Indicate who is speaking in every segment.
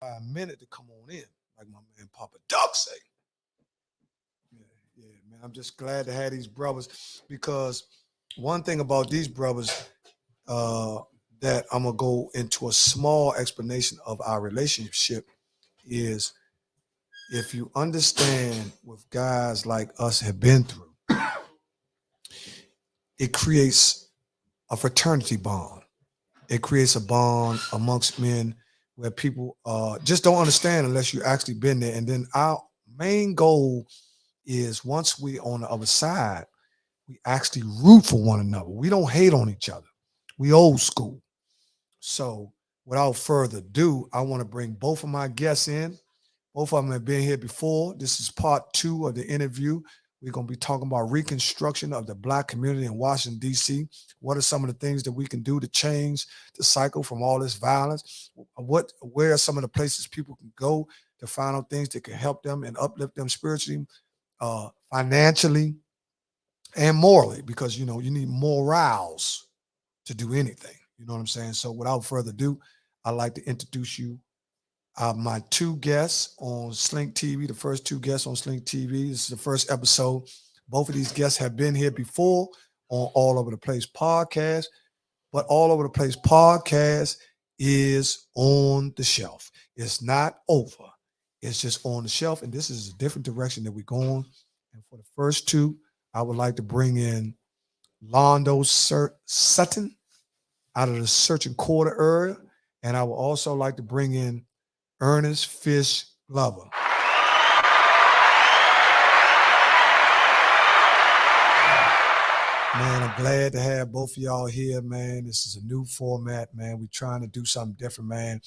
Speaker 1: by a minute to come on in, like my man Papa Doc say. Yeah, yeah, man. I'm just glad to have these brothers because one thing about these brothers uh, that I'm gonna go into a small explanation of our relationship is if you understand what guys like us have been through, it creates a fraternity bond. It creates a bond amongst men where people just don't understand unless you actually been there. And then our main goal is once we on the other side, we actually root for one another. We don't hate on each other. We old school. So without further ado, I want to bring both of my guests in. Both of them have been here before. This is part 2 of the interview. We're going to be talking about reconstruction of the Black community in Washington, D.C. What are some of the things that we can do to change the cycle from all this violence? Where are some of the places people can go to find out things that can help them and uplift them spiritually, financially, and morally? Because, you need morals to do anything. You know what I'm saying? So without further ado, I'd like to introduce you my 2 guests on Slink TV, the first 2 guests on Slink TV. This is the first episode. Both of these guests have been here before on All Over the Place podcast, but All Over the Place podcast is on the shelf. It's not over. It's just on the shelf, and this is a different direction that we're going. And for the first 2, I would like to bring in Londo Sutton out of the Searching Quarter area, and I would also like to bring in Ernest Fish Glover. Man, I'm glad to have both of y'all here, man. This is a new format, man. We're trying to do something different, man.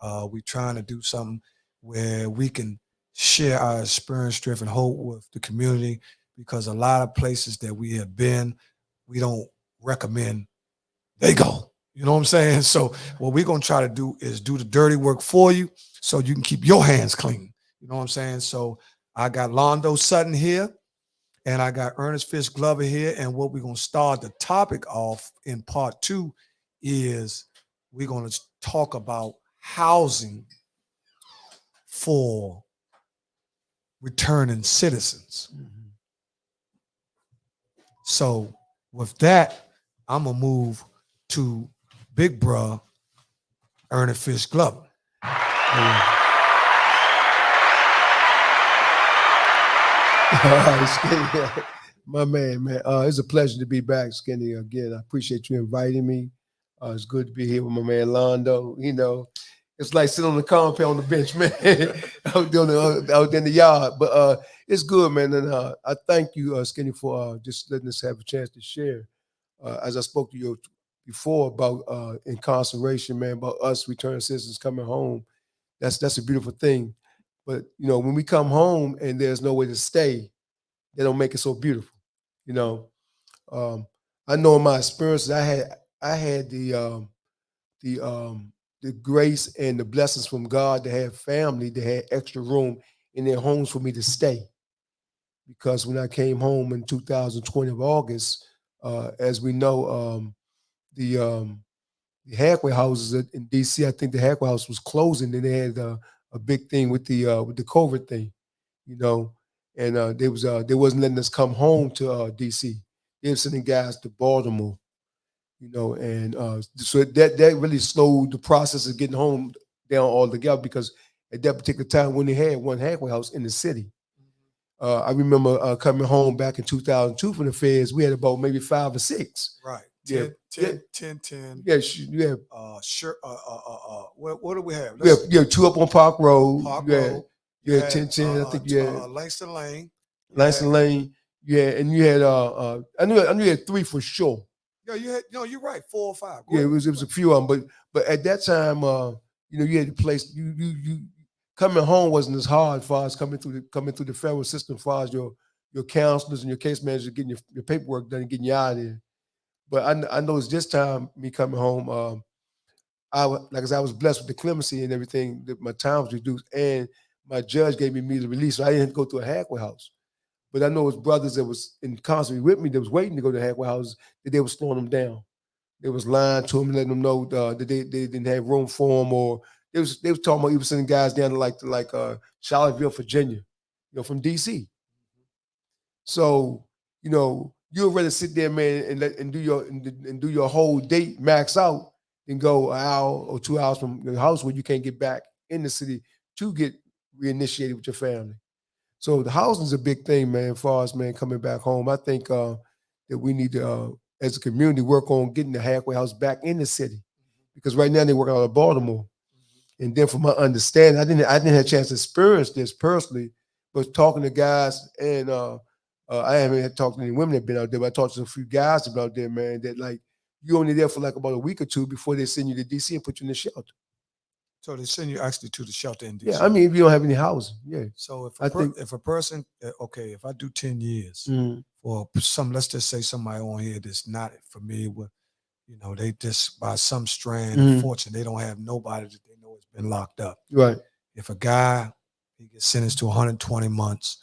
Speaker 1: We're trying to do something where we can share our experience, strength, and hope with the community because a lot of places that we have been, we don't recommend they go. You know what I'm saying? So what we're going to try to do is do the dirty work for you so you can keep your hands clean. You know what I'm saying? So I got Londo Sutton here and I got Ernest Fish Glover here. And what we're going to start the topic off in part 2 is we're going to talk about housing for returning citizens. Mm-hmm. So with that, I'm going to move to Big Bruh Ernest Fish Glover.
Speaker 2: Skinny, my man. It's a pleasure to be back, Skinny, again. I appreciate you inviting me. It's good to be here with my man Londo. It's like sitting on the compound on the bench, man, out in the yard. But it's good, man. And I thank you, Skinny, for just letting us have a chance to share. As I spoke to you before about incarceration, man, about us returning citizens coming home. That's a beautiful thing. But, when we come home and there's no way to stay, they don't make it so beautiful. I know in my experiences, I had the grace and the blessings from God to have family that had extra room in their homes for me to stay. Because when I came home in 2020 of August, as we know, the halfway houses in DC, I think the halfway house was closing, and they had a big thing with the COVID thing, and they wasn't letting us come home to DC. They were sending guys to Baltimore, and so that really slowed the process of getting home down altogether because at that particular time when they had one halfway house in the city. I remember coming home back in 2002 from the feds. We had about maybe 5 or 6.
Speaker 1: Right.
Speaker 2: 10.
Speaker 1: Yeah,
Speaker 2: you have.
Speaker 1: What do we have?
Speaker 2: You have 2 up on Park Road.
Speaker 1: You had
Speaker 2: 10. I think you had
Speaker 1: Langston Lane.
Speaker 2: Lane. Yeah, and you had I knew you had 3 for sure.
Speaker 1: Yeah, you had you're right, 4 or 5.
Speaker 2: It was a few of them, but at that time, you had the place. You coming home wasn't as hard as far as coming through the federal system, as far as your counselors and your case managers getting your paperwork done and getting you out of there. But I noticed this time, me coming home, I was blessed with the clemency and everything. That my time was reduced, and my judge gave me immediate release, so I didn't have to go to a halfway house. But I know his brothers that was in constantly with me that was waiting to go to the halfway houses, that they was slowing them down. They was lying to them and letting them know that they didn't have room for them, or they was talking about even sending guys down to Charlottesville, Virginia, from DC. So, you'd rather sit there, man, and do your whole date max out than go an hour or 2 hours from the house where you can't get back in the city to get reinitiated with your family. So the housing is a big thing, man, as far as, man, coming back home. I think that we need to, as a community, work on getting the halfway house back in the city. Because right now they work out of Baltimore. And then from my understanding, I didn't have a chance to experience this personally, but talking to guys, and I haven't had talked to any women that have been out there, but I talked to a few guys about there, man, that like you only there for like about a week or two before they send you to DC and put you in the shelter.
Speaker 1: So they send you actually to the shelter in DC.
Speaker 2: Yeah, I mean, if you don't have any housing, yeah.
Speaker 1: So if a person, okay, if I do 10 years for let's just say somebody on here that's not familiar with, they just by some strand of fortune, they don't have nobody that they know has been locked up.
Speaker 2: Right.
Speaker 1: If a guy, he gets sentenced to 120 months,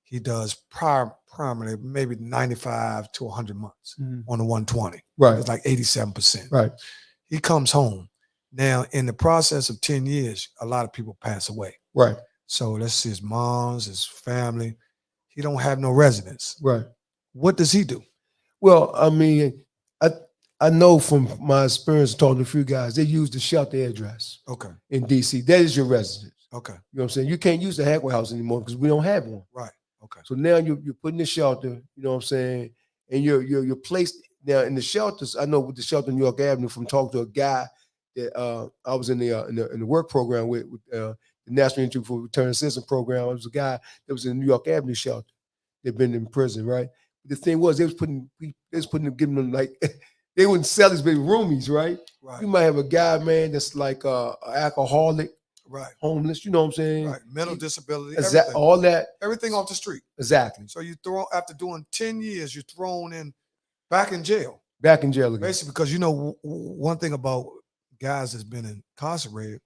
Speaker 1: he does primarily maybe 95 to 100 months on the 120.
Speaker 2: Right.
Speaker 1: It's like 87%.
Speaker 2: Right.
Speaker 1: He comes home. Now, in the process of 10 years, a lot of people pass away.
Speaker 2: Right.
Speaker 1: So let's see his moms, his family. He don't have no residence.
Speaker 2: Right.
Speaker 1: What does he do?
Speaker 2: Well, I mean, I know from my experience talking to a few guys, they use the shelter address.
Speaker 1: Okay.
Speaker 2: In DC. That is your residence.
Speaker 1: Okay.
Speaker 2: You know what I'm saying? You can't use the halfway house anymore because we don't have one.
Speaker 1: Right. Okay.
Speaker 2: So now you're putting the shelter, you know what I'm saying? And you're placed now in the shelters. I know with the shelter in New York Avenue, from talking to a guy that I was in the work program with the National Institute for Return Citizen program. I was a guy that was in the New York Avenue shelter. They've been in prison, right? But the thing was, giving them like they wouldn't sell these big roomies, right?
Speaker 1: Right.
Speaker 2: You might have a guy, man, that's like an alcoholic,
Speaker 1: right,
Speaker 2: homeless. You know what I'm saying?
Speaker 1: Right. Mental disability,
Speaker 2: all that,
Speaker 1: everything off the street.
Speaker 2: Exactly.
Speaker 1: So you after doing 10 years, you're thrown back in jail.
Speaker 2: Back in jail again.
Speaker 1: Basically, because one thing about guys that's been incarcerated,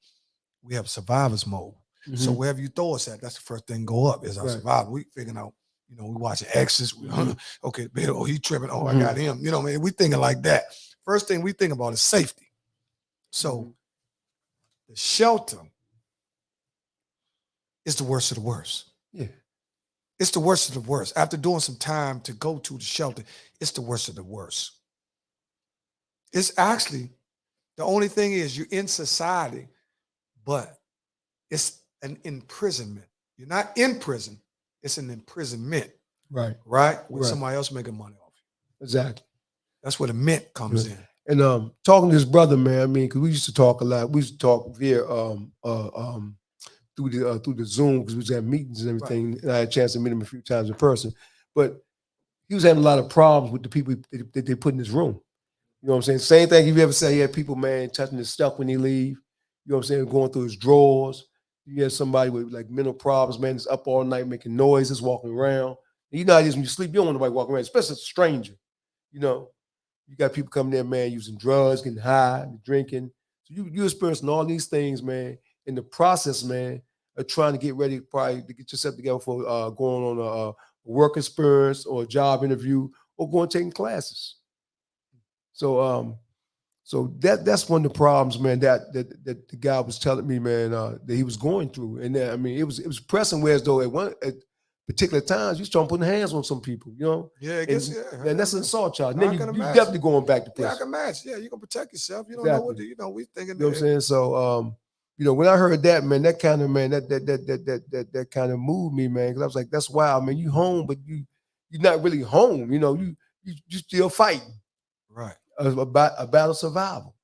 Speaker 1: we have survivor's mode. So wherever you throw us at, that's the first thing go up is our survival. We figuring out, we watching Exes. Okay, he tripping. Oh, I got him. You know what I mean? We thinking like that. First thing we think about is safety. So the shelter is the worst of the worst.
Speaker 2: Yeah.
Speaker 1: It's the worst of the worst. After doing some time to go to the shelter, it's the worst of the worst. It's actually, the only thing is you're in society, but it's an imprisonment. You're not in prison. It's an imprisonment.
Speaker 2: Right.
Speaker 1: Right? With somebody else making money off you.
Speaker 2: Exactly.
Speaker 1: That's where the mint comes in.
Speaker 2: And talking to this brother, man, I mean, because we used to talk a lot. We used to talk via through the Zoom because we was at meetings and everything. Right. And I had a chance to meet him a few times in person. But he was having a lot of problems with the people that they put in his room. You know what I'm saying? Same thing you ever say, he had people, man, touching his stuff when he leave. You know what I'm saying? Going through his drawers. You have somebody with like mental problems, man, that's up all night making noises, walking around. And you know how it is when you sleep, you don't want nobody walking around, especially a stranger. You got people coming there, man, using drugs, getting high, drinking. So you experiencing all these things, man, in the process, man, of trying to get ready probably to get yourself together for going on a work experience or a job interview or going taking classes. So that's one of the problems, man, that the guy was telling me, man, that he was going through. And I mean, it was pressing, whereas though at particular times you start putting hands on some people,
Speaker 1: Yeah, I guess,
Speaker 2: and that's an assault charge. And then you definitely going back to prison.
Speaker 1: Yeah, I can imagine. Yeah, you're gonna protect yourself. You don't know what we thinking.
Speaker 2: You know what I'm saying? So when I heard that, man, that kind of that kind of moved me, man, because I was like, that's wild, man. You home, but you're not really home. You still fighting.
Speaker 1: Right.
Speaker 2: A battle survival.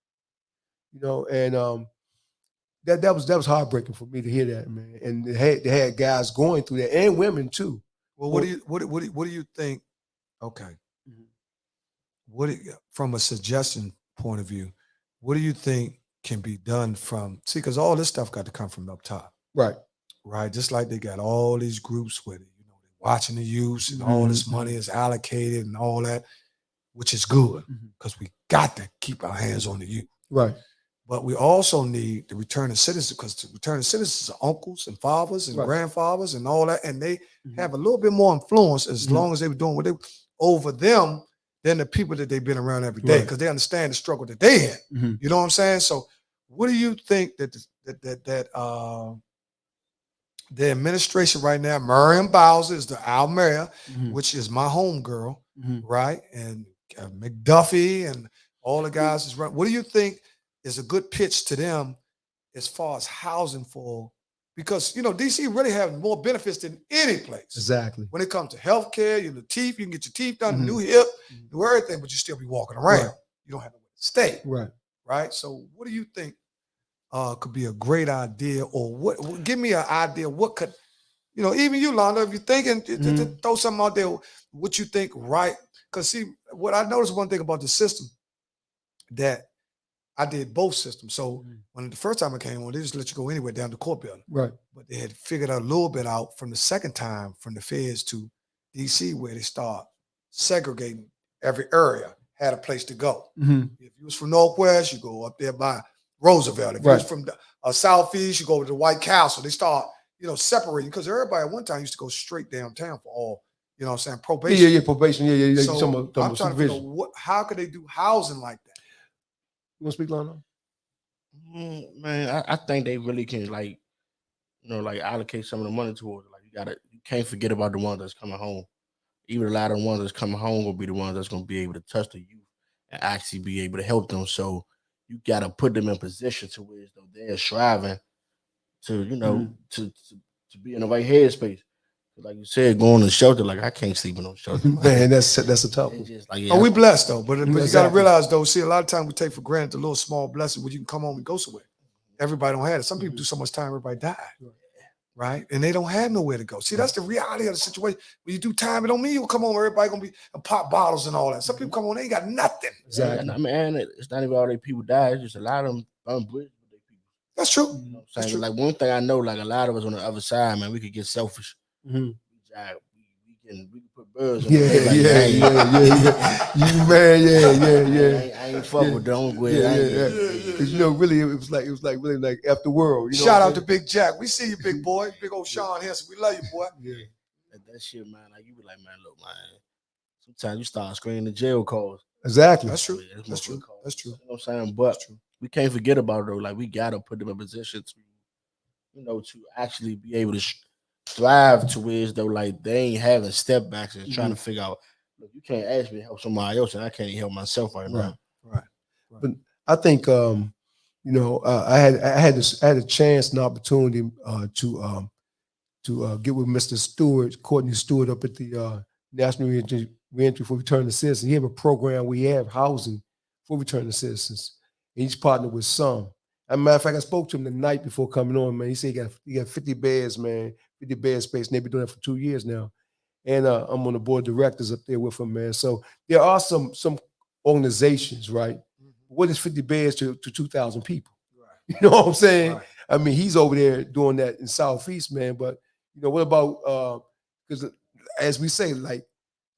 Speaker 2: And that was heartbreaking for me to hear that, man. And they had guys going through that, and women too.
Speaker 1: Well, what do you think? Okay. From a suggestion point of view, what do you think can be done because all this stuff got to come from up top. Right. Just like they got all these groups with it, they're watching the use and all this money is allocated and all that, which is good because we got to keep our hands on the youth.
Speaker 2: Right.
Speaker 1: But we also need the returning citizens, because the returning citizens are uncles and fathers and grandfathers and all that, and they have a little bit more influence as long as they were doing what they over them than the people that they've been around every day, because they understand the struggle that they in. You know what I'm saying? So what do you think that the administration right now, Miriam Bowser is the our mayor, which is my homegirl, right? And McDuffie and all the guys is right. What do you think is a good pitch to them as far as housing for? Because DC really have more benefits than any place.
Speaker 2: Exactly.
Speaker 1: When it comes to healthcare, the teeth, you can get your teeth done, new hip, do everything, but you still be walking around.
Speaker 2: Right.
Speaker 1: You don't have nowhere to stay.
Speaker 2: Right.
Speaker 1: Right. So what do you think could be a great idea, or what? Give me an idea. What could, even you, Londa, if you're thinking, throw something out there. What you think, right? Because see, what I noticed one thing about the system that I did both systems. So when the first time I came on, they just let you go anywhere down to court building.
Speaker 2: Right.
Speaker 1: But they had figured out a little bit out from the second time from the feds to DC, where they start segregating every area. Had a place to go. If you was from Northwest, you go up there by Roosevelt. If you was from the Southeast, you go to the White Castle. They start, separating, because everybody at one time used to go straight downtown for all, probation.
Speaker 2: Yeah, probation. Yeah.
Speaker 1: So I'm trying to figure out how could they do housing like that?
Speaker 2: You want to speak, Lana?
Speaker 3: Man, I think they really can allocate some of the money towards it. You can't forget about the ones that's coming home. Even a lot of the ones that's coming home will be the ones that's going to be able to touch the youth and actually be able to help them. So you got to put them in position to where they're striving to, to be in the right headspace. Like you said, going to shelter, I can't sleep in no shelter.
Speaker 2: Man, that's a tough one.
Speaker 1: We blessed though, but you got to realize though. See, a lot of times we take for granted the little small blessing where you can come home and go somewhere. Everybody don't have it. Some people do so much time, everybody died. Right? And they don't have nowhere to go. See, that's the reality of the situation. When you do time, it don't mean you'll come home, everybody gonna be and pop bottles and all that. Some people come home, they ain't got nothing.
Speaker 3: Exactly. Man, it's not even all their people die. It's just a lot of them unbridged with their people.
Speaker 1: That's true. That's true.
Speaker 3: Like one thing I know, a lot of us on the other side, man, we could get selfish. We can put birds on
Speaker 2: yeah.
Speaker 3: I ain't fuck with them.
Speaker 2: Because really, it was like really like after the world.
Speaker 1: Shout out to Big Jack. We see you, big boy, big old Sean Henson. We love you, boy.
Speaker 2: Yeah.
Speaker 3: That shit, man. You be like, man, look, man. Sometimes you start screaming the jail calls.
Speaker 2: Exactly.
Speaker 1: That's true. That's true. That's true.
Speaker 3: You know what I'm saying? But we can't forget about it though. We gotta put them in position to, to actually be able to thrive to where they ain't having step backs and trying to figure out, look, you can't ask me to help somebody else and I can't help myself right now.
Speaker 1: Right.
Speaker 2: But I think I had a chance and opportunity to get with Mr. Stewart, Courtney Stewart, up at the National Reentry for Returning Citizens. He have a program where he have housing for returning citizens. And he's partnered with some. As a matter of fact, I spoke to him the night before coming on, man. He said he got 50 beds, man, 50 bed space, and they've been doing that for 2 years now. And I'm on the board of directors up there with him, man. So there are some organizations, right? What is 50 beds to 2,000 people? Right. You know what I'm saying? Right. I mean, he's over there doing that in Southeast, man. But what about because as we say, like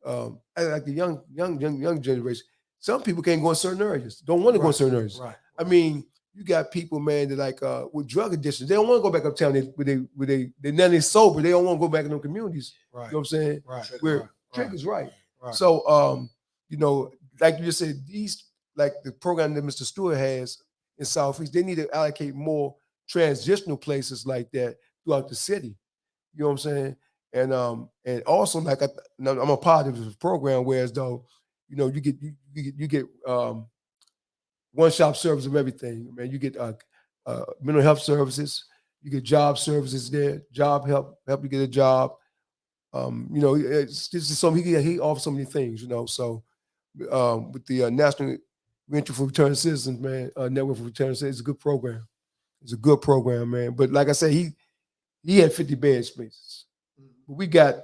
Speaker 2: the young generation, some people can't go in certain areas, don't want to go in certain areas.
Speaker 1: Right.
Speaker 2: I mean, you got people, man, that with drug addictions, they don't want to go back uptown. They're not sober. They don't want to go back in them communities.
Speaker 1: Right.
Speaker 2: You know what I'm saying?
Speaker 1: Right.
Speaker 2: Where Trigger's right. So, like you just said, the program that Mr. Stewart has in Southeast, they need to allocate more transitional places like that throughout the city. You know what I'm saying? And also, I'm a part of this program, whereas though, you get one-stop service of everything, man. You get mental health services, you get job services there, job help you get a job. It's just he offers so many things, So with the National Reentry for Returning Citizens, man, Network for Returning Citizens, it's a good program. It's a good program, man. But like I said, he had 50 bed spaces. But we got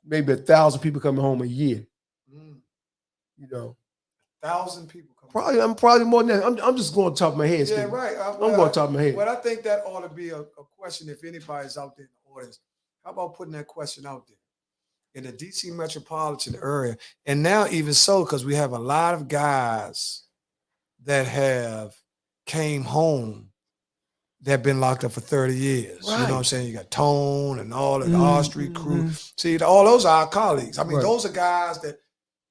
Speaker 2: maybe 1,000 people coming home a year.
Speaker 1: 1,000 people coming.
Speaker 2: I'm probably more than that. I'm just going top of my head.
Speaker 1: Yeah, right.
Speaker 2: I'm going top of my head.
Speaker 1: But I think that ought to be a question if anybody's out there in the audience. How about putting that question out there? In the DC metropolitan area, and now even so, because we have a lot of guys that have came home that have been locked up for 30 years. Right. You know what I'm saying? You got Tone and all of the R Street crew. See, all those are our colleagues. I mean, those are guys that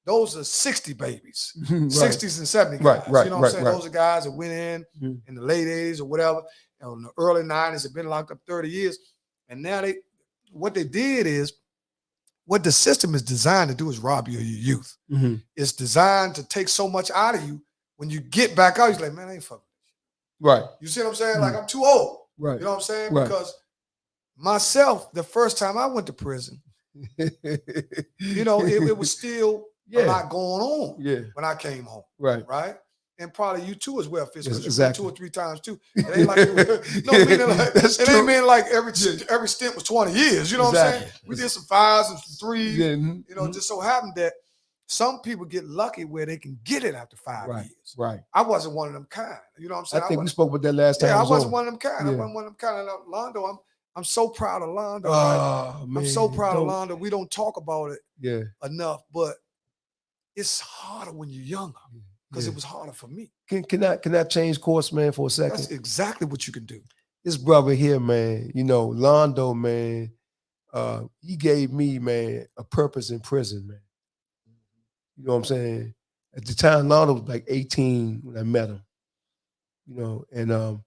Speaker 1: those are 60 babies,
Speaker 2: Right.
Speaker 1: 60s and 70s
Speaker 2: Right,
Speaker 1: guys.
Speaker 2: right,
Speaker 1: You know what I'm
Speaker 2: right,
Speaker 1: saying?
Speaker 2: right.
Speaker 1: Those are guys that went in the late 80s or whatever. And in the early 90s, have been locked up 30 years. And now what they did is, what the system is designed to do is rob you of your youth. It's designed to take so much out of you. When you get back out, you're like, man, I ain't fucking.
Speaker 2: Right.
Speaker 1: You see what I'm saying? Like, I'm too old.
Speaker 2: Right.
Speaker 1: You know what I'm saying?
Speaker 2: Right.
Speaker 1: Because myself, the first time I went to prison, you know, it was still a lot going on when I came home.
Speaker 2: Right.
Speaker 1: Right. And probably you too as well, Fish, because you
Speaker 2: Exactly.
Speaker 1: went 2 or 3 times too. It ain't like meaning like
Speaker 2: That's
Speaker 1: it
Speaker 2: true.
Speaker 1: ain't mean like every stint was 20 years. You know what I'm saying? We did some 5s and some 3s. You know, just so happened that some people get lucky where they can get it after 5 years.
Speaker 2: Right.
Speaker 1: I wasn't one of them kind. You know what I'm saying?
Speaker 2: I think we spoke about that last time.
Speaker 1: Yeah, I wasn't one of them kind. I wasn't one of them kind. And Londo, I'm so proud of Londo.
Speaker 2: Oh, man.
Speaker 1: I'm so proud of Londo. We don't talk about it enough, but it's harder when you're younger because it was harder for me.
Speaker 2: Can I change course, man, for a second?
Speaker 1: That's exactly what you can do.
Speaker 2: This brother here, man, you know, Londo, man, he gave me, man, a purpose in prison, man. You know what I'm saying? At the time, Londo was like 18 when I met him. You know, and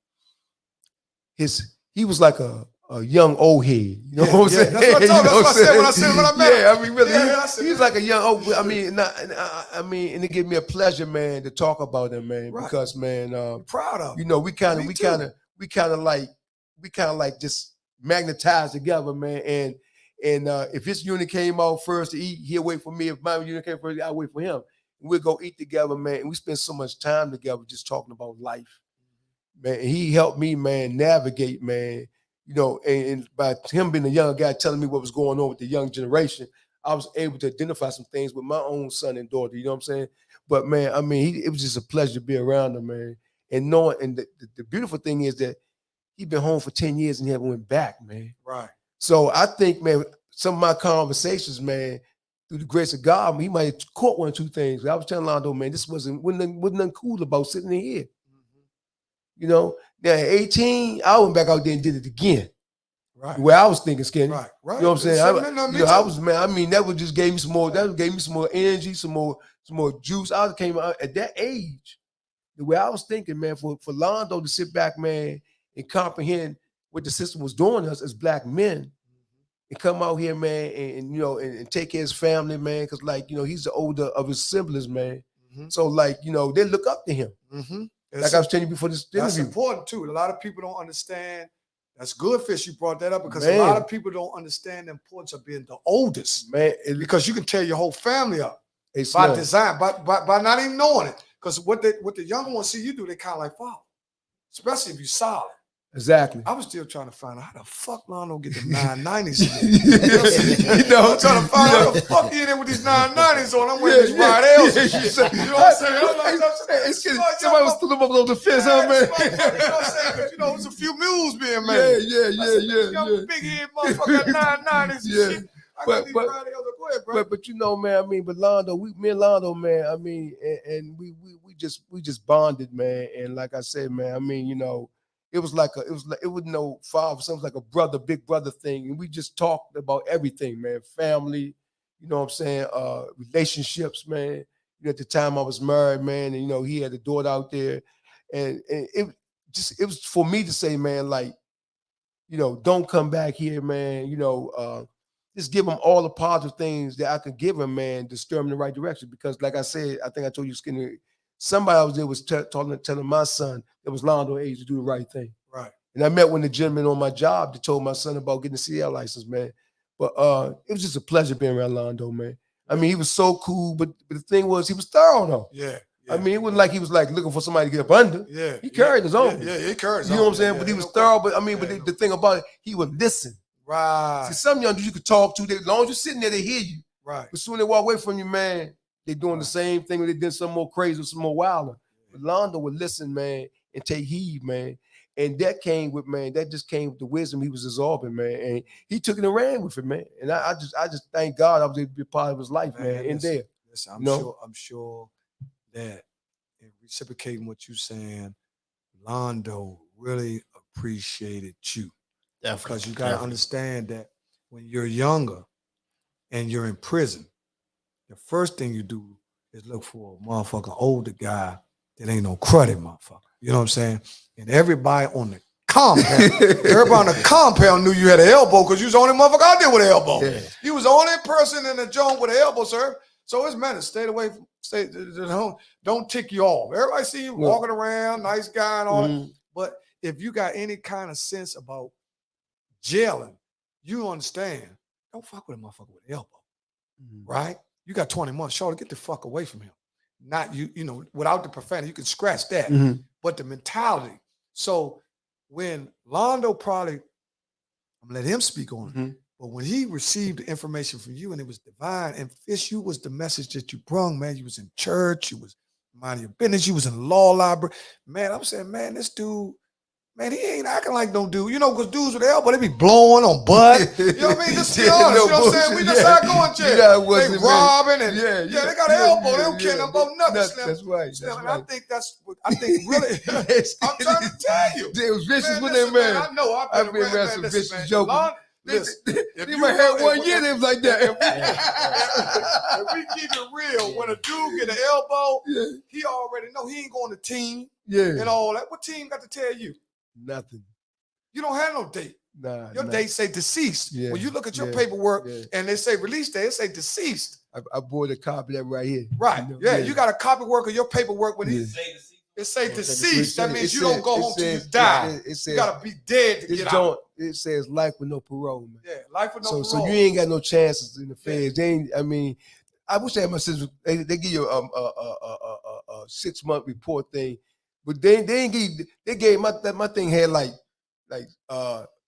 Speaker 2: he was like a young old head. You know what I'm saying?
Speaker 1: That's what I said when I said when I met him.
Speaker 2: Yeah, I mean, really, he's like a young old. I mean, and it gave me a pleasure, man, to talk about him, man, because, man,
Speaker 1: proud of him.
Speaker 2: You know, we kind of like just magnetized together, man. And if his unit came out first to eat, he'll wait for me. If my unit came first, I'll wait for him. And we'll go eat together, man. And we spend so much time together just talking about life, man. And he helped me, man, navigate, man. You know, and by him being a young guy telling me what was going on with the young generation, I was able to identify some things with my own son and daughter. You know what I'm saying? But, man, I mean, it was just a pleasure to be around him, man. And knowing, and the beautiful thing is that he's been home for 10 years and he haven't went back, man.
Speaker 1: Right.
Speaker 2: So I think, man, some of my conversations, man, through the grace of God, he might have caught 1 or 2 things. I was telling Londo, man, this wasn't nothing cool about sitting in here. You know, now at 18, I went back out there and did it again. Right. The way I was thinking, Skinny. Right. You know what I'm saying? I was, man, I mean, that would just gave me some more, energy, some more juice. I came out at that age. The way I was thinking, man, for Londo to sit back, man, and comprehend what the system was doing to us as black men, and come out here, man, and you know, and take care of his family, man, because, like, you know, he's the older of his siblings, man. So, like, you know, they look up to him. Like I was telling you before this interview.
Speaker 1: That's important too. A lot of people don't understand. That's good, Fish. You brought that up because a lot of people don't understand the importance of being the oldest, man. Because you can tear your whole family up by design, by not even knowing it. Because what the younger ones see you do, they kind of like, wow, especially if you're solid.
Speaker 2: Exactly.
Speaker 1: I was still trying to find out how the fuck Londo get them 990s in. You know, I'm trying to find out how the fuck he in there with these 990s on. I'm wearing these Ride L's and shit. You know what I'm saying?
Speaker 2: Somebody was still up on the fence, huh, man?
Speaker 1: You know what I'm saying? You know, it's a few mules being made.
Speaker 2: Yeah.
Speaker 1: Big head motherfucker got 990s and shit.
Speaker 2: But you know, man, I mean, but Londo, me and Londo, man, I mean, and we just bonded, man. And like I said, man, I mean, you know, it was no father, something like a brother, big brother thing. And we just talked about everything, man. Family, you know what I'm saying? Relationships, man. You know, at the time I was married, man, and you know, he had a daughter out there. And it was for me to say, man, like, you know, don't come back here, man. You know, just give him all the positive things that I could give him, man, to steer him in the right direction. Because, like I said, I think I told you, Skinny, somebody I was there was telling my son that was Londo age to do the right thing.
Speaker 1: Right.
Speaker 2: And I met one of the gentlemen on my job that told my son about getting a CL license, man. But it was just a pleasure being around Londo, man. I mean, he was so cool, but the thing was, he was thorough, though.
Speaker 1: Yeah.
Speaker 2: I mean, it wasn't like he was like looking for somebody to get up under.
Speaker 1: Yeah.
Speaker 2: He carried his own.
Speaker 1: Yeah, he carried his own.
Speaker 2: You know what I'm saying? But he was thorough. But I mean, but the thing about it, he would listen.
Speaker 1: Right.
Speaker 2: See, some young dudes you could talk to, as long as you're sitting there, they hear you.
Speaker 1: Right.
Speaker 2: But soon they walk away from you, man, they're doing the same thing, or they did something more crazy, some more wilder. But Londo would listen, man, and take heed, man. And that just came with the wisdom he was absorbing, man. And he took it and ran with it, man. And I just thank God I was able to be a part of his life, man, in there.
Speaker 1: Listen, I'm sure that in reciprocating what you're saying, Londo really appreciated you. Because you got to understand that when you're younger and you're in prison, the first thing you do is look for a motherfucking older guy that ain't no cruddy motherfucker. You know what I'm saying? And everybody on the compound, everybody on the compound knew you had an elbow because you was the only motherfucker out there with an elbow.
Speaker 2: Yeah.
Speaker 1: You was the only person in the joint with an elbow, sir. So it's matters. Stay away from, stay at home. Don't tick you off. Everybody see you walking around, nice guy and all that. But if you got any kind of sense about jailing, you understand. Don't fuck with a motherfucker with an elbow, right? You got 20 months. Shorty, get the fuck away from him. Not you, you know, without the profanity, you can scratch that. But the mentality. So when Londo probably, I'm gonna let him speak on it. But when he received the information from you and it was divine, and Fish, you was the message that you brung, man. You was in church, you was minding your business, you was in the law library. Man, I'm saying, man, this dude, man, he ain't acting like no dude. You know, because dudes with the elbow, they be blowing on butt. You know what I mean? Just be honest, you know what I'm saying? We just not going to jail. They robbing and they got an elbow. They don't care about nothing, Slim.
Speaker 2: That's right.
Speaker 1: Slim, and I think really, I'm trying to tell you.
Speaker 2: They was vicious
Speaker 1: Man,
Speaker 2: with
Speaker 1: listen,
Speaker 2: that man.
Speaker 1: I know.
Speaker 2: I've been around some vicious jokers.
Speaker 1: Listen,
Speaker 2: You might have 1 year they was like that.
Speaker 1: If we keep it real, when a dude get an elbow, he already know he ain't going to team and all that. What team got to tell you?
Speaker 2: Nothing.
Speaker 1: You don't have no date.
Speaker 2: Nah.
Speaker 1: Your date say deceased.
Speaker 2: Yeah,
Speaker 1: When you look at your paperwork and they say release date, it say deceased.
Speaker 2: I bought a copy of that right here.
Speaker 1: Right.
Speaker 2: You know?
Speaker 1: You got a copy work of your paperwork when it say deceased. That means you don't go home till you die. You gotta be dead to get out.
Speaker 2: It says life with no parole, man.
Speaker 1: Yeah, life with no parole.
Speaker 2: So you ain't got no chances in the feds. They ain't, I mean, I wish I had my sister. They give you a 6-month report thing, but they ain't give. They gave my thing had like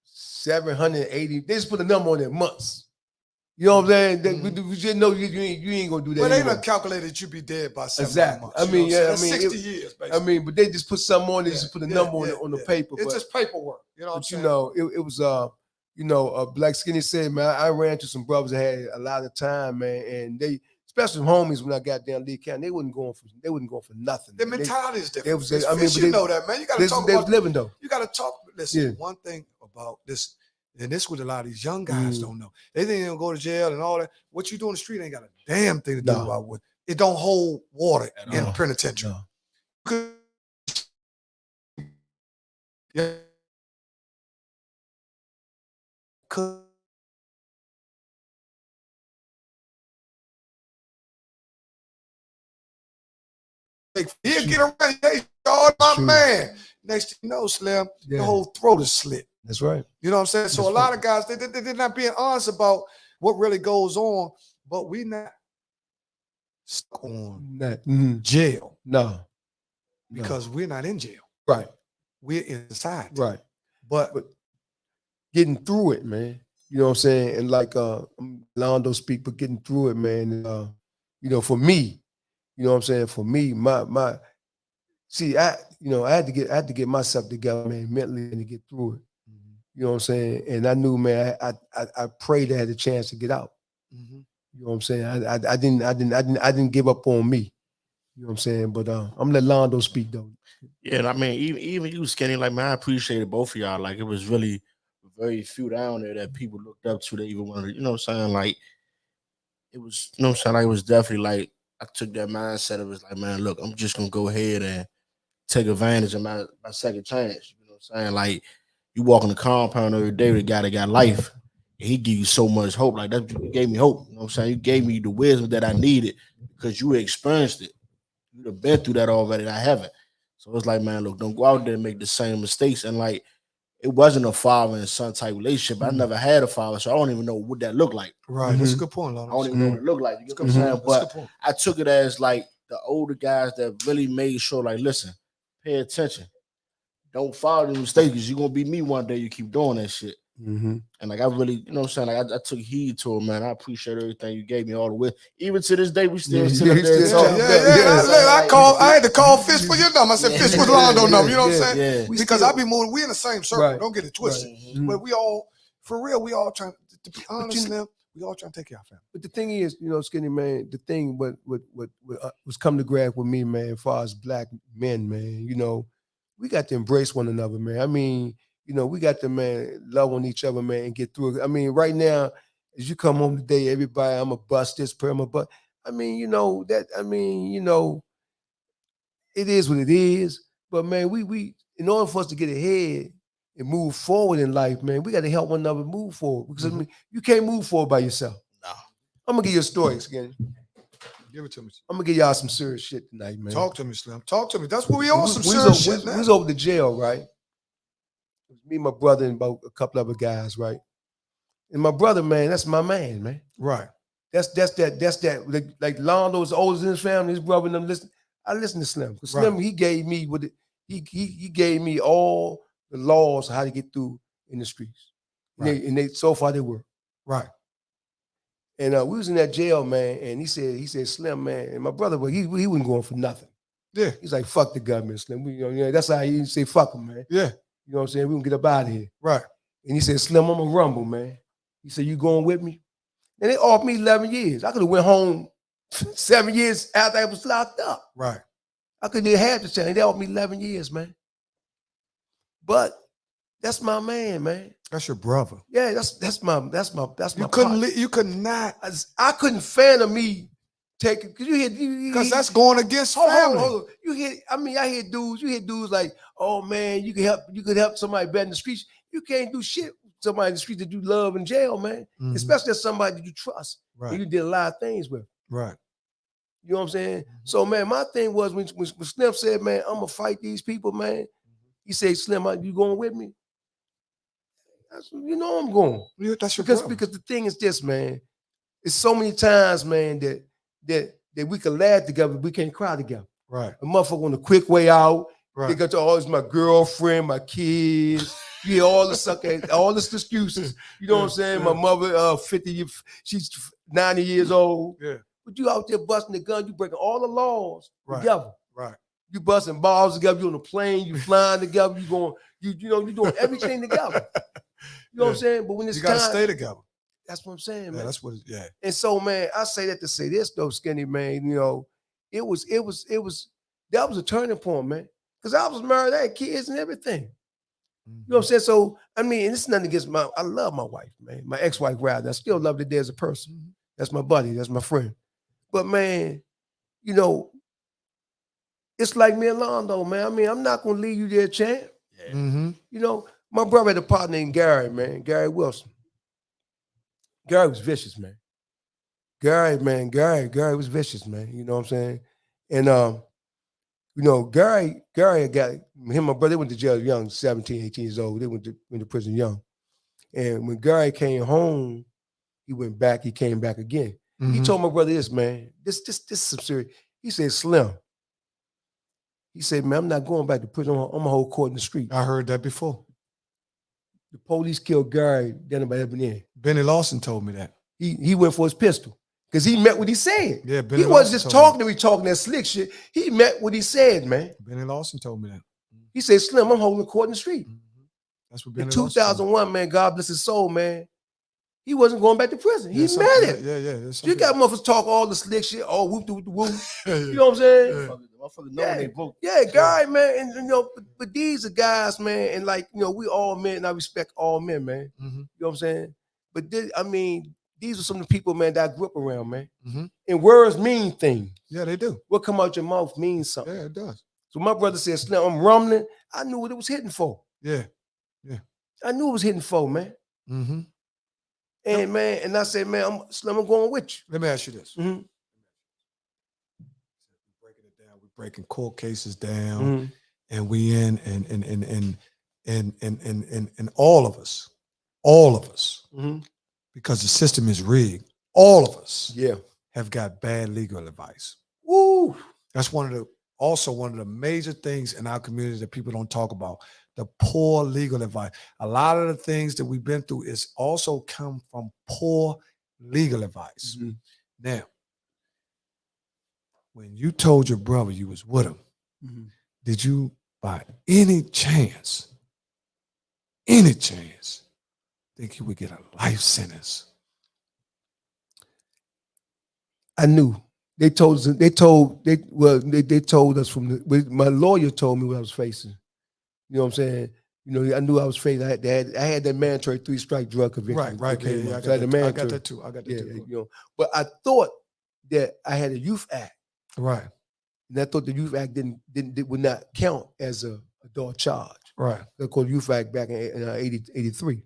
Speaker 2: 780. They just put a number on it, months. You know what I'm saying? We just know you ain't gonna do that.
Speaker 1: But they
Speaker 2: anyway.
Speaker 1: done calculated you be dead by 7
Speaker 2: Exactly.
Speaker 1: months.
Speaker 2: I mean,
Speaker 1: that's 60 years, basically.
Speaker 2: I mean, but they just put something on it, just put a number on the paper.
Speaker 1: It's just paperwork. You know what I'm saying?
Speaker 2: You know, it was Black Skinny said, man, I ran to some brothers that had a lot of time, man, and they, especially homies when I got down Lee County, they wasn't going for nothing.
Speaker 1: The mentality is different.
Speaker 2: You
Speaker 1: know that, man. You got to talk
Speaker 2: they
Speaker 1: about
Speaker 2: living though.
Speaker 1: You got to talk. Listen, one thing about this. And this is what a lot of these young guys don't know. They think they're gonna go to jail and all that. What you do in the street ain't got a damn thing to do about what it don't hold water in the penitentiary. He'll get around. Hey, my man. Next thing you know, Slim, the whole throat is slit.
Speaker 2: That's right.
Speaker 1: You know what I'm saying? So a lot of guys, they're not being honest about what really goes on, but we not stuck on jail.
Speaker 2: No.
Speaker 1: Because we're not in jail.
Speaker 2: Right.
Speaker 1: We're inside.
Speaker 2: Right.
Speaker 1: But
Speaker 2: getting through it, man. You know what I'm saying? And like Londo speak, but getting through it, man. You know, for me, you know what I'm saying? For me, I had to get myself together, man, mentally and to get through it. You know what I'm saying? And I knew, man, I prayed I had a chance to get out. You know what I'm saying? I didn't give up on me. You know what I'm saying? But I'm gonna let Londo speak though.
Speaker 3: Yeah, and I mean, even you, Skinny, like, man, I appreciated both of y'all. Like, it was really very few down there that people looked up to. They even wanted, you know what I'm saying? Like, it was, you know what I'm saying? Like, it was definitely like, I took that mindset. It was like, man, look, I'm just gonna go ahead and take advantage of my second chance. You know what I'm saying? Like, you walk in the compound every day with a guy that got life, and he give you so much hope. Like, that you gave me hope. You know what I'm saying? You gave me the wisdom that I needed because you experienced it. You'd have been through that already, and I haven't. So it's like, man, look, don't go out there and make the same mistakes. And like, it wasn't a father and son type relationship. I never had a father, so I don't even know what that looked like.
Speaker 1: Right, that's a good point, Londo.
Speaker 3: I don't even know what it looked like. You get what I'm saying? But I took it as like the older guys that really made sure, like, listen, pay attention. Don't follow the mistakes because you're going to be me one day. You keep doing that shit. And like, I really, you know what I'm saying? Like, I took heed to it, man. I appreciate everything you gave me all the way. Even to this day, we still sit up there and talk.
Speaker 1: I had to call Fish for your number. I said, Fish with Londo number. You know what I'm saying? Because I be moving. We in the same circle. Don't get it twisted. But we all, for real, we all trying to be honest, Slim. We all trying to take care of our family.
Speaker 2: But the thing is, you know, Skinny, man, the thing what was come to grab with me, man, as far as black men, man, you know, we got to embrace one another, man. I mean, you know, we got to, man, love on each other, man, and get through it. I mean, right now, as you come home today, everybody, I'm a bust this, I'm a bust. I mean, it is what it is. But man, we in order for us to get ahead and move forward in life, man, we got to help one another move forward. Because I mean, you can't move forward by yourself.
Speaker 3: No.
Speaker 2: I'm gonna give you a story, Skinny.
Speaker 1: Give it to me.
Speaker 2: I'm gonna give y'all some serious shit tonight, man.
Speaker 1: Talk to me, Slim. Talk to me. That's what we on, some
Speaker 2: We
Speaker 1: serious shit,
Speaker 2: we
Speaker 1: man.
Speaker 2: was over to jail, right? It was me, my brother, and about a couple other guys, right? And my brother, man, that's my man, man.
Speaker 1: Right.
Speaker 2: That's that. Like Londo's oldest in his family, his brother and them listen. I listen to Slim. Because Slim, he gave me he gave me all the laws of how to get through in the streets.
Speaker 1: Right.
Speaker 2: And they so far they work.
Speaker 1: Right.
Speaker 2: And we was in that jail, man, and he said, Slim, man, and my brother, well, he wasn't going for nothing.
Speaker 1: Yeah.
Speaker 2: He's like, fuck the government, Slim. That's how he say fuck him, man.
Speaker 1: Yeah.
Speaker 2: You know what I'm saying? We gonna get up out of here.
Speaker 1: Right.
Speaker 2: And he said, Slim, I'm gonna rumble, man. He said, you going with me? And they offered me 11 years. I could have went home 7 years after I was locked up.
Speaker 1: Right.
Speaker 2: I could have had the chance. They offered me 11 years, man. But that's my man.
Speaker 1: That's your brother.
Speaker 2: Yeah, that's my
Speaker 1: You could not.
Speaker 2: I couldn't fathom me taking, because you hear,
Speaker 1: Because that's going against family.
Speaker 2: Hold on. You hear, I hear dudes like, oh man, you could help somebody better in the streets. You can't do shit with somebody in the street that you love in jail, man.
Speaker 1: Mhm.
Speaker 2: Especially as somebody that you trust.
Speaker 1: Right.
Speaker 2: And you did a lot of things with.
Speaker 1: Right.
Speaker 2: You know what I'm saying? So man, my thing was when Slim said, man, I'm gonna fight these people, man. He said, Slim, you going with me? I said, you know I'm going.
Speaker 1: Yeah, that's your
Speaker 2: Because
Speaker 1: brother.
Speaker 2: the thing is this, man. It's so many times, man, that we can laugh together, we can't cry together.
Speaker 1: Right.
Speaker 2: A motherfucker on the quick way out.
Speaker 1: Right.
Speaker 2: They got to always my girlfriend, my kids. You hear all the sucker, all the excuses. You know what I'm saying?
Speaker 1: Yeah.
Speaker 2: My mother, 50, she's 90 years old.
Speaker 1: Yeah.
Speaker 2: But you out there busting the gun, you breaking all the laws
Speaker 1: Right.
Speaker 2: together.
Speaker 1: Right.
Speaker 2: You busting balls together, you on a plane, you flying together, you doing everything together. You know what I'm saying? But when it's
Speaker 1: You gotta
Speaker 2: time,
Speaker 1: stay together.
Speaker 2: that's what I'm saying,
Speaker 1: Yeah,
Speaker 2: man.
Speaker 1: that's what. Yeah.
Speaker 2: And so, man, I say that to say this though, Skinny, man. It was that was a turning point, man. Because I was married, I had kids and everything. You know what I'm saying? So, I mean, and it's nothing against I love my wife, man. My ex-wife, rather. I still love the day as a person. That's my buddy. That's my friend. But, man, it's like me and Londo, man. I mean, I'm not going to leave you there, champ.
Speaker 3: Yeah.
Speaker 1: Mm-hmm.
Speaker 2: My brother had a partner named Gary, man. Gary Wilson. Gary was vicious, man. Gary was vicious, man. You know what I'm saying? And, Gary got him and my brother, they went to jail young, 17, 18 years old. They went to prison young. And when Gary came home, he went back, he came back again.
Speaker 1: Mm-hmm.
Speaker 2: He told my brother this, man, this is some serious. He said, Slim. He said, man, I'm not going back to prison. I'm going to hold court in the street.
Speaker 1: I heard that before.
Speaker 2: The police killed Gary, then nobody ever in.
Speaker 1: Benny Lawson told me that.
Speaker 2: He went for his pistol. Because he meant what he said.
Speaker 1: Yeah, Benny
Speaker 2: he
Speaker 1: Lawson
Speaker 2: wasn't just
Speaker 1: told
Speaker 2: talking that slick shit. He meant what he said, man.
Speaker 1: Benny Lawson told me that.
Speaker 2: He said, Slim, I'm holding court in the street.
Speaker 1: Mm-hmm. That's what Benny
Speaker 2: In
Speaker 1: Lawson told me.
Speaker 2: 2001, man, God bless his soul, man. He wasn't going back to prison. He
Speaker 1: Yeah,
Speaker 2: meant it.
Speaker 1: Yeah.
Speaker 2: You got motherfuckers talk all the slick shit, all whoop de whoop.
Speaker 1: Yeah.
Speaker 2: You know what I'm saying?
Speaker 1: Yeah.
Speaker 3: Motherfuckers know they broke.
Speaker 2: Yeah, Gary, man, and but these are guys, man, and like we all men, and I respect all men, man.
Speaker 1: Mm-hmm.
Speaker 2: You know what I'm saying? But these are some of the people, man, that I grew up around, man.
Speaker 1: Mm-hmm.
Speaker 2: And words mean things.
Speaker 1: Yeah, they do.
Speaker 2: What come out your mouth means something.
Speaker 1: Yeah, it does.
Speaker 2: So my brother said, Slim, I'm rumbling. I knew what it was hitting for.
Speaker 1: Yeah.
Speaker 2: I knew it was hitting for, man.
Speaker 1: Mm-hmm.
Speaker 2: And man, and I said, man, Slim, I'm going with you.
Speaker 1: Let me ask you this.
Speaker 2: Mm-hmm.
Speaker 1: Breaking it down. We're breaking court cases down, and we in and all of us,
Speaker 2: Mm-hmm.
Speaker 1: because the system is rigged. All of us,
Speaker 2: Yeah.
Speaker 1: have got bad legal advice.
Speaker 2: Woo.
Speaker 1: That's one of the major things in our community that people don't talk about. The poor legal advice. A lot of the things that we've been through is also come from poor legal advice.
Speaker 2: Mm-hmm.
Speaker 1: Now, when you told your brother you was with him, did you by any chance think he would get a life sentence?
Speaker 2: I knew. They told us my lawyer told me what I was facing. You know what I'm saying? I knew I was facing. I had that mandatory 3-strike drug conviction.
Speaker 1: Right.
Speaker 2: Okay,
Speaker 1: Yeah,
Speaker 2: so I had the
Speaker 1: I got
Speaker 2: mandatory.
Speaker 1: that too.
Speaker 2: Yeah, but I thought that I had a youth act,
Speaker 1: Right.
Speaker 2: and I thought the youth act would not count as a adult charge.
Speaker 1: Right.
Speaker 2: They called youth act back in 83.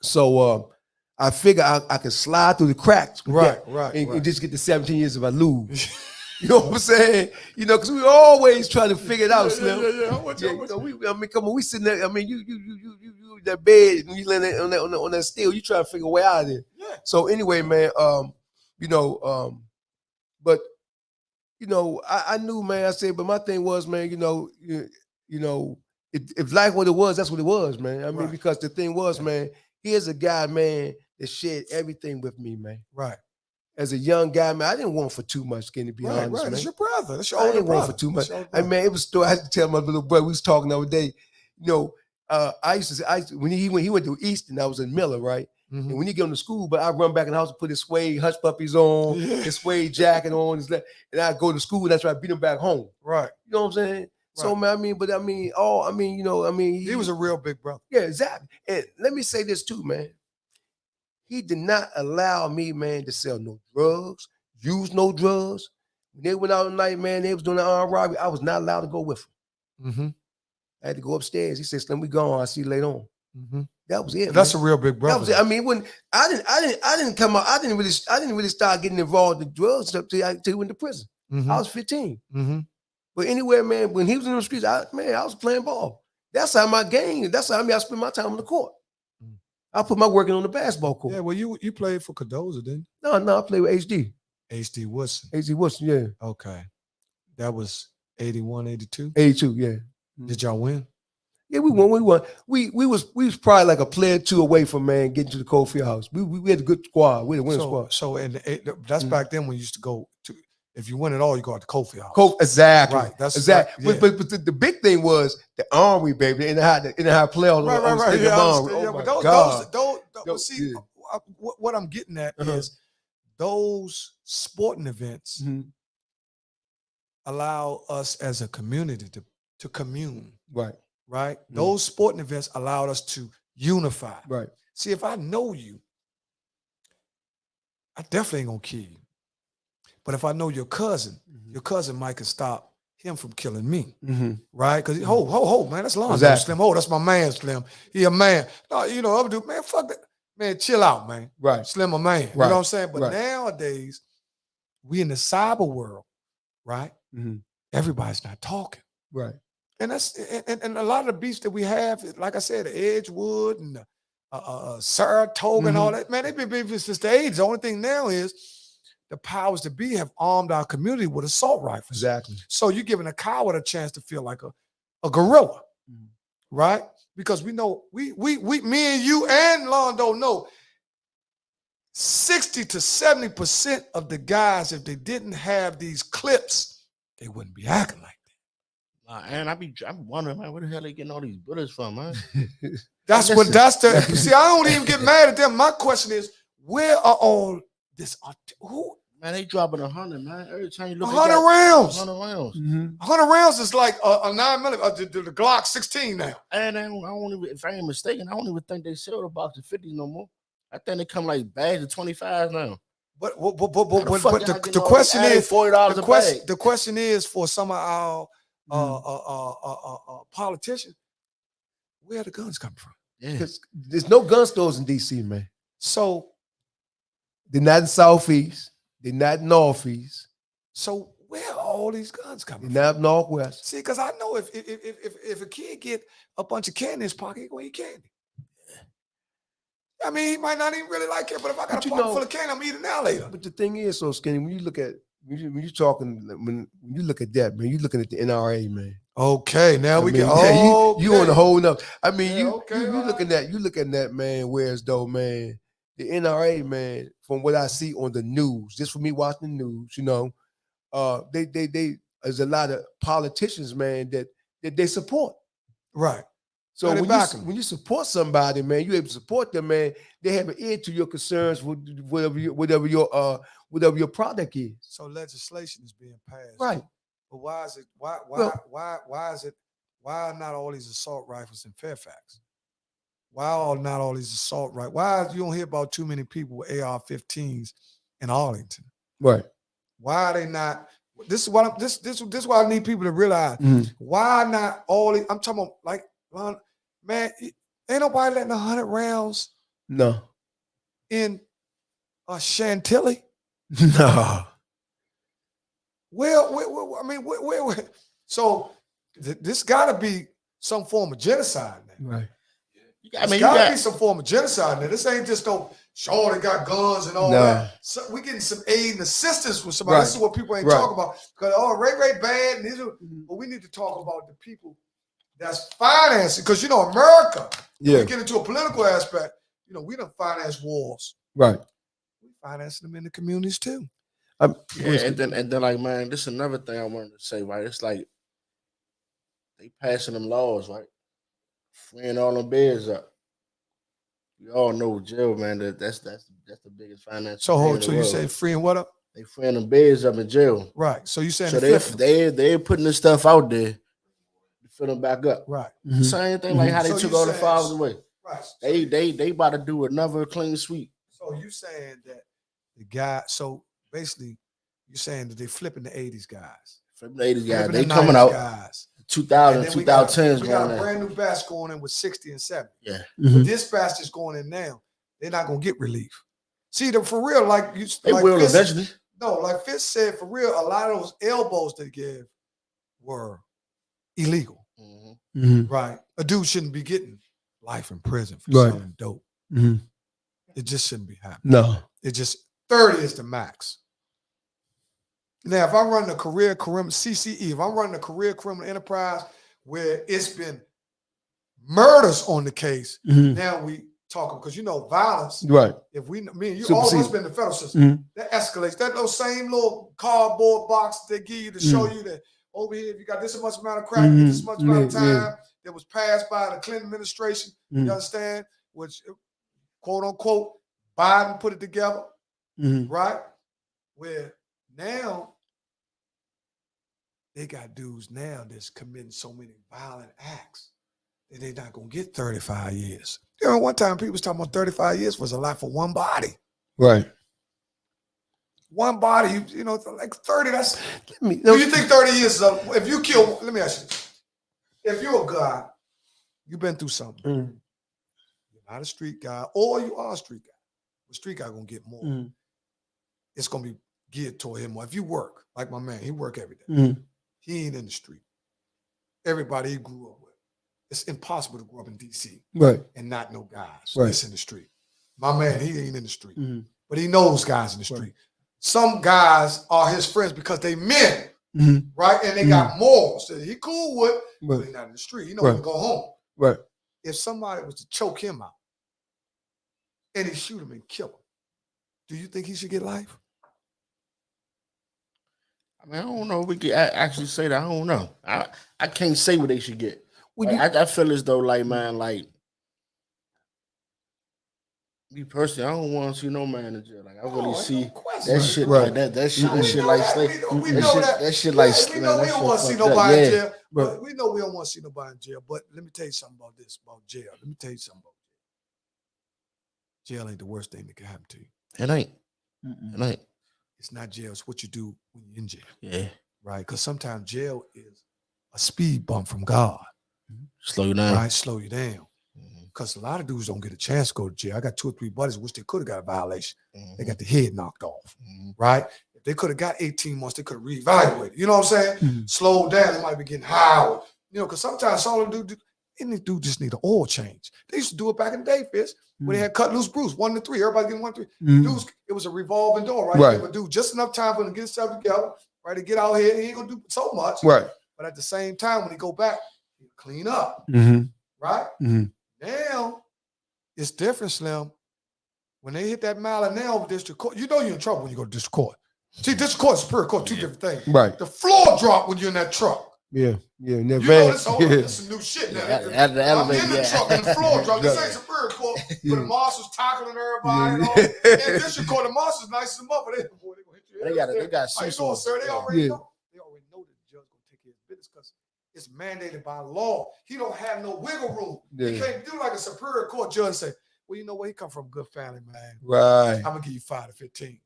Speaker 2: So I figured I could slide through the cracks with
Speaker 1: Right.
Speaker 2: that
Speaker 1: Right.
Speaker 2: and
Speaker 1: Right.
Speaker 2: just get the 17 years if I lose. You know what I'm saying? You know, because we always trying to figure it out, Slim.
Speaker 1: Yeah. How much?
Speaker 2: Yeah, you know, I mean, come on, we sitting there. I mean, you in that bed, and you laying on that steel. You trying to figure a way out of there.
Speaker 1: Yeah.
Speaker 2: So anyway, man, but you know, I knew, man. I said, but my thing was, man, if life what it was, that's what it was, man. I mean,
Speaker 1: Right.
Speaker 2: because the thing was,
Speaker 1: Yeah.
Speaker 2: man, here's a guy, man, that shared everything with me, man.
Speaker 1: Right.
Speaker 2: As a young guy, man, I didn't want for too much, Skinny, to be
Speaker 1: Right.
Speaker 2: honest,
Speaker 1: Right.
Speaker 2: man.
Speaker 1: That's your brother. That's your
Speaker 2: I
Speaker 1: older
Speaker 2: didn't want
Speaker 1: brother.
Speaker 2: for too
Speaker 1: That's
Speaker 2: much.
Speaker 1: your older
Speaker 2: I
Speaker 1: brother.
Speaker 2: mean, it was a story I had to tell my little brother. We was talking the other day. You know, when he went to Easton, I was in Miller, right?
Speaker 1: Mhm.
Speaker 2: And when he get to school, but I run back in the house and put his suede hush puppies on,
Speaker 1: Yeah.
Speaker 2: his suede jacket on, and I go to school and I try to beat him back home.
Speaker 1: Right.
Speaker 2: You know what I'm saying? So
Speaker 1: Right.
Speaker 2: man,
Speaker 1: He was a real big brother.
Speaker 2: yeah, exactly. And let me say this too, man. He did not allow me, man, to sell no drugs, use no drugs. When they went out at night, man, they was doing the armed robbery. I was not allowed to go with them.
Speaker 1: Mm-hmm.
Speaker 2: I had to go upstairs. He said, "Slim, we gone. I'll see you later on."
Speaker 1: Mm-hmm.
Speaker 2: That was it.
Speaker 1: That's
Speaker 2: man.
Speaker 1: a real big brother.
Speaker 2: That was it. I mean, I didn't come out. I didn't really start getting involved in drugs until he went to prison.
Speaker 1: Mm-hmm.
Speaker 2: I was 15.
Speaker 1: Mm-hmm.
Speaker 2: But anyway, man, when he was in the streets, I was playing ball. That's how my game. That's how I spend my time on the court.
Speaker 1: Mm.
Speaker 2: I put my work in on the basketball court.
Speaker 1: Yeah, well, you played for Cardozo, didn't
Speaker 2: No, I played with HD.
Speaker 1: you? HD Woodson.
Speaker 2: HD Wilson, yeah.
Speaker 1: Okay. That was 81, 82?
Speaker 2: 82, yeah.
Speaker 1: Did y'all win?
Speaker 2: Yeah, we won. We was probably like a player or two away from, man, getting to the Cofield House. We had a good squad. We had a winning squad.
Speaker 1: So that's back then when you used to go to, if you win it all, you go out to Kofi House.
Speaker 2: Exactly.
Speaker 1: Right. That's
Speaker 2: exactly.
Speaker 1: Yeah.
Speaker 2: But the big thing was the Armory, baby, in the high playoffs.
Speaker 1: Right. Yeah,
Speaker 2: oh my
Speaker 1: but
Speaker 2: God.
Speaker 1: those see,
Speaker 2: yeah.
Speaker 1: what I'm getting at
Speaker 2: Uh-huh.
Speaker 1: is those sporting events
Speaker 2: Mhm.
Speaker 1: allow us as a community to commune.
Speaker 2: Right.
Speaker 1: Right.
Speaker 2: Mhm.
Speaker 1: Those sporting events allowed us to unify.
Speaker 2: Right.
Speaker 1: See, if I know you, I definitely ain't gonna kill you. But if I know your cousin might could stop him from killing me.
Speaker 2: Mm-hmm.
Speaker 1: Right? Because ho, man, that's Lonzo
Speaker 2: Exactly.
Speaker 1: Slim. Oh, that's my man, Slim. He a man. No, other dude, man, fuck that. Man, chill out, man.
Speaker 2: Right.
Speaker 1: Slim a man. You
Speaker 2: Right.
Speaker 1: know what I'm saying? But
Speaker 2: Right.
Speaker 1: nowadays, we in the cyber world, right?
Speaker 2: Mm-hmm.
Speaker 1: Everybody's not talking.
Speaker 2: Right.
Speaker 1: And that's and a lot of the beefs that we have, like I said, the Edgewood and the Saratoga and all that, man, they've been beefing since the 80s. The only thing now is the powers that be have armed our community with assault rifles.
Speaker 2: Exactly.
Speaker 1: So you're giving a coward a chance to feel like a gorilla, right? Because we know, me and you and Londo know 60 to 70% of the guys, if they didn't have these clips, they wouldn't be acting like that.
Speaker 3: And I'm wondering, man, where the hell they getting all these bullets from, man?
Speaker 1: See, I don't even get mad at them. My question is, where are all this? Who?
Speaker 3: Man, they dropping 100, man. Every time you look
Speaker 1: 100
Speaker 3: at
Speaker 1: rounds.
Speaker 3: 100 rounds.
Speaker 1: 100 rounds is like a 9mm, the Glock 16 now.
Speaker 3: And I don't even, if I ain't mistaken, I don't even think they sell the box of 50 no more. I think they come like bags of 25 now.
Speaker 1: But the question is,
Speaker 3: $40 a bag.
Speaker 1: the question is for some of our politicians, where are the guns coming from?
Speaker 3: Yeah.
Speaker 2: Because there's no gun stores in DC, man.
Speaker 1: So
Speaker 2: they're not in Southeast. They're not in Northeast.
Speaker 1: So where are all these guns coming
Speaker 2: They're
Speaker 1: from?
Speaker 2: not Northwest.
Speaker 1: See, because I know if a kid get a bunch of candy in his pocket, he gonna eat candy. I mean, he might not even really like it, but if I got a pocket full of candy, I'm eating that later.
Speaker 2: But the thing is, so Skinny, when you look at when you look at that, man, you're looking at the NRA, man.
Speaker 1: Okay, now we get
Speaker 2: you on a whole nother. I mean, you
Speaker 1: right.
Speaker 2: looking at that, man. Whereas though, man, the NRA, man, from what I see on the news, just for me watching the news, you know, they there's a lot of politicians, man, that they support.
Speaker 1: Right.
Speaker 2: So when you support somebody, man, you able to support them, man. They have an ear to your concerns, whatever your product is.
Speaker 1: So legislation is being passed,
Speaker 2: right?
Speaker 1: But why is it? Why is it? Why are not all these assault rifles in Fairfax? Why are not all these assault rifles? Why you don't hear about too many people with AR-15s in Arlington?
Speaker 2: Right.
Speaker 1: Why are they not? This is what this is what I need people to realize.
Speaker 2: Mhm.
Speaker 1: Why not all these, I'm talking about like, man, ain't nobody letting 100 rounds
Speaker 2: No.
Speaker 1: in a Chantilly.
Speaker 2: No.
Speaker 1: Well, I mean, so this got to be some form of genocide now.
Speaker 2: Right.
Speaker 1: It's got to be some form of genocide now. This ain't just no, sure, they got guns and all that. So we getting some aid and assistance with somebody. This is what people ain't talking about. Because, Ray bad, but we need to talk about the people that's financing. Because, America, we get into a political aspect, we don't finance wars.
Speaker 2: Right.
Speaker 1: We finance them in the communities too.
Speaker 3: And then like, man, this is another thing I wanted to say, right? It's like they passing them laws, right? Freeing all them beds up. We all know jail, man. That's the biggest finance.
Speaker 1: So you say freeing what up?
Speaker 3: They freeing them beds up in jail.
Speaker 1: Right. So you saying
Speaker 3: so they're putting this stuff out there to fill them back up.
Speaker 1: Right.
Speaker 3: Mm-hmm. Same thing like how they took all the fathers away. Right. They about to do another clean sweep.
Speaker 1: So you saying that the guy? So basically, you're saying that they flipping the 80s guys.
Speaker 3: Flipping the 80s guys. They coming out.
Speaker 1: Guys.
Speaker 3: 2000, 2010s.
Speaker 1: We got a brand new batch going in with 60 and 70.
Speaker 3: Yeah.
Speaker 1: But this batch is going in now. They're not gonna get relief. See, for real, like you.
Speaker 3: They
Speaker 1: like
Speaker 3: will
Speaker 1: Fitz,
Speaker 3: eventually.
Speaker 1: No, like Fitz said, for real, a lot of those elbows they give were illegal.
Speaker 2: Mm-hmm.
Speaker 1: Right. A dude shouldn't be getting life in prison for selling dope.
Speaker 2: Mm-hmm.
Speaker 1: It just shouldn't be happening.
Speaker 2: No.
Speaker 1: It just 30 is the max. Now, if I'm running a career criminal CCE, if I'm running a career criminal enterprise where it's been murders on the case, now we talking because violence.
Speaker 2: Right.
Speaker 1: If me and you, all of us been in the federal system, that escalates. That those same little cardboard box they give you to show you that over here, if you got this much amount of crack, this much amount of time that was passed by the Clinton administration, you understand? Which, quote unquote, Biden put it together, right? Where now they got dudes now that's committing so many violent acts that they're not going to get 35 years. One time people was talking about 35 years was a lot for one body.
Speaker 2: Right.
Speaker 1: One body, like 30, that's... Do you think 30 years is if you kill... Let me ask you this. If you're a guy, you've been through something. You're not a street guy, or you are a street guy. The street guy going to get more. It's going to be geared toward him more. If you work, like my man, he work every day. He ain't in the street. Everybody he grew up with. It's impossible to grow up in D.C. And not know guys that's in the street. My man, he ain't in the street. But he knows guys in the street. Some guys are his friends because they men, right? And they got morals that he cool with, but he's not in the street. He know when to go home.
Speaker 2: Right.
Speaker 1: If somebody was to choke him out and he shoot him and kill him, do you think he should get life?
Speaker 3: I mean, I don't know if we can actually say that. I don't know. I can't say what they should get. I feel as though, like, man, like, me personally, I don't want to see no man in jail. Like, I really see that shit like that. That shit like slave. That shit like
Speaker 1: we know we don't want to see nobody in jail. But we know we don't want to see nobody in jail. But let me tell you something about this, about jail. Let me tell you something about jail. Jail ain't the worst thing that can happen to you.
Speaker 3: It ain't. It ain't.
Speaker 1: It's not jail. It's what you do when you're in jail.
Speaker 3: Yeah.
Speaker 1: Right? Because sometimes jail is a speed bump from God.
Speaker 3: Slow you down.
Speaker 1: Right? Slow you down. Because a lot of dudes don't get a chance to go to jail. I got 2 or 3 buddies which they could have got a violation. They got the head knocked off. Right? If they could have got 18 months, they could have reevaluated. You know what I'm saying? Slowed down. They might be getting high. Because sometimes all they do, any dude just need an oil change. They used to do it back in the day, Fitz, when they had cut loose Bruce, 1 to 3. Everybody getting 1 to 3. Dudes, it was a revolving door, right? They would do just enough time for them to get himself together, right? To get out here. He ain't gonna do so much.
Speaker 2: Right.
Speaker 1: But at the same time, when he go back, he clean up. Right? Now, it's different, Slim. When they hit that mile an hour district court, you know you're in trouble when you go to district court. See, district court, superior court, 2 different things.
Speaker 2: Right.
Speaker 1: The floor drop when you're in that truck.
Speaker 2: Yeah.
Speaker 1: You know this some new shit now.
Speaker 3: At the
Speaker 1: I'm
Speaker 3: elevator,
Speaker 1: in the truck and the floor drop. This ain't superior court, where the marshals tackling everybody and all. And district court, the marshals nice as a mother.
Speaker 3: They got seesaws.
Speaker 1: Sir, they already know. They already know that the judge gonna take care of his business because it's mandated by law. He don't have no wiggle room. He can't do like a superior court judge and say, well, you know what? He come from a good family, man.
Speaker 2: Right.
Speaker 1: I'm gonna give you 5 to 15.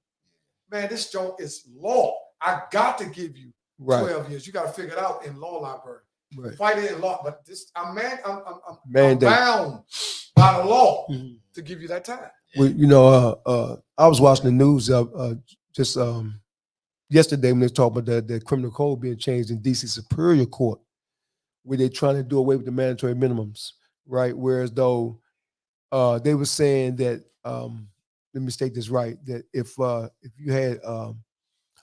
Speaker 1: man, this joint is law. I got to give you
Speaker 2: Right.
Speaker 1: 12 years. You got to figure it out in law library.
Speaker 2: Right.
Speaker 1: Fight it in law. But this, I'm
Speaker 2: Mandate.
Speaker 1: bound by the law
Speaker 2: Mhm.
Speaker 1: to give you that time.
Speaker 2: Well, I was watching the news just yesterday when they talked about the criminal code being changed in D.C. Superior Court, where they're trying to do away with the mandatory minimums, right? Whereas though they were saying that, let me state this right, that if you had a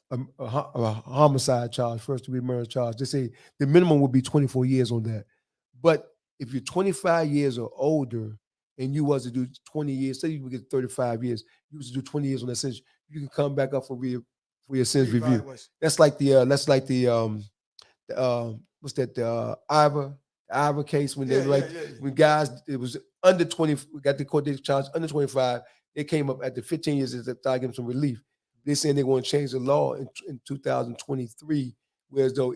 Speaker 2: homicide charge, first degree murder charge, they say the minimum would be 24 years on that. But if you're 25 years or older and you was to do 20 years, say you would get 35 years, you was to do 20 years on that sentence, you can come back up for your sentence review. That's like the what's that, the Ivor case when they when guys, it was under 20, we got the court, they charged under 25, they came up after 15 years to give them some relief. They're saying they're going to change the law in 2023, whereas though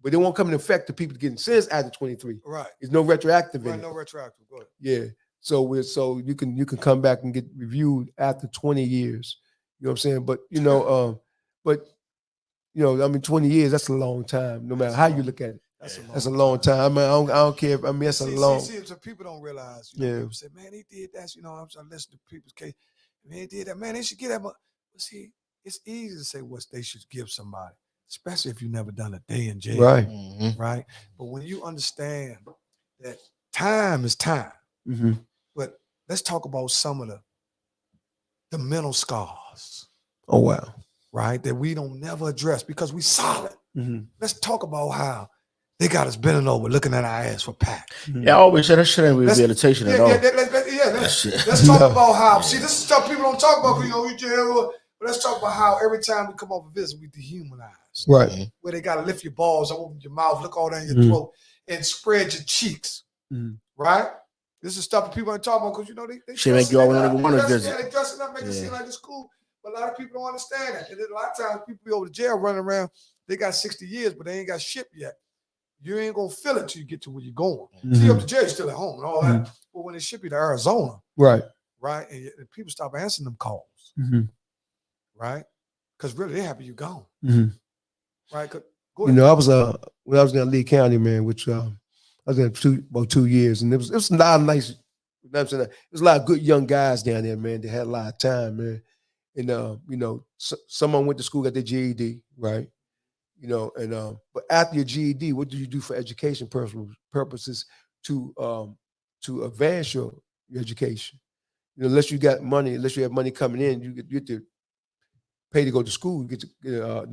Speaker 2: but they won't come in effect to people getting sentenced after 23.
Speaker 1: Right.
Speaker 2: There's no retroactive in it.
Speaker 1: No retroactive. Go ahead.
Speaker 2: Yeah. So you can come back and get reviewed after 20 years. You know what I'm saying? But I mean, 20 years, that's a long time, no matter how you look at it. That's a long time. I mean, I don't care. I mean, that's a long.
Speaker 1: See, so people don't realize. People say, "Man, he did that." I'm listening to people's case. Man, he did that. Man, they should get that. But see, it's easy to say what they should give somebody, especially if you've never done a day in jail.
Speaker 2: Right.
Speaker 3: Mhm.
Speaker 1: Right. But when you understand that time is time, but let's talk about some of the mental scars.
Speaker 2: Oh wow.
Speaker 1: Right, that we don't never address because we solid.
Speaker 2: Mhm.
Speaker 1: Let's talk about how they got us bending over, looking at our ass for pack.
Speaker 3: Yeah, I always say that shit ain't rehabilitation at all.
Speaker 1: Let's talk about how. See, this is stuff people don't talk about. But let's talk about how every time we come over visit, we dehumanize.
Speaker 2: Right.
Speaker 1: Where they got to lift your balls, open your mouth, look all down your throat, and spread your cheeks. Right. This is stuff that people don't talk about because they
Speaker 3: should make you all want to visit.
Speaker 1: Yeah, they dress it up, make it seem like it's cool. But a lot of people don't understand that. And then a lot of times people be over to jail running around, they got 60 years, but they ain't got shipped yet. You ain't going to feel it till you get to where you're going. See, up to jail, you're still at home and all that. But when they ship you to Arizona,
Speaker 2: right,
Speaker 1: and people stop answering them calls, right? Because really, they're happy you gone. Right? Go ahead.
Speaker 2: I was when I was in Lee County, man, which I was there about 2 years, and it was a lot of nice, you know what I'm saying? There's a lot of good young guys down there, man. They had a lot of time, man. And someone went to school, got their GED, right? But after your GED, what do you do for education purposes to advance your education? Unless you got money, unless you have money coming in, you get to pay to go to school. You get to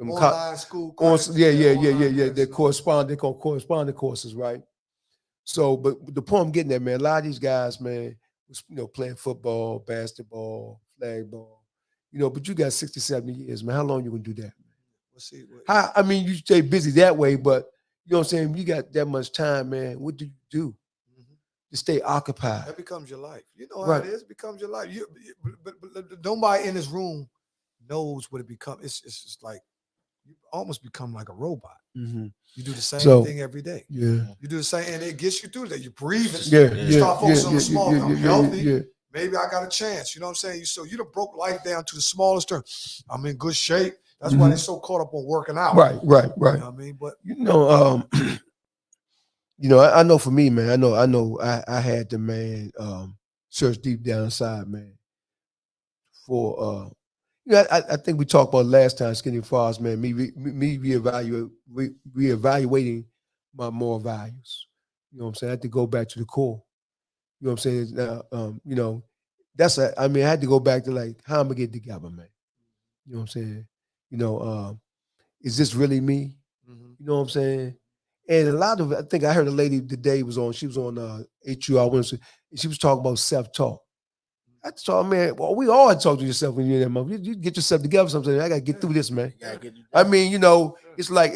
Speaker 1: online school
Speaker 2: courses. They call corresponding courses, right? So, but the point I'm getting at, man, a lot of these guys, man, was playing football, basketball, flag ball, but you got 60, 70 years, man. How long you gonna do that, man? I mean, you stay busy that way, but you know what I'm saying? You got that much time, man. What do you do to stay occupied?
Speaker 1: That becomes your life. You know how it is. It becomes your life. But nobody in this room knows what it becomes. It's just like you almost become like a robot. You do the same thing every day.
Speaker 2: Yeah.
Speaker 1: You do the same, and it gets you through that. You breathe.
Speaker 2: You
Speaker 1: start focusing on the small. I'm healthy.
Speaker 2: Yeah.
Speaker 1: Maybe I got a chance. You know what I'm saying? So you done broke life down to the smallest term. I'm in good shape. That's why they're so caught up on working out.
Speaker 2: Right.
Speaker 1: You know what I mean? But
Speaker 2: I know for me, man, I know I had to, man, search deep down inside, man, for I think we talked about last time, Skinny Frost, man, me reevaluating my moral values. You know what I'm saying? I had to go back to the core. You know what I'm saying? Now, I had to go back to like, how am I gonna get together, man? You know what I'm saying? Is this really me? You know what I'm saying? And a lot of it, I think I heard a lady today she was on HU, and she was talking about self-talk. I told her, man, well, we all talk to yourself when you're in that moment. You get yourself together something. I gotta get through this, man. I mean, it's like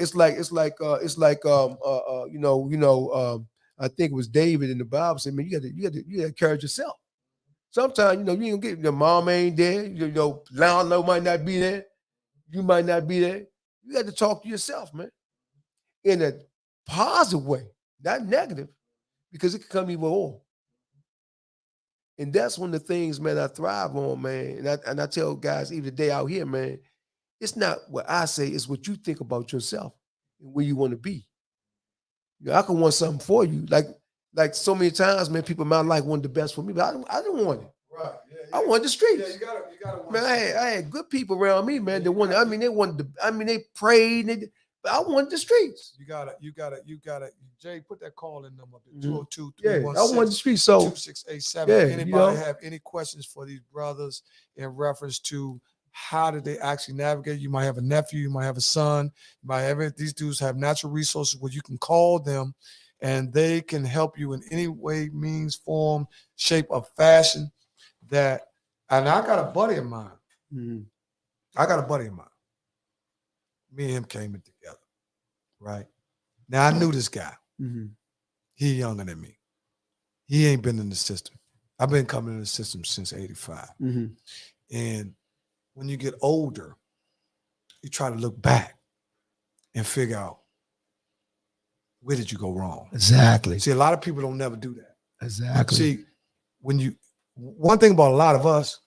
Speaker 2: I think it was David in the Bible said, man, you got to encourage yourself. Sometimes, you ain't gonna get your mom ain't there, landlord might not be there, you might not be there. You got to talk to yourself, man. In a positive way, not negative, because it can come either or. And that's one of the things, man, I thrive on, man. And I tell guys even today out here, man, it's not what I say, it's what you think about yourself and where you want to be. You know, I can want something for you. Like so many times, man, people in my life wanted the best for me, but I didn't want it.
Speaker 1: Right. Yeah,
Speaker 2: I wanted the streets.
Speaker 1: Yeah, you gotta want
Speaker 2: Man, I had good people around me, man. They wanted, they wanted they prayed, but I wanted the streets.
Speaker 1: You gotta, Jay, put that call in number up there, 202
Speaker 2: Yeah, I wanted the streets. So
Speaker 1: 2687.
Speaker 2: yeah,
Speaker 1: Anybody have any questions for these brothers in reference to how did they actually navigate? You might have a nephew, you might have a son, you might have these dudes have natural resources where you can call them and they can help you in any way, means, form, shape, or fashion. And I got a buddy of mine. I got a buddy of mine. Me and him came in together, right? Now, I knew this guy. He younger than me. He ain't been in the system. I've been coming in the system since 85. And when you get older, you try to look back and figure out, where did you go wrong?
Speaker 2: Exactly.
Speaker 1: See, a lot of people don't never do that.
Speaker 2: Exactly.
Speaker 1: See, one thing about a lot of us,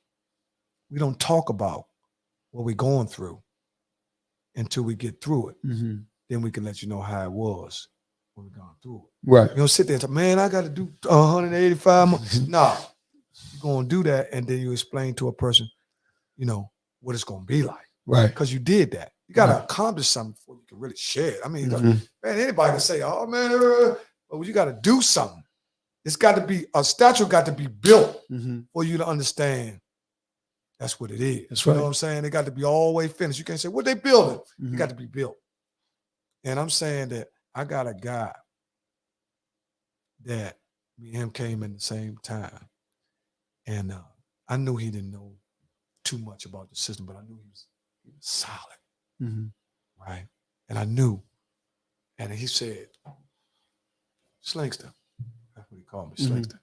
Speaker 1: we don't talk about what we're going through until we get through it. Then we can let you know how it was when we're going through it.
Speaker 2: Right.
Speaker 1: You don't sit there and say, man, I got to do 185 months. Nah, you're going to do that. And then you explain to a person, you know, what it's going to be like.
Speaker 2: Right.
Speaker 1: Because you did that. You got to accomplish something before you can really share it. I mean, man, anybody can say, oh, man, but you got to do something. It's got to be, a statue got to be built for you to understand that's what it is.
Speaker 2: That's
Speaker 1: You
Speaker 2: right.
Speaker 1: know what I'm saying? They got to be all the way finished. You can't say, what they building? It got to be built. And I'm saying that I got a guy that me and him came in the same time. And I knew he didn't know too much about the system, but I knew he was solid. Right? And I knew. And he said, Slinkster. That's what he called me, Slinkster.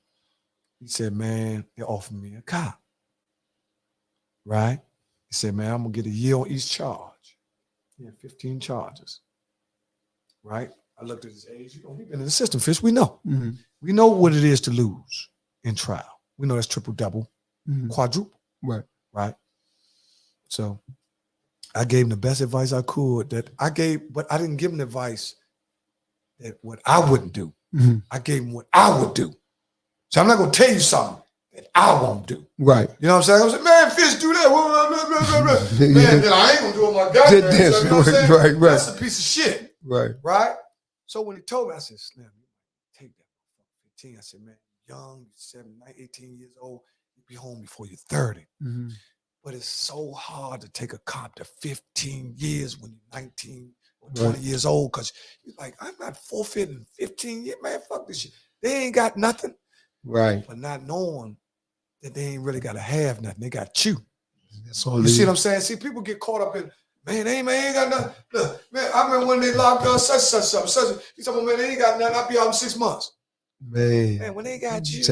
Speaker 1: He said, man, they offered me a car. Right? He said, man, I'm going to get a year on each charge. He had 15 charges. Right? I looked at his age. You know, we've been in the system, Fish. We know. We know what it is to lose in trial. We know that's triple, double, quadruple.
Speaker 2: Right.
Speaker 1: Right? So I gave him the best advice I could but I didn't give him advice that what I wouldn't do. I gave him what I would do. So I'm not going to tell you something that I won't do.
Speaker 2: Right.
Speaker 1: You know what I'm saying? I was like, man, Fish, do that. Man, then I ain't going to do it my goddamn self. You know what I'm saying?
Speaker 2: Right.
Speaker 1: That's a piece of shit. Right? So when he told me, I said, Slim, take that. 15. I said, man, young, 18 years old, you'll be home before you're 30. But it's so hard to take a cop to 15 years when you're 19 or 20 years old, because you're like, I'm not forfeiting 15 years, man, fuck this shit. They ain't got nothing.
Speaker 2: Right.
Speaker 1: But not knowing that they ain't really got to have nothing. They got you.
Speaker 2: That's all.
Speaker 1: You see what I'm saying? See, people get caught up in, man, they ain't got nothing. Look, man, I remember when they locked up such. He said, man, they ain't got nothing. I'll be out in 6 months.
Speaker 2: Man,
Speaker 1: when they got you,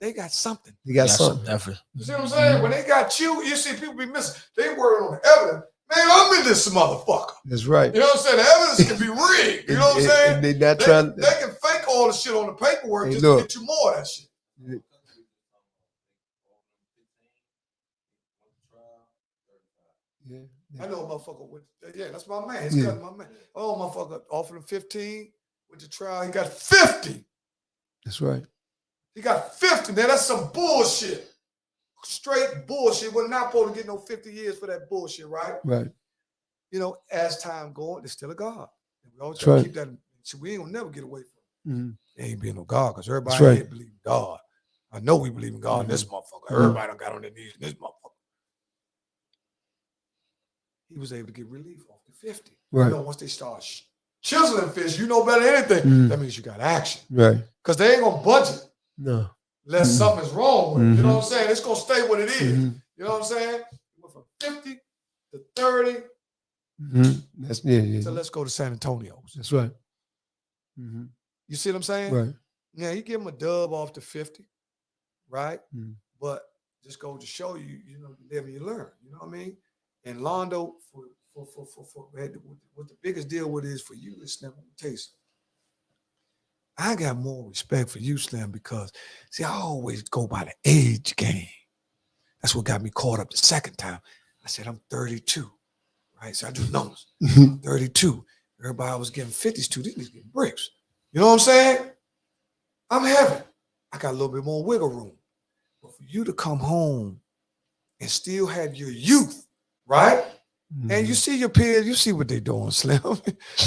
Speaker 1: they got something.
Speaker 2: They got something.
Speaker 3: Definitely.
Speaker 1: You see what I'm saying? When they got you see people be missing. They working on the evidence. Man, I'm in this motherfucker.
Speaker 2: That's right.
Speaker 1: You know what I'm saying? The evidence can be rigged. You know what I'm saying?
Speaker 2: And they not trying.
Speaker 1: They can fake all the shit on the paperwork just to get you more of that shit.
Speaker 2: Yeah.
Speaker 1: I know a motherfucker with, that's my man. He's got my man. Oh, motherfucker offered him 15 with the trial. He got 50.
Speaker 2: That's right.
Speaker 1: He got 50. Man, that's some bullshit. Straight bullshit. We're not supposed to get no 50 years for that bullshit, right?
Speaker 2: Right.
Speaker 1: You know, as time going, there's still a God. And we always try to keep that. So we ain't gonna never get away from it. There ain't being no God, because everybody here believe in God. I know we believe in God in this motherfucker. Everybody done got on their knees in this motherfucker. He was able to get relief off the 50.
Speaker 2: Right.
Speaker 1: You know, once they start chiseling Fish, you know better than anything. That means you got action.
Speaker 2: Right.
Speaker 1: Because they ain't gonna budget.
Speaker 2: No.
Speaker 1: Unless something's wrong with it. You know what I'm saying? It's gonna stay what it is. You know what I'm saying? We went from 50 to 30.
Speaker 2: That's
Speaker 1: So let's go to San Antonio.
Speaker 2: That's right.
Speaker 1: You see what I'm saying?
Speaker 2: Right.
Speaker 1: Yeah, you give him a dub off the 50, right? But just go to show you, you know, you live and you learn. You know what I mean? And Londo, what the biggest deal with is for you is never taste. I got more respect for you, Slim, because see, I always go by the age game. That's what got me caught up the second time. I said, I'm 32, right? So I do numbers. I'm 32. Everybody was getting 50s too. These niggas getting bricks. You know what I'm saying? I'm heavy. I got a little bit more wiggle room. But for you to come home and still have your youth, right? And you see your peers, you see what they doing, Slim.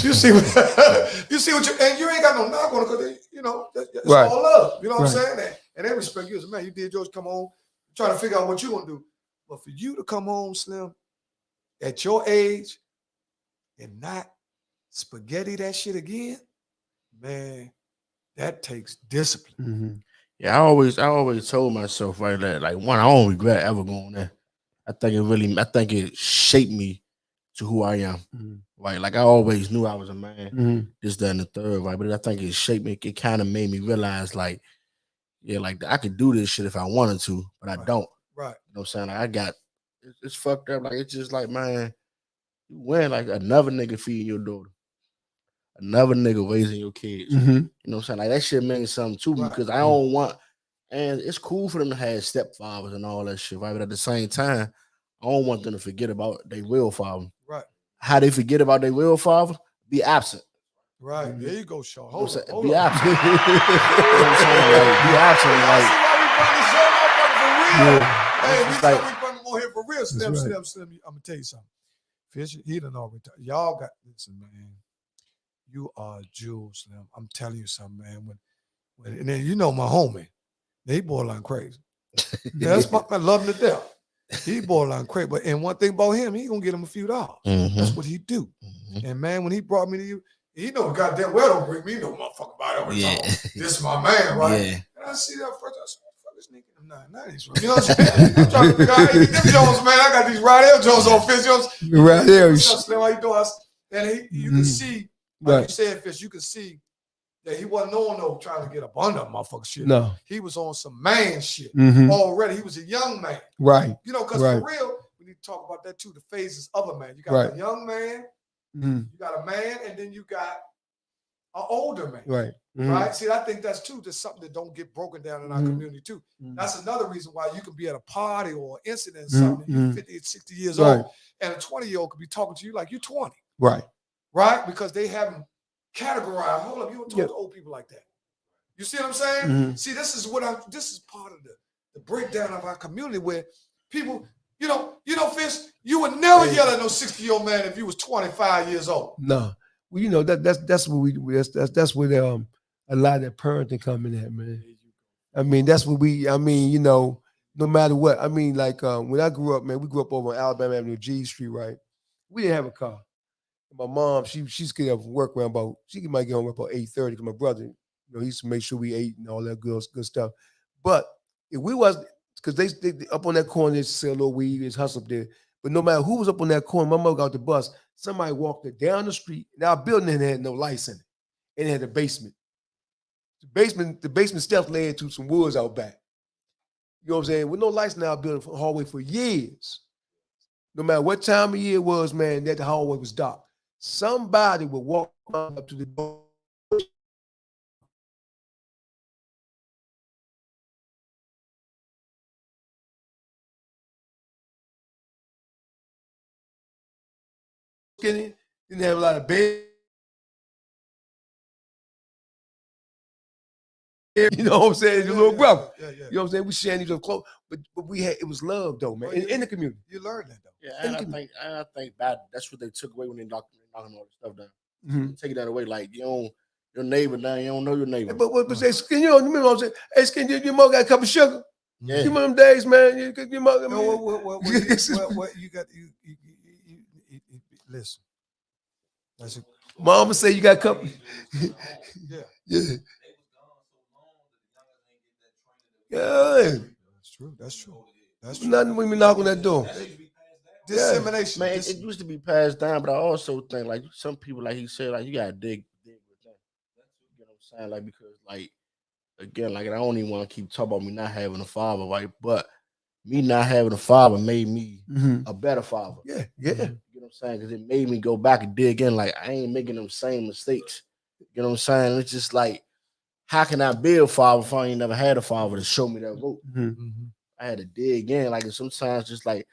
Speaker 1: you see what and you ain't got no knock on it because you know it's all love. You know what I'm saying? And they respect you as a man. You did yours, come home, trying to figure out what you gonna do. But for you to come home, Slim, at your age and not spaghetti that shit again, man, that takes discipline.
Speaker 3: Yeah, I always told myself right that like one, I don't regret ever going there. I think it shaped me to who I am. Right. Like I always knew I was a man, this, that, and the third, right? But I think it shaped me, it kind of made me realize like, yeah, like I could do this shit if I wanted to, but I don't.
Speaker 1: Right.
Speaker 3: You know what I'm saying? Like it's fucked up. Like it's just like, man, you win like another nigga feeding your daughter. Another nigga raising your kids. You know what I'm saying? Like that shit means something to me because I don't want, and it's cool for them to have stepfathers and all that shit, right? But at the same time, I don't want them to forget about their real father.
Speaker 1: Right.
Speaker 3: How they forget about their real father? Be absent.
Speaker 1: Right. There you go, Shaw. Hold on.
Speaker 3: Be absent. You know what I'm saying? Like, be absent. Like,
Speaker 1: hey, we bring them on here for real. Slim. I'm gonna tell you something. Fisher, he done already. Y'all got listen, man. You are a jewel, Slim. I'm telling you something, man. When and then you know my homie, he borderline crazy. That's I love him to death. He borderline crazy. But and one thing about him, he gonna get him a few dollars. That's what he do. And man, when he brought me to you, he know goddamn well don't bring me no motherfucking body. This is my man, right? Yeah. And I see that first. I said, fuck this nigga in the 990s. You know what I'm saying? I'm trying to figure out, hey, them Jones, man. I got these Rydell Jones on Fitz Jones.
Speaker 2: Rydell.
Speaker 1: Slim, how you doing? And you can see, like you said, Fitz, you can see that he wasn't on no trying to get up under motherfucker shit.
Speaker 2: No.
Speaker 1: He was on some man shit already. He was a young man.
Speaker 2: Right.
Speaker 1: You know, because for real, we need to talk about that too, the phases of a man. You got a young man, you got a man, and then you got an older man.
Speaker 2: Right.
Speaker 1: Right. See, I think that's too just something that don't get broken down in our community too. That's another reason why you can be at a party or an incident, something, you're 50, 60 years old, and a 20-year-old could be talking to you like you're 20.
Speaker 2: Right.
Speaker 1: Right? Because they haven't categorized. Hold up, you don't talk to old people like that. You see what I'm saying? See, this is part of the breakdown of our community where people, you know, Fish, you would never yell at no 60-year-old man if you was 25 years old.
Speaker 2: No. Well, you know, that's what that's where a lot of that parenting coming at, man. I mean, that's what you know, no matter what. I mean, like when I grew up, man, we grew up over on Alabama Avenue, G Street, right? We didn't have a car. My mom, she's getting up from work around might get home about 8:30 because my brother, you know, he used to make sure we ate and all that good stuff. But if we was, because they up on that corner, they sell a little weed, there's hustle up there. But no matter who was up on that corner, my mother got the bus, somebody walked it down the street. Now our building had no lights in it. And it had a basement. The basement steps led to some woods out back. You know what I'm saying? With no lights in our building for the hallway for years. No matter what time of year it was, man, that the hallway was dark. Somebody would walk up to the door. Didn't have a lot of bed. You know what I'm saying? Your little brother.
Speaker 1: Yeah.
Speaker 2: You know what I'm saying? We sharing each other clothes, but it was love though, man. In the community.
Speaker 1: You learned that though.
Speaker 3: Yeah, and I think that's what they took away when they knocking all this stuff down. Take that away, like your neighbor down, you don't know your neighbor.
Speaker 2: But say, Skin, you know what I'm saying? Hey, Skin, your mother got a cup of sugar.
Speaker 3: Yeah.
Speaker 2: You remember them days, man? Your mother.
Speaker 1: What you got? You listen. That's it.
Speaker 2: Mama say you got a cup. Yeah.
Speaker 1: That's true.
Speaker 2: Nothing when we knock on that door.
Speaker 1: Dissemination.
Speaker 3: Man, it used to be passed down, but I also think like some people, like he said, like you gotta dig with them. You know what I'm saying? Like because like again, like I don't even want to keep talking about me not having a father, right? But me not having a father made me a better father.
Speaker 2: Yeah.
Speaker 3: You know what I'm saying? Because it made me go back and dig in. Like I ain't making them same mistakes. You know what I'm saying? It's just like how can I be a father if I ain't never had a father to show me that rope?
Speaker 1: Mhm.
Speaker 3: I had to dig in. Like sometimes just like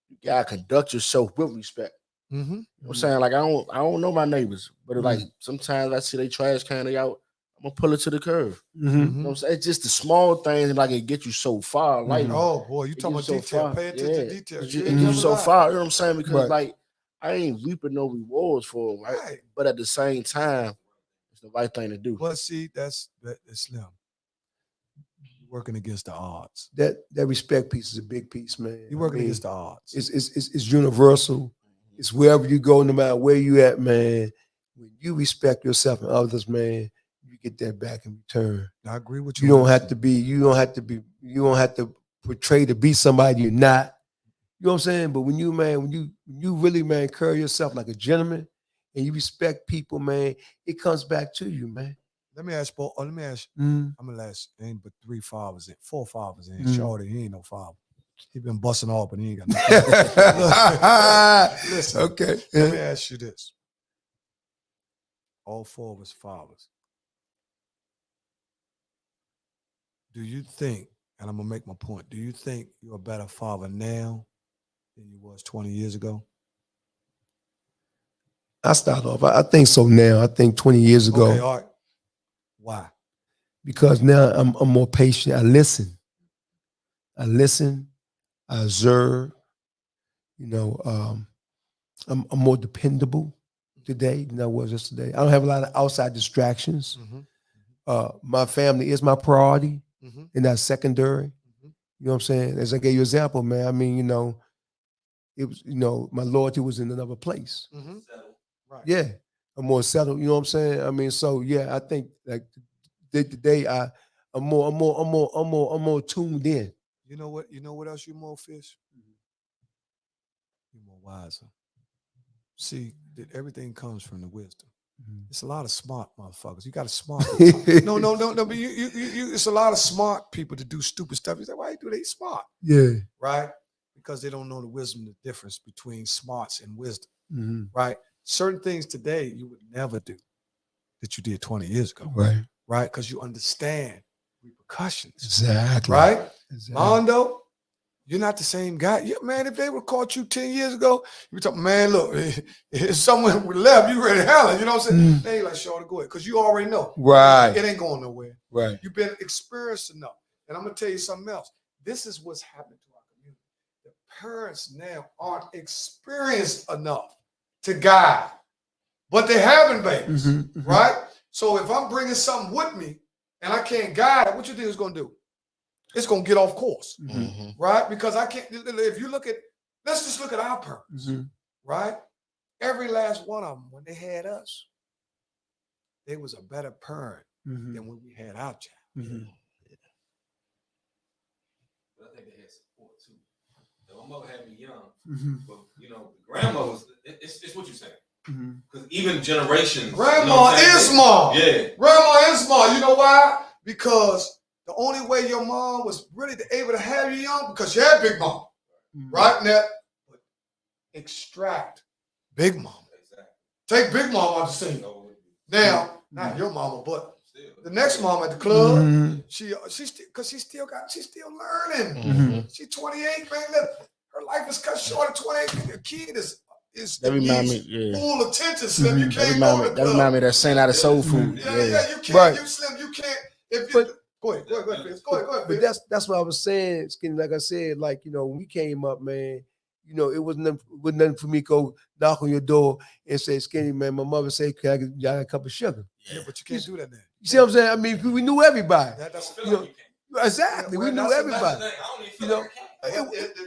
Speaker 3: you gotta conduct yourself with respect.
Speaker 1: Mhm.
Speaker 3: You know what I'm saying? Like I don't know my neighbors, but like sometimes I see they trash can they out, I'm gonna pull it to the curb. You know what I'm saying? It's just the small things and like it get you so far. Like
Speaker 1: Oh boy, you
Speaker 3: it
Speaker 1: talking
Speaker 3: gets
Speaker 1: about
Speaker 3: you so
Speaker 1: detail?
Speaker 3: far.
Speaker 1: Pay attention
Speaker 3: Yeah.
Speaker 1: to detail.
Speaker 3: It
Speaker 1: You
Speaker 3: get
Speaker 1: ain't
Speaker 3: you
Speaker 1: never
Speaker 3: so
Speaker 1: lied.
Speaker 3: far. You know what I'm saying? Because
Speaker 2: Right.
Speaker 3: like I ain't reaping no rewards for it, right?
Speaker 1: Right.
Speaker 3: But at the same time, it's the right thing to do.
Speaker 1: But see, that's Slim. You're working against the odds.
Speaker 2: That respect piece is a big piece, man.
Speaker 1: You're working
Speaker 2: I mean,
Speaker 1: against the odds.
Speaker 2: it's universal. It's wherever you go, no matter where you at, man. When you respect yourself and others, man, you get that back in return.
Speaker 1: I agree with you.
Speaker 2: You don't
Speaker 1: 100%.
Speaker 2: you don't have to portray to be somebody you're not. You know what I'm saying? But when you really, man, carry yourself like a gentleman and you respect people, man, it comes back to you, man.
Speaker 1: Let me ask. Let me ask.
Speaker 2: Mm.
Speaker 1: I'm gonna ask. Ain't but 3 fathers in, 4 fathers in.
Speaker 2: Mm.
Speaker 1: Shorty, he ain't no father. He been busting off, but he ain't got no. Listen.
Speaker 2: Okay.
Speaker 1: Let me ask you this. All 4 of us fathers. Do you think, and I'm gonna make my point, do you think you're a better father now than you was 20 years ago?
Speaker 2: I start off. I think so now. I think 20 years ago.
Speaker 1: Okay, all right. Why?
Speaker 2: Because now I'm more patient. I listen. I observe. You know, I'm more dependable today than I was yesterday. I don't have a lot of outside distractions. My family is my priority, and that's secondary. You know what I'm saying? As I gave you an example, man. I mean, it was, my loyalty was in another place.
Speaker 1: Right.
Speaker 2: Yeah, I'm more settled. You know what I'm saying? I mean, so yeah, I think like today I'm more tuned in.
Speaker 1: You know what? You know what else? You more fish. You're more wiser. See, that everything comes from the wisdom. It's a lot of smart motherfuckers. You got to smart people. No. But you. It's a lot of smart people to do stupid stuff. You say, why do they smart?
Speaker 2: Yeah.
Speaker 1: Right? Because they don't know the wisdom, the difference between smarts and wisdom.
Speaker 2: Mm-hmm.
Speaker 1: Right? Certain things today you would never do that you did 20 years ago.
Speaker 2: Right.
Speaker 1: Right? Because you understand repercussions.
Speaker 2: Exactly.
Speaker 1: Right?
Speaker 2: Exactly.
Speaker 1: Mondo, you're not the same guy. Yeah, man, if they would have caught you 10 years ago, you would talk, man, look, if someone would left, you ready to handle it. You know what I'm saying? They ain't like, Shorty, go ahead. Because you already know.
Speaker 2: Right.
Speaker 1: It ain't going nowhere.
Speaker 2: Right.
Speaker 1: You've been experienced enough. And I'm going to tell you something else. This is what's happening to our community. The parents now aren't experienced enough to guide. But they're having babies, right? So if I'm bringing something with me and I can't guide it, what you think it's going to do? It's going to get off course, right? Because I can't, if you look at, let's just look at our parents, right? Every last one of them, when they had us, they was a better parent than when we had our child.
Speaker 4: But I think they had support too. My mother had me young, but the grandmothers, it's what you say. Because even generations.
Speaker 1: Grandma is smart.
Speaker 4: Yeah.
Speaker 1: Grandma is smart. You know why? Because the only way your mom was really able to have you young, because you had Big Mom. Right? Now, extract Big Mama. Exactly. Take Big Mama out the scene. Now, not your mama, but the next mom at the club, she's still learning. She's 28, man. Look, her life is cut short at 28. A kid is
Speaker 3: that remind me,
Speaker 1: full attention, Slim. You can't go to the club.
Speaker 3: That remind me of that Saint out of soul food.
Speaker 1: Yeah, you can't. You Slim, you can't. Go ahead, Fitz. Go ahead.
Speaker 2: But that's what I was saying, Skinny. Like I said, when we came up, man, it wasn't nothing for me to go knock on your door and say, Skinny, man, my mother said, can I get a cup of sugar?
Speaker 1: Yeah, but you can't do that now.
Speaker 2: You see what I'm saying? I mean, we knew everybody. Exactly.
Speaker 1: Well,
Speaker 2: we knew everybody.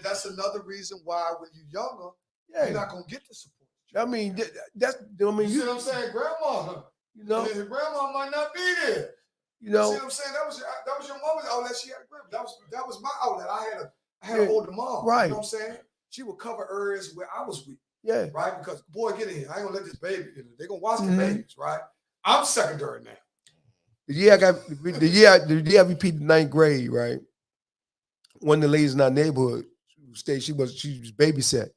Speaker 1: That's another reason why when you're younger, you're not gonna get the support.
Speaker 2: I mean, you
Speaker 1: see what I'm saying? Grandma, grandma might not be there. You see what I'm saying? That was your mother's outlet. She had a grip. That was my outlet. I had an older mom.
Speaker 2: Right.
Speaker 1: You know what I'm saying? She would cover areas where I was weak.
Speaker 2: Yeah.
Speaker 1: Right? Because boy, get in here. I ain't gonna let this baby get in. They're gonna watch the babies, right? I'm secondary now.
Speaker 2: The year I repeated 9th grade, right? One of the ladies in our neighborhood she was babysat.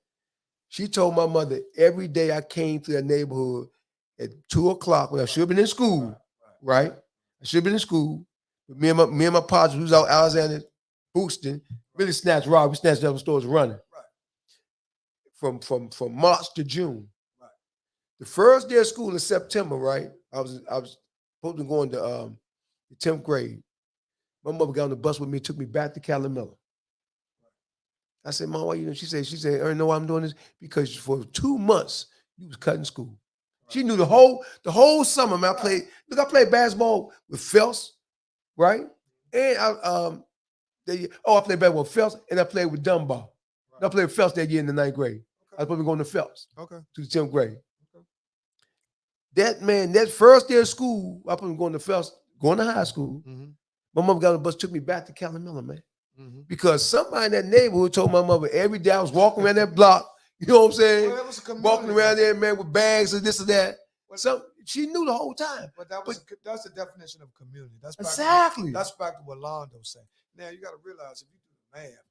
Speaker 2: She told my mother every day I came to that neighborhood at 2:00 when I should have been in school, right? I should have been in school. But me and my partner, who was out Alexander boosting, really snatched robbed. We snatched up stores running. Right. From March to June. Right. The first day of school in September, right? I was supposed to go into the 10th grade. My mother got on the bus with me, took me back to Calamilla. I said, Mom, why you doing? She said, I know why I'm doing this? Because for 2 months, you was cutting school. She knew the whole summer, man. I played basketball with Phelps, right? And I played basketball with Phelps, and I played with Dunbar. Right. I played with Phelps that year in the 9th grade. Okay. I was supposed to go to Phelps to the 10th grade. Okay. That first day of school, I was supposed to go to Phelps, going to high school. Mm-hmm. My mother got on the bus, took me back to Calamilla, man. Mm-hmm. Because somebody in that neighborhood told my mother every day I was walking around that block, you know what I'm saying? Well, walking around there, man, with bags and this and that. So she knew the whole time. But that's the definition of community. That's exactly. That's back to what Londo said. Now you got to realize if you do the math,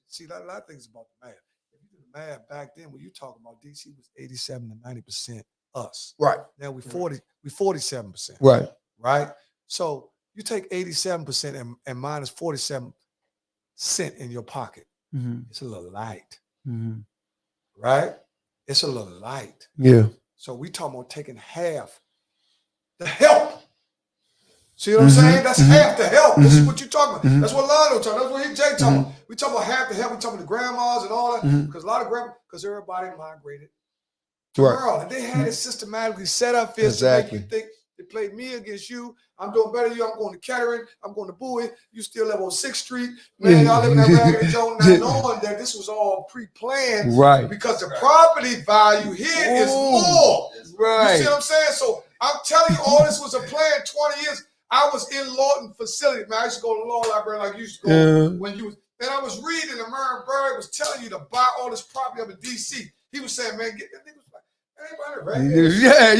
Speaker 2: see a lot of things about the math. If you do the math back then, when you talking about DC was 87 to 90% us. Right. Now we 47%. Right. Right. So you take 87% and minus 47 cent in your pocket. Mm-hmm. It's a little light. Mm-hmm. Right? It's a little light. Yeah. So we talking about taking half the help. See what I'm saying? That's half the help. This is what you're talking about. Mm-hmm. That's what Londo talking about. That's what Jay talking about. We talking about half the help. We talking about the grandmas and all that. Because a lot of because everybody migrated to Maryland. They had it systematically set up here to make you think they played me against you. I'm doing better than you. I'm going to Kettering. I'm going to Bowie. You still live on 6th Street. Man, y'all live in that raggedy joint, not knowing that this was all pre-planned. Right. Because the property value here is more. Right. You see what I'm saying? So I'm telling you, all this was a plan 20 years. I was in Lawton facility. Man, I used to go to the law library like you used to go when you was. And I was reading the Merriam Bird was telling you to buy all this property up in D.C. He was saying, man, get that nigga.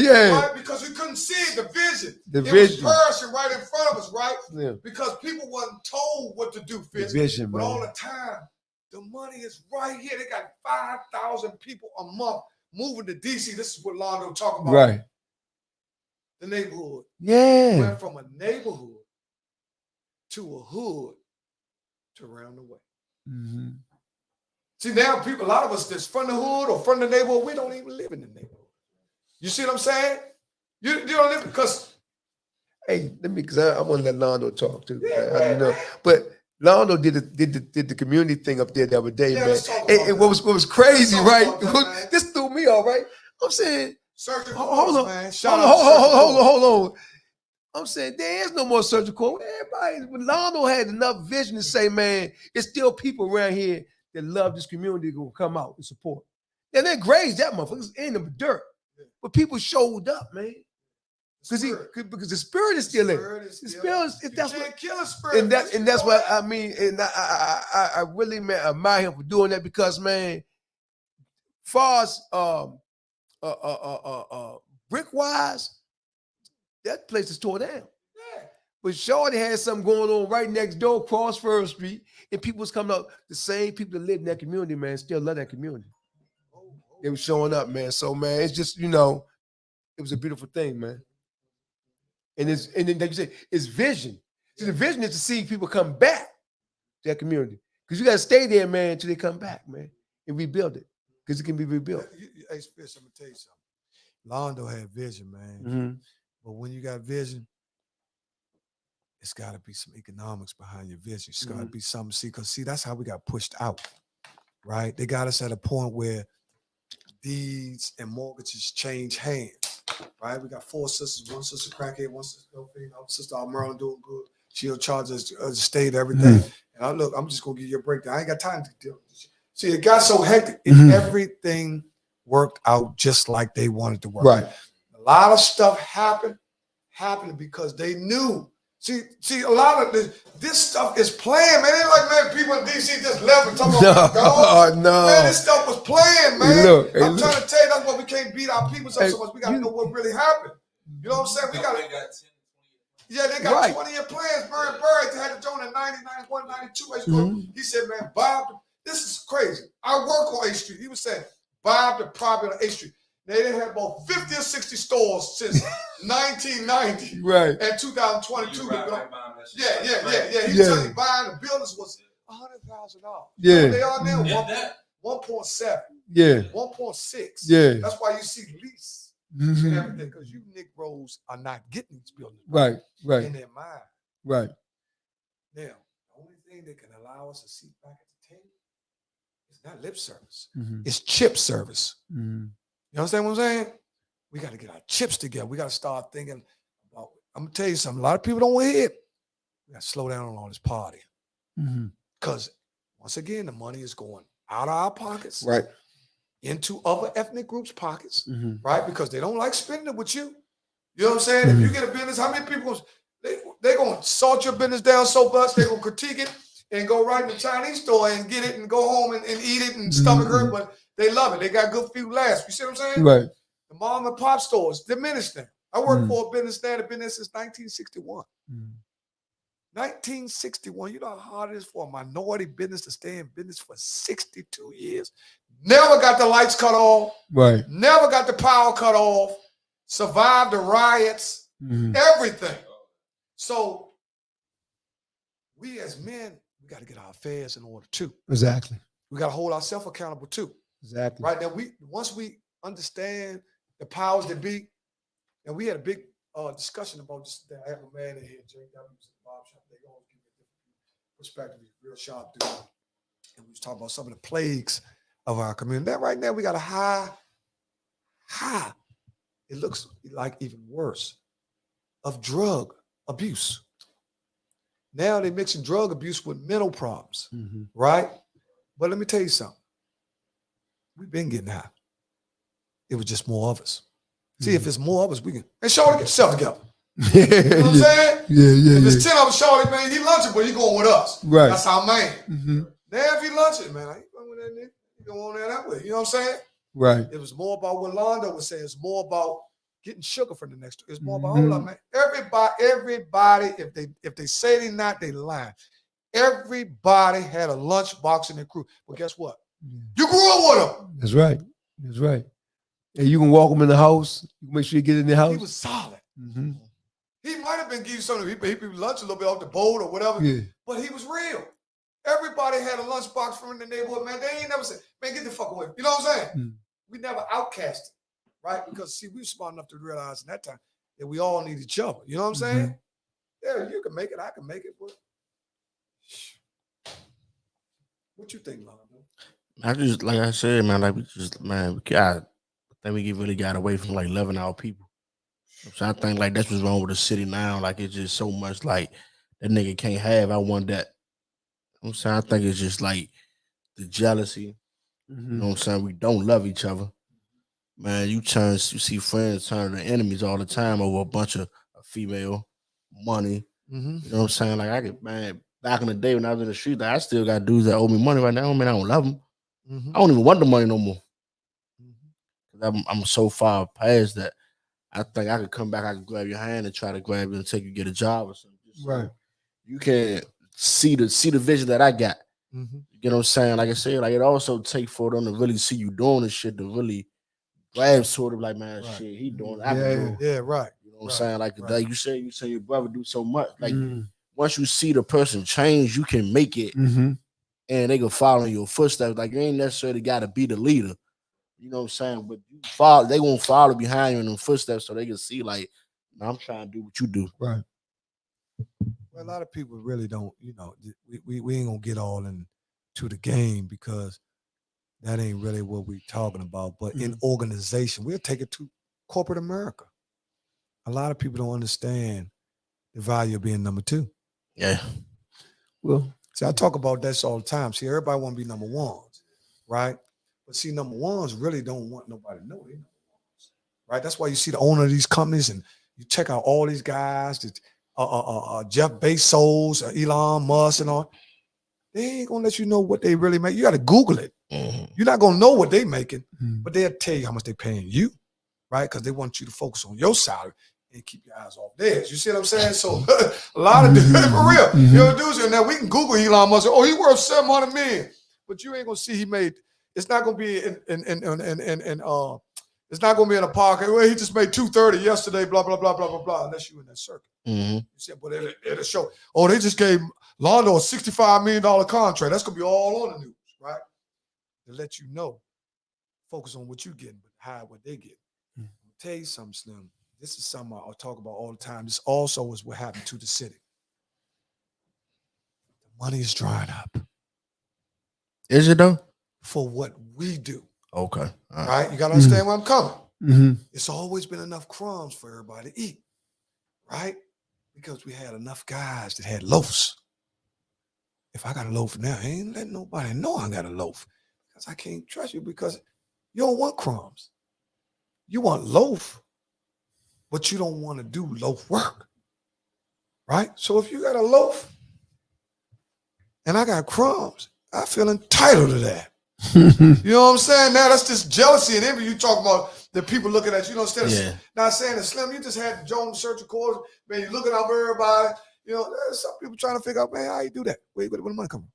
Speaker 2: Yeah. Right? Because we couldn't see the vision. It was perishing right in front of us, right? Yeah. Because people wasn't told what to do physically. But all the time, the money is right here. They got 5,000 people a month moving to DC. This is what Londo talking about. Right. The neighborhood. Yeah. Went from a neighborhood to a hood to around the way. Mm-hmm. See, now people, a lot of us that's from the hood or from the neighborhood, we don't even live in the neighborhood. You see what I'm saying? You don't live because, hey, because I want to let Londo talk too. Yeah, I know. But Londo did the community thing up there the other day, man. And what was crazy, right? This threw me off, right? I'm saying, hold on. I'm saying there is no more surgical. Everybody, Londo had enough vision to say, man, it's still people around here that love this community will come out and support. And they grazed that motherfucker in the dirt. But people showed up, man. Because the spirit is still there. The spirit is that's what kill a spirit. And that's what I mean. And I really admire him for doing that because, man, far as brick wise, that place is tore down. Yeah. But Shorty had something going on right next door, across First Street, and people was coming up. The same people that live in that community, man, still love that community. They were showing up, man. So, man, it's just, it was a beautiful thing, man. And then like you say, it's vision. See, the vision is to see people come back to that community. Because you got to stay there, man, until they come back, man, and rebuild it. Because it can be rebuilt. Hey, Spitz, I'm going to tell you something. Londo had vision, man. Mm-hmm. But when you got vision, it's got to be some economics behind your vision. It's got to be something, because that's how we got pushed out, right? They got us at a point where deeds and mortgages change hands, right? We got 4 sisters, one sister crackhead, one sister sister out Maryland doing good. She'll charge us the state, everything. And I'm just going to give you a breakdown. I ain't got time to deal with this. See, it got so hectic. Everything worked out just like they wanted to work. Right. A lot of stuff happened because they knew. See, a lot of this stuff is planned, man. It ain't like, man, people in DC just left and talking about God. No. Man, this stuff was planned, man. I'm trying to tell you, that's why we can't beat our people so much. We got to know what really happened. You know what I'm saying? They got 20-year plans. Merriam Bird had to join in 90, 91, 92. He said, man, Bob, this is crazy. I work on 8th Street. He was saying, Bob, the property on 8th Street.
Speaker 1: They didn't have about 50 or 60 stores since 1990
Speaker 2: Right.
Speaker 1: and 2022.
Speaker 4: You ride right by him, that shit.
Speaker 1: Yeah. He
Speaker 2: Yeah.
Speaker 1: tell you buying the buildings was $100,000.
Speaker 2: Yeah.
Speaker 1: You know, they are now
Speaker 4: If that.
Speaker 1: 1.7,
Speaker 2: Yeah.
Speaker 1: 1.6.
Speaker 2: Yeah.
Speaker 1: That's why you see lease and
Speaker 2: Mhm.
Speaker 1: everything, because you Negroes are not getting these buildings
Speaker 2: Right.
Speaker 1: in
Speaker 2: Right.
Speaker 1: their mind.
Speaker 2: Right.
Speaker 1: Now, the only thing that can allow us to sit back at the table is not lip service.
Speaker 2: Mhm.
Speaker 1: It's chip service.
Speaker 2: Mhm.
Speaker 1: You understand what I'm saying? We got to get our chips together. We got to start thinking about, I'm going to tell you something. A lot of people don't want to hear it. We got to slow down on all this partying.
Speaker 2: Mhm.
Speaker 1: Because once again, the money is going out of our pockets,
Speaker 2: Right.
Speaker 1: into other ethnic groups' pockets,
Speaker 2: Mhm.
Speaker 1: right? Because they don't like spending it with you. You know what I'm saying? If you get a business, how many people, they're going to salt your business down so much, they're going to critique it and go right in the Chinese store and get it and go home and eat it and stomach hurt, but they love it. They got good few laughs. You see what I'm saying?
Speaker 2: Right.
Speaker 1: The mom and pop stores diminished them. I worked for a business there that been there since 1961. 1961. You know how hard it is for a minority business to stay in business for 62 years. Never got the lights cut off.
Speaker 2: Right.
Speaker 1: Never got the power cut off. Survived the riots. Everything. So we as men, we got to get our affairs in order too.
Speaker 2: Exactly.
Speaker 1: We got to hold ourselves accountable too.
Speaker 2: Exactly.
Speaker 1: Right now, once we understand the powers that be, and we had a big discussion about this. I have a man in here, Jay W. Bob Shop. They always give me a different perspective. He's a real sharp dude. And we was talking about some of the plagues of our community. That right now, we got a high. It looks like even worse, of drug abuse. Now they're mixing drug abuse with mental problems, right? But let me tell you something. We've been getting high. It was just more of us. See, if it's more of us, we can. Hey, Shorty, get yourself together. You know what I'm saying?
Speaker 2: Yeah.
Speaker 1: If it's 10 of us, Shorty, man, he lunching, but he going with us.
Speaker 2: Right.
Speaker 1: That's our man. Now, if he lunching, man, I ain't going with that nigga. He going on there that way. You know what I'm saying?
Speaker 2: Right.
Speaker 1: It was more about what Londo was saying. It's more about getting sugar from the next. It's more about, hold up, man. Everybody, if they say they not, they lying. Everybody had a lunchbox in their crew. But guess what? You grew up with them.
Speaker 2: That's right. That's right. And you can walk them in the house. You can make sure you get in the house.
Speaker 1: He was solid. He might have been giving you something. He lunch a little bit off the boat or whatever.
Speaker 2: Yeah.
Speaker 1: But he was real. Everybody had a lunchbox from the neighborhood, man. They ain't never said, man, get the fuck away. You know what I'm saying? We never outcasted, right? Because, see, we were smart enough to realize in that time that we all need each other. You know what I'm saying? Yeah, you can make it. I can make it. But what you think, Londo?
Speaker 3: I just, like I said, man, like I think we really got away from like loving our people. So I think like that's what's wrong with the city now. Like it's just so much like that nigga can't have. I want that. I'm saying I think it's just like the jealousy. You know what I'm saying? We don't love each other. Man, you see friends turn to enemies all the time over a bunch of female money. You know what I'm saying? Like I could, man, back in the day when I was in the street, like, I still got dudes that owe me money right now. Man, I don't love them. I don't even want the money no more. I'm so far past that. I think I could come back, I could grab your hand and try to grab you and take you get a job or something.
Speaker 2: Right.
Speaker 3: You can see the vision that I got. You know what I'm saying? Like I said, like it also take for them to really see you doing this shit to really grab sort of like, man, shit, he doing it. I can do it.
Speaker 1: Yeah, right.
Speaker 3: You know what I'm saying? Like you say your brother do so much. Like once you see the person change, you can make it and they can follow in your footsteps. Like you ain't necessarily gotta be the leader. You know what I'm saying? But they won't follow behind you in them footsteps so they can see, like, I'm trying to do what you do.
Speaker 2: Right.
Speaker 1: Well, a lot of people really don't, you know, we ain't gonna get all into the game because that ain't really what we're talking about. But in organization, we'll take it to corporate America. A lot of people don't understand the value of being number two.
Speaker 3: Yeah.
Speaker 1: Well, see, I talk about this all the time. See, everybody want to be number ones, right? But see, number ones really don't want nobody to know they number ones, right? That's why you see the owner of these companies and you check out all these guys, that, Jeff Bezos, Elon Musk and all. They ain't going to let you know what they really make. You got to Google it. You're not going to know what they making, but they'll tell you how much they paying you, right? Because they want you to focus on your salary and keep your eyes off theirs. You see what I'm saying? So a lot of dudes, for real, you know, dudes in there, we can Google Elon Musk. Oh, he worth $700 million, but you ain't going to see he made. It's not going to be in It's not going to be in a park. Well, he just made 230 yesterday, blah, blah, blah, blah, blah, blah, unless you're in that circuit. You said, but it'll show, oh, they just gave Londo a $65 million contract. That's going to be all on the news, right? To let you know, focus on what you're getting, but hide what they get. I'll tell you something, Slim. This is something I'll talk about all the time. This also is what happened to the city. The money is drying up.
Speaker 3: Is it though?
Speaker 1: For what we do.
Speaker 3: Okay.
Speaker 1: Right? You got to understand where I'm coming.
Speaker 2: Mm-hmm.
Speaker 1: It's always been enough crumbs for everybody to eat. Right? Because we had enough guys that had loaves. If I got a loaf now, I ain't letting nobody know I got a loaf. Because I can't trust you because you don't want crumbs. You want loaf, but you don't want to do loaf work. Right? So if you got a loaf and I got crumbs, I feel entitled to that. You know what I'm saying? Now that's just jealousy and envy. You talk about the people looking at you. You know, instead of not saying that Slim, you just had the Jones search of course, man, you're looking out for everybody. You know, there's some people trying to figure out, man, how you do that? Where the money come from?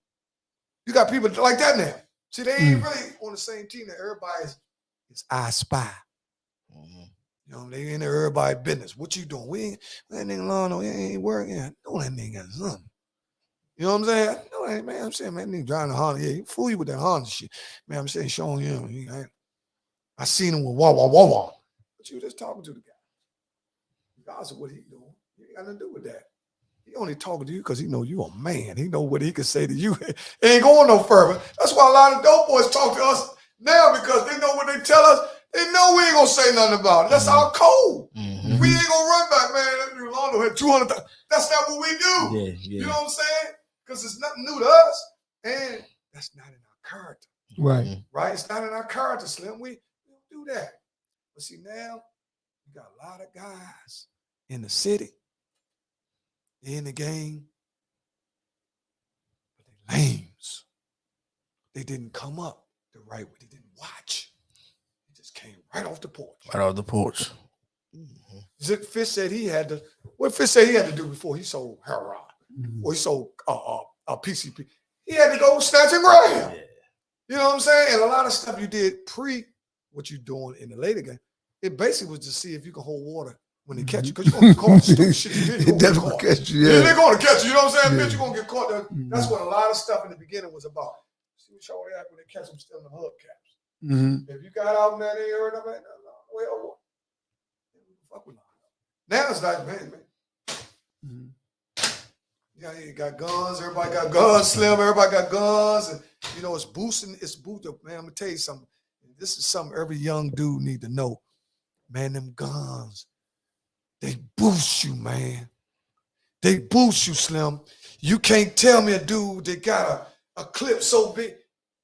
Speaker 1: You got people like that now. See, they ain't really on the same team that everybody is I spy. You know, they in there everybody business. What you doing? We ain't that nigga Londo, he ain't working. I know that nigga got something. You know what I'm saying? I know that, man. I'm saying, man, nigga driving a Honda. Yeah, he fool you with that Honda shit. Man, I'm saying, showing you. I seen him with wah. But you just talking to the guy. Regardless of what he doing, you ain't got nothing to do with that. He only talking to you because he know you a man. He know what he can say to you. It ain't going no further. That's why a lot of dope boys talk to us now because they know what they tell us. They know we ain't gonna say nothing about it. That's our code. We ain't gonna run back, man. That dude Londo had 200,000. That's not what we do.
Speaker 3: Yeah.
Speaker 1: You know what I'm saying? Because it's nothing new to us, and that's not in our character.
Speaker 2: Right.
Speaker 1: Right? It's not in our character, Slim. We don't do that. But see, now you got a lot of guys in the city, they in the game, but they lames. They didn't come up the right way. They didn't watch. They just came right off the porch.
Speaker 3: Right off the porch.
Speaker 1: Fish said he had to. What Fish said he had to do before he sold heroin or he sold PCP? He had to go snatch and grab.
Speaker 3: Yeah.
Speaker 1: You know what I'm saying? And a lot of stuff you did pre what you doing in the later game, it basically was to see if you can hold water when they catch you, because you're gonna get caught. Stupid shit you did.
Speaker 2: They're gonna catch you. Yeah.
Speaker 1: They're gonna catch you. You know what I'm saying?
Speaker 2: Yeah.
Speaker 1: Bitch, you're gonna get caught. That's what a lot of stuff in the beginning was about. See what y'all act when they catch them stealing the hubcaps. If you got out in that area, man, well, fuck with them. Now it's like, man. Yeah, you got guns. Everybody got guns. Slim. Everybody got guns, and you know it's boosting. It's boosted, man. I'm gonna tell you something. This is something every young dude need to know. Man, them guns, they boost you, man. They boost you, Slim. You can't tell me a dude that got a clip so big,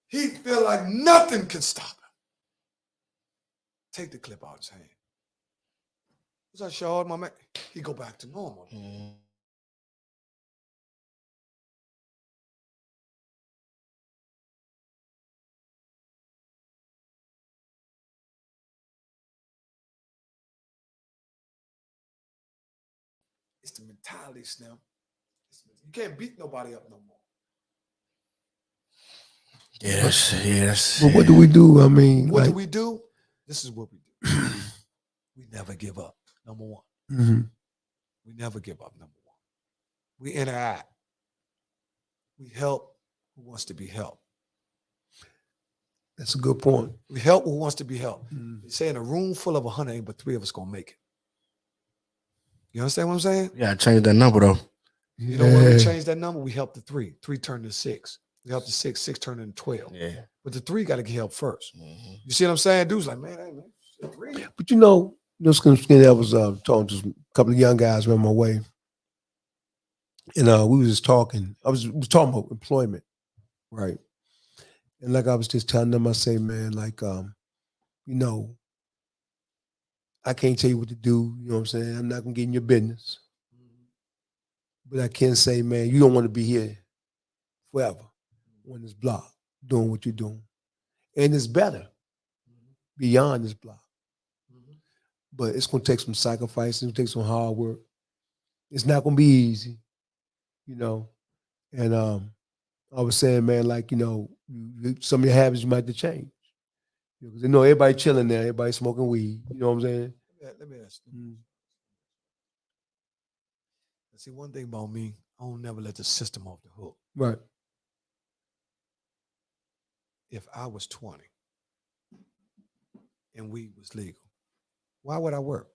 Speaker 1: he feel like nothing can stop him. Take the clip out of his hand. Was that short, my man? He go back to normal. It's the mentality, Slim. You can't beat nobody up no more.
Speaker 3: Yes.
Speaker 2: But what do we do? I mean,
Speaker 1: What do we do? This is what we do. We never give up. Number one. We never give up. Number one. We interact. We help who wants to be helped.
Speaker 2: That's a good point.
Speaker 1: We help who wants to be helped. They say in a room full of 100, ain't but 3 of us gonna make it. You understand what I'm saying?
Speaker 3: Yeah, change that number though.
Speaker 1: You know when we change that number, we help the 3. 3 turn to 6. We help the 6. 6 turn into 12.
Speaker 3: Yeah.
Speaker 1: But the 3 got to get help first. You see what I'm saying? Dude's like, man, hey, man, 3.
Speaker 2: But you know, Skinny, I was talking to a couple of young guys around my way, and we was just talking. I was talking about employment, right? And like I was just telling them, I say, man, like, you know, I can't tell you what to do. You know what I'm saying? I'm not gonna get in your business, but I can say, man, you don't want to be here forever on this block doing what you're doing, and it's better beyond this block. But it's going to take some sacrifice. It's going to take some hard work. It's not going to be easy, you know. And I was saying, man, like, you know, some of your habits you might have to change. Because they know everybody chilling there, everybody smoking weed. You know what I'm saying?
Speaker 1: Let me ask you. See, one thing about me, I don't never let the system off the hook.
Speaker 2: Right.
Speaker 1: If I was 20 and weed was legal, why would I work?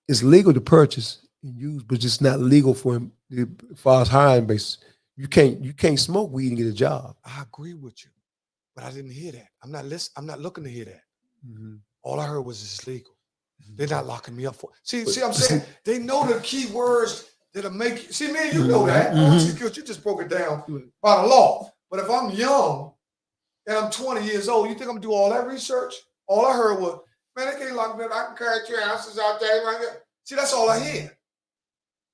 Speaker 2: It's legal to purchase and use, but it's not legal for him as far as hiring basis. You can't smoke weed and get a job.
Speaker 1: I agree with you, but I didn't hear that. I'm not looking to hear that.
Speaker 2: Mm-hmm.
Speaker 1: All I heard was it's legal. They're not locking me up for. See, I'm saying they know the key words that'll make you. See, man, you know that. You just broke it down by the law. But if I'm young and I'm 20 years old, you think I'm gonna do all that research? All I heard was, man, they can't lock me up. I can carry 3 ounces out there. Right there. See, that's all I hear.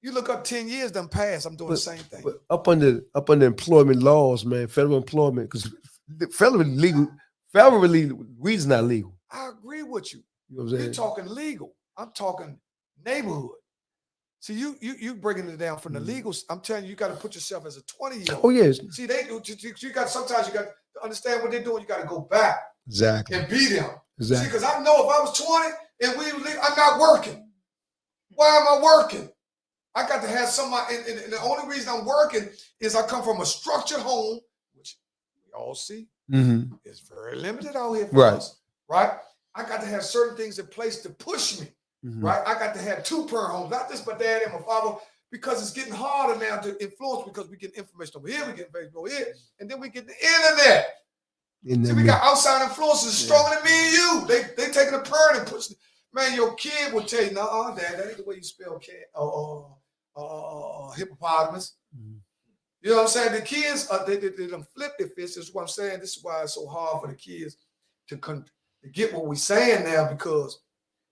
Speaker 1: You look up 10 years done passed, I'm doing the same thing.
Speaker 2: But up under employment laws, man, federal employment, because federally weed's not legal.
Speaker 1: I agree with you.
Speaker 2: You know what I'm saying?
Speaker 1: You're talking legal. I'm talking neighborhood. See, you bringing it down from the legal. I'm telling you, you got to put yourself as a 20-year-old.
Speaker 2: Oh yes.
Speaker 1: See, they do. Sometimes you got to understand what they're doing. You got to go back
Speaker 2: Exactly
Speaker 1: and be them.
Speaker 2: Exactly.
Speaker 1: See, because I know if I was 20 and we legal, I'm not working. Why am I working? I got to have somebody, and the only reason I'm working is I come from a structured home, which we all see.
Speaker 2: Mm-hmm.
Speaker 1: It's very limited out here for us, right? I got to have certain things in place to push me, right? I got to have 2 parent homes, not just my dad and my father, because it's getting harder now to influence because we get information over here, we get information over here, and then we get the internet. See, we got outside influences stronger than me and you. They taking a parent and pushing. Man, your kid will tell you, no, Dad, that ain't the way you spell cat hippopotamus. You know what I'm saying? The kids, they done flip their fists. This is what I'm saying. This is why it's so hard for the kids to get what we're saying now, because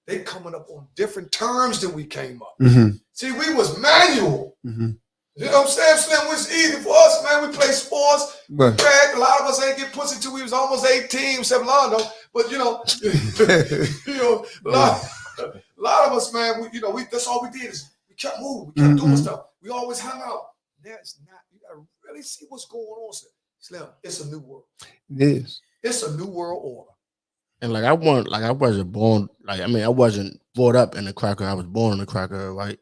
Speaker 1: they coming up on different terms than we came up. See, we was manual. You know what I'm saying? Slim was easy for us, man. We play sports. Right. A lot of us ain't get pussy till we was almost 18, except Londo. But you know, a lot of us, man. That's all we did is we kept moving, we kept doing stuff. We always hung out. Now it's not. You gotta really see what's going on, Slim. It's a new world.
Speaker 2: It is.
Speaker 1: It's a new world order.
Speaker 3: And I wasn't born. I wasn't brought up in the cracker. I was born in the cracker, right?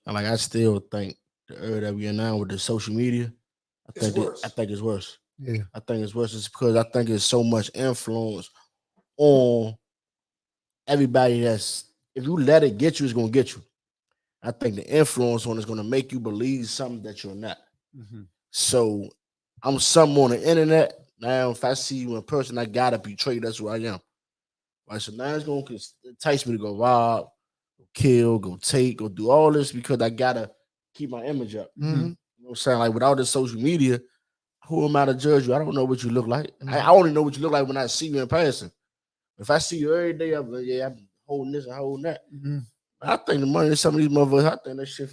Speaker 3: And I still think the era that we are now with the social media, I think it's worse.
Speaker 2: Yeah,
Speaker 3: I think it's worse. It's because I think there's so much influence on everybody. If you let it get you, it's gonna get you. I think the influence on it's gonna make you believe something that you're not. So I'm something on the internet now. If I see you in person, I gotta betray. That's who I am. Right. So now it's gonna entice me to go rob, go kill, go take, go do all this because I gotta keep my image up. You know what I'm saying? Like without the social media, who am I to judge you? I don't know what you look like. I only know what you look like when I see you in person. If I see you every day, I'm like, yeah, I'm holding this and holding that. I think the money in some of these motherfuckers, I think that shit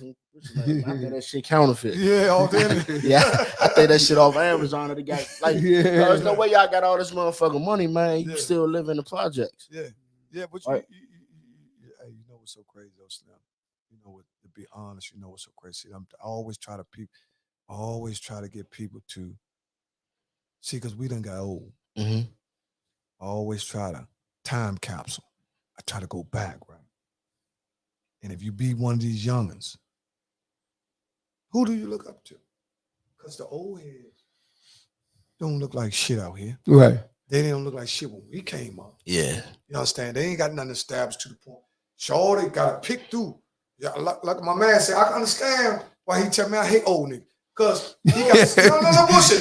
Speaker 3: I think that shit counterfeit.
Speaker 1: Yeah, all day.
Speaker 3: Yeah, I think that shit off Amazon. The guy, there's no way y'all got all this motherfucking money, man. You still live in the projects.
Speaker 1: Yeah, but
Speaker 3: right.
Speaker 1: you know what's so crazy, though, Slim? You know what? To be honest, you know what's so crazy? I always try to get people to see, because we done got old. I always try to time capsule. I try to go back, right? And if you be one of these youngins, who do you look up to? Because the old heads don't look like shit out here.
Speaker 2: Right.
Speaker 1: They didn't look like shit when we came up.
Speaker 3: Yeah.
Speaker 1: You understand? They ain't got nothing established to the point. Sure, they got to pick through. Yeah, like my man said, I can understand why he tell me I hate old niggas. Because he got no bullshit.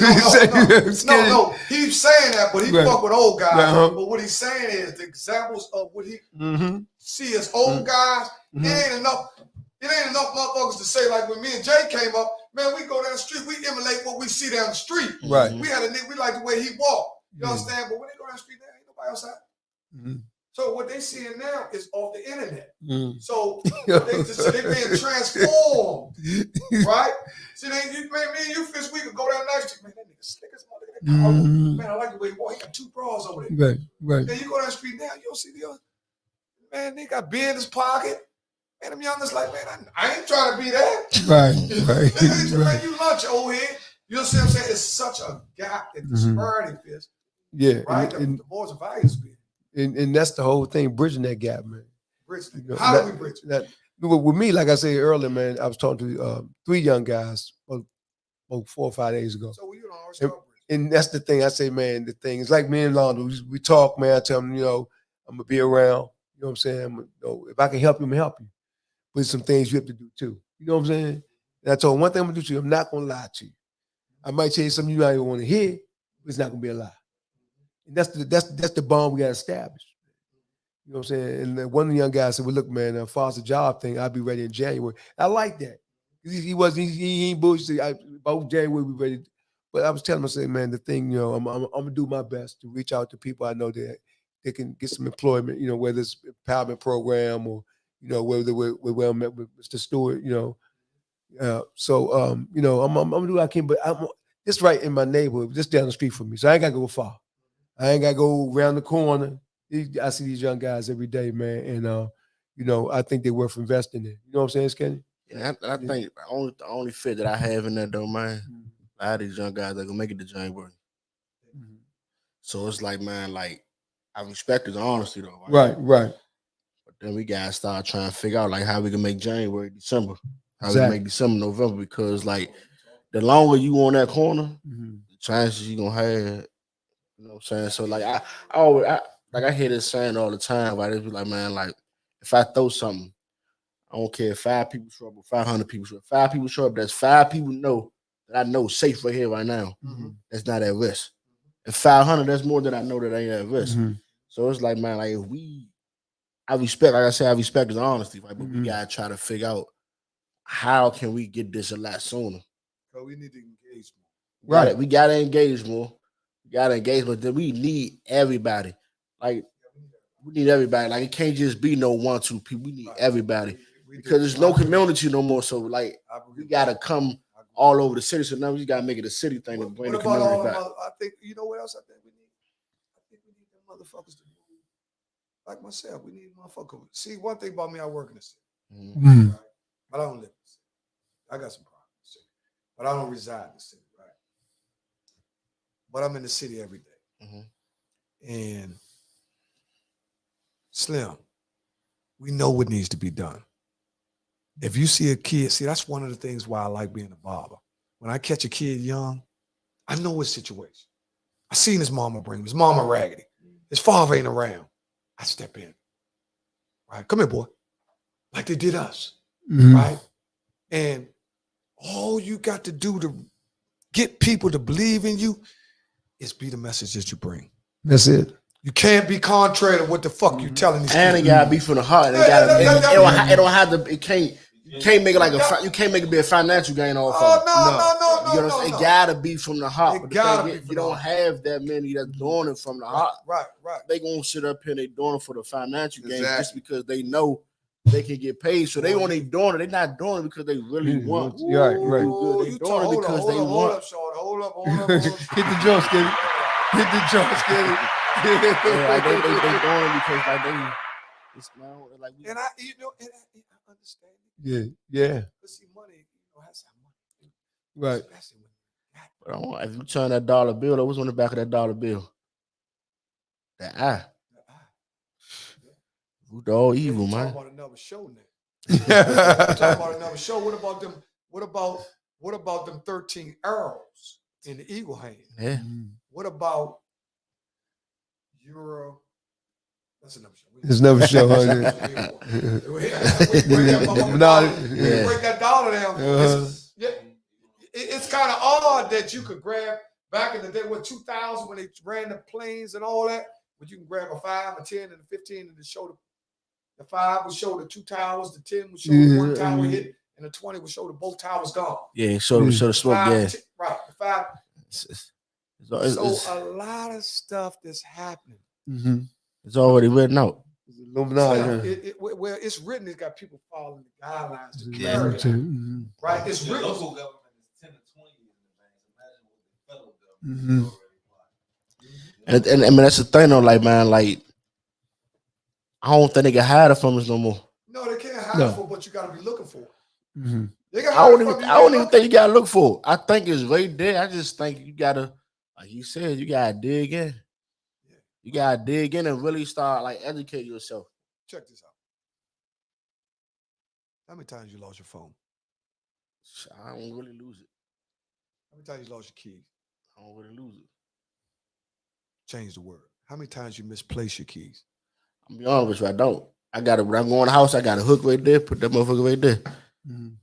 Speaker 1: No. He's saying that, but he fuck with old guys. But what he's saying is the examples of what he see as old guys, it ain't enough motherfuckers to say, like when me and Jay came up, man, we go down the street, we emulate what we see down the street.
Speaker 2: Right.
Speaker 1: We had a nigga, we like the way he walked. You understand? But when they go down the street, there ain't nobody outside. So what they seeing now is off the internet. So they being transformed, right? See, me and you, Fitz, we could go down the street, man, that nigga slick as motherfucker. Man, I like the way he walk. He got 2 bras over there.
Speaker 2: Right.
Speaker 1: Then you go down the street now, you don't see the other. Man, they got beer in his pocket. Man, them youngest like, man, I ain't trying to be that.
Speaker 2: Right.
Speaker 1: Man, you lunch, old head. You know what I'm saying? It's such a gap that disparity is.
Speaker 2: Yeah,
Speaker 1: Right? The boys of values be.
Speaker 2: And that's the whole thing, bridging that gap, man.
Speaker 1: Bridging
Speaker 2: You know,
Speaker 1: how do we bridge it?
Speaker 2: With me, like I said earlier, man, I was talking to 3 young guys about 4 or 5 days ago.
Speaker 1: So you know,
Speaker 2: and that's the thing I say, man. The thing is like me and Londo, we talk, man. I tell them, you know, I'm gonna be around. You know what I'm saying? You know, if I can help you, I'm gonna help you. But some things you have to do too. You know what I'm saying? And I told him one thing I'm gonna do to you. I'm not gonna lie to you. I might tell you something you might even want to hear, but it's not gonna be a lie. And that's the bond we got to establish. You know what I'm saying? And then one of the young guys said, "Well, look, man, as far as the job thing, I'll be ready in January." I like that. He ain't bullshit. About January we ready. But I was telling him, I said, man, the thing, you know, I'm gonna do my best to reach out to people I know that they can get some employment. You know, whether it's empowerment program or you know whether we're met with Mr. Stewart. You know, you know, I'm gonna do what I can. But I'm just right in my neighborhood, just down the street from me, so I ain't gotta go far. I ain't gotta go around the corner. I see these young guys every day, man, and you know, I think they're worth investing in. You know what I'm saying, Kenny?
Speaker 3: Yeah, I think the only fit that I have in that though, man, a lot of these young guys that gonna make it to January. So it's like, man, like I respect his honesty though.
Speaker 2: Right.
Speaker 3: But then we gotta start trying to figure out like how we can make January, December, how we can make December, November, because like the longer you on that corner, the chances you gonna have. You know what I'm saying? So like I always I hear this saying all the time, right? It's like, man, like if I throw something, I don't care if 5 people show up or 500 people show up. 5 people show up, that's 5 people know that I know safe right here right now. That's not at risk. And 500, that's more than I know that ain't at risk. So it's like, man, like if I respect, like I said, I respect his honesty, right? But we gotta try to figure out how can we get this a lot sooner.
Speaker 1: So we need to engage more.
Speaker 3: Right. We gotta engage more. But then we need everybody. Like we need everybody. Like it can't just be no 1, 2 people. We need everybody because there's no community no more. So like we gotta come all over the city. So now we gotta make it a city thing to bring the community back.
Speaker 1: I think you know what else I think we need. I think we need them motherfuckers to move. Like myself, we need motherfuckers. See, one thing about me, I work in the city, right? But I don't live in the city. I got some problems in the city, but I don't reside in the city, right? But I'm in the city every day. And Slim, we know what needs to be done. If you see a kid, see, that's one of the things why I like being a barber. When I catch a kid young, I know his situation. I seen his mama bring him. His mama raggedy. His father ain't around. I step in. Right? Come here, boy. Like they did us. Right? And all you got to do to get people to believe in you is be the message that you bring.
Speaker 2: That's it.
Speaker 1: You can't be contrary to what the fuck you telling these
Speaker 3: and
Speaker 1: people.
Speaker 3: it gotta be from the heart. It don't have to. It can't. You can't make it like you can't make it be a financial gain off of it.
Speaker 1: No.
Speaker 3: You know, it gotta be from the heart.
Speaker 1: It gotta be.
Speaker 3: You don't have that many that's doing it from the heart.
Speaker 1: Right.
Speaker 3: They gonna sit up here and they doing it for the financial gain just because they know they can get paid. So they only doing it. They're not doing it because they really want.
Speaker 2: Right.
Speaker 3: They doing it because they want.
Speaker 1: Hold up.
Speaker 2: Hit the joint, Skinny. Hit the joint, Skinny.
Speaker 3: Like they doing it because like they. It's like we,
Speaker 1: and I understand it.
Speaker 2: Yeah.
Speaker 1: But see, money, has some money.
Speaker 2: Right.
Speaker 3: But if you turn that dollar bill, what's on the back of that dollar bill? That eye. Root all evil, man.
Speaker 1: Talk about another show now. Talk about another show. What about them? What about them 13 arrows in the eagle hand?
Speaker 3: Yeah.
Speaker 1: What about Euro? That's another show.
Speaker 2: It's another show.
Speaker 1: Break that dollar down. It's kind of odd that you could grab back in the day, 2000 when they ran the planes and all that, but you can grab a 5, a 10, and a 15 and show the 5 would show the 2 towers, the 10 would show the 1 tower hit, and the 20 would show the both towers gone.
Speaker 3: Yeah, show the smoke gas.
Speaker 1: Right, the 5.
Speaker 3: So
Speaker 1: a lot of stuff that's happening.
Speaker 3: It's already written out.
Speaker 1: Where it's written, it's got people following the guidelines to carry it. Right? It's
Speaker 4: the
Speaker 1: written.
Speaker 4: local government is 10 to 20 years in advance. Imagine what the federal government is.
Speaker 3: And I mean that's the thing though, like man, like I don't think they can hide it from us no more.
Speaker 1: No, they can't hide it for, but you got to be looking for it. They can
Speaker 3: I
Speaker 1: hide
Speaker 3: don't
Speaker 1: it
Speaker 3: even
Speaker 1: from you.
Speaker 3: I don't even think you gotta look for it. I think it's right there. I just think you gotta, like you said, you gotta dig in. You gotta dig in and really start like educate yourself.
Speaker 1: Check this out. How many times you lost your phone?
Speaker 3: I don't really lose it.
Speaker 1: How many times you lost your keys?
Speaker 3: I don't really lose it.
Speaker 1: Change the word. How many times you misplace your keys?
Speaker 3: I'm be honest with you, I don't. I got it when I go in the house. I got a hook right there. Put that motherfucker right there.
Speaker 2: Yeah,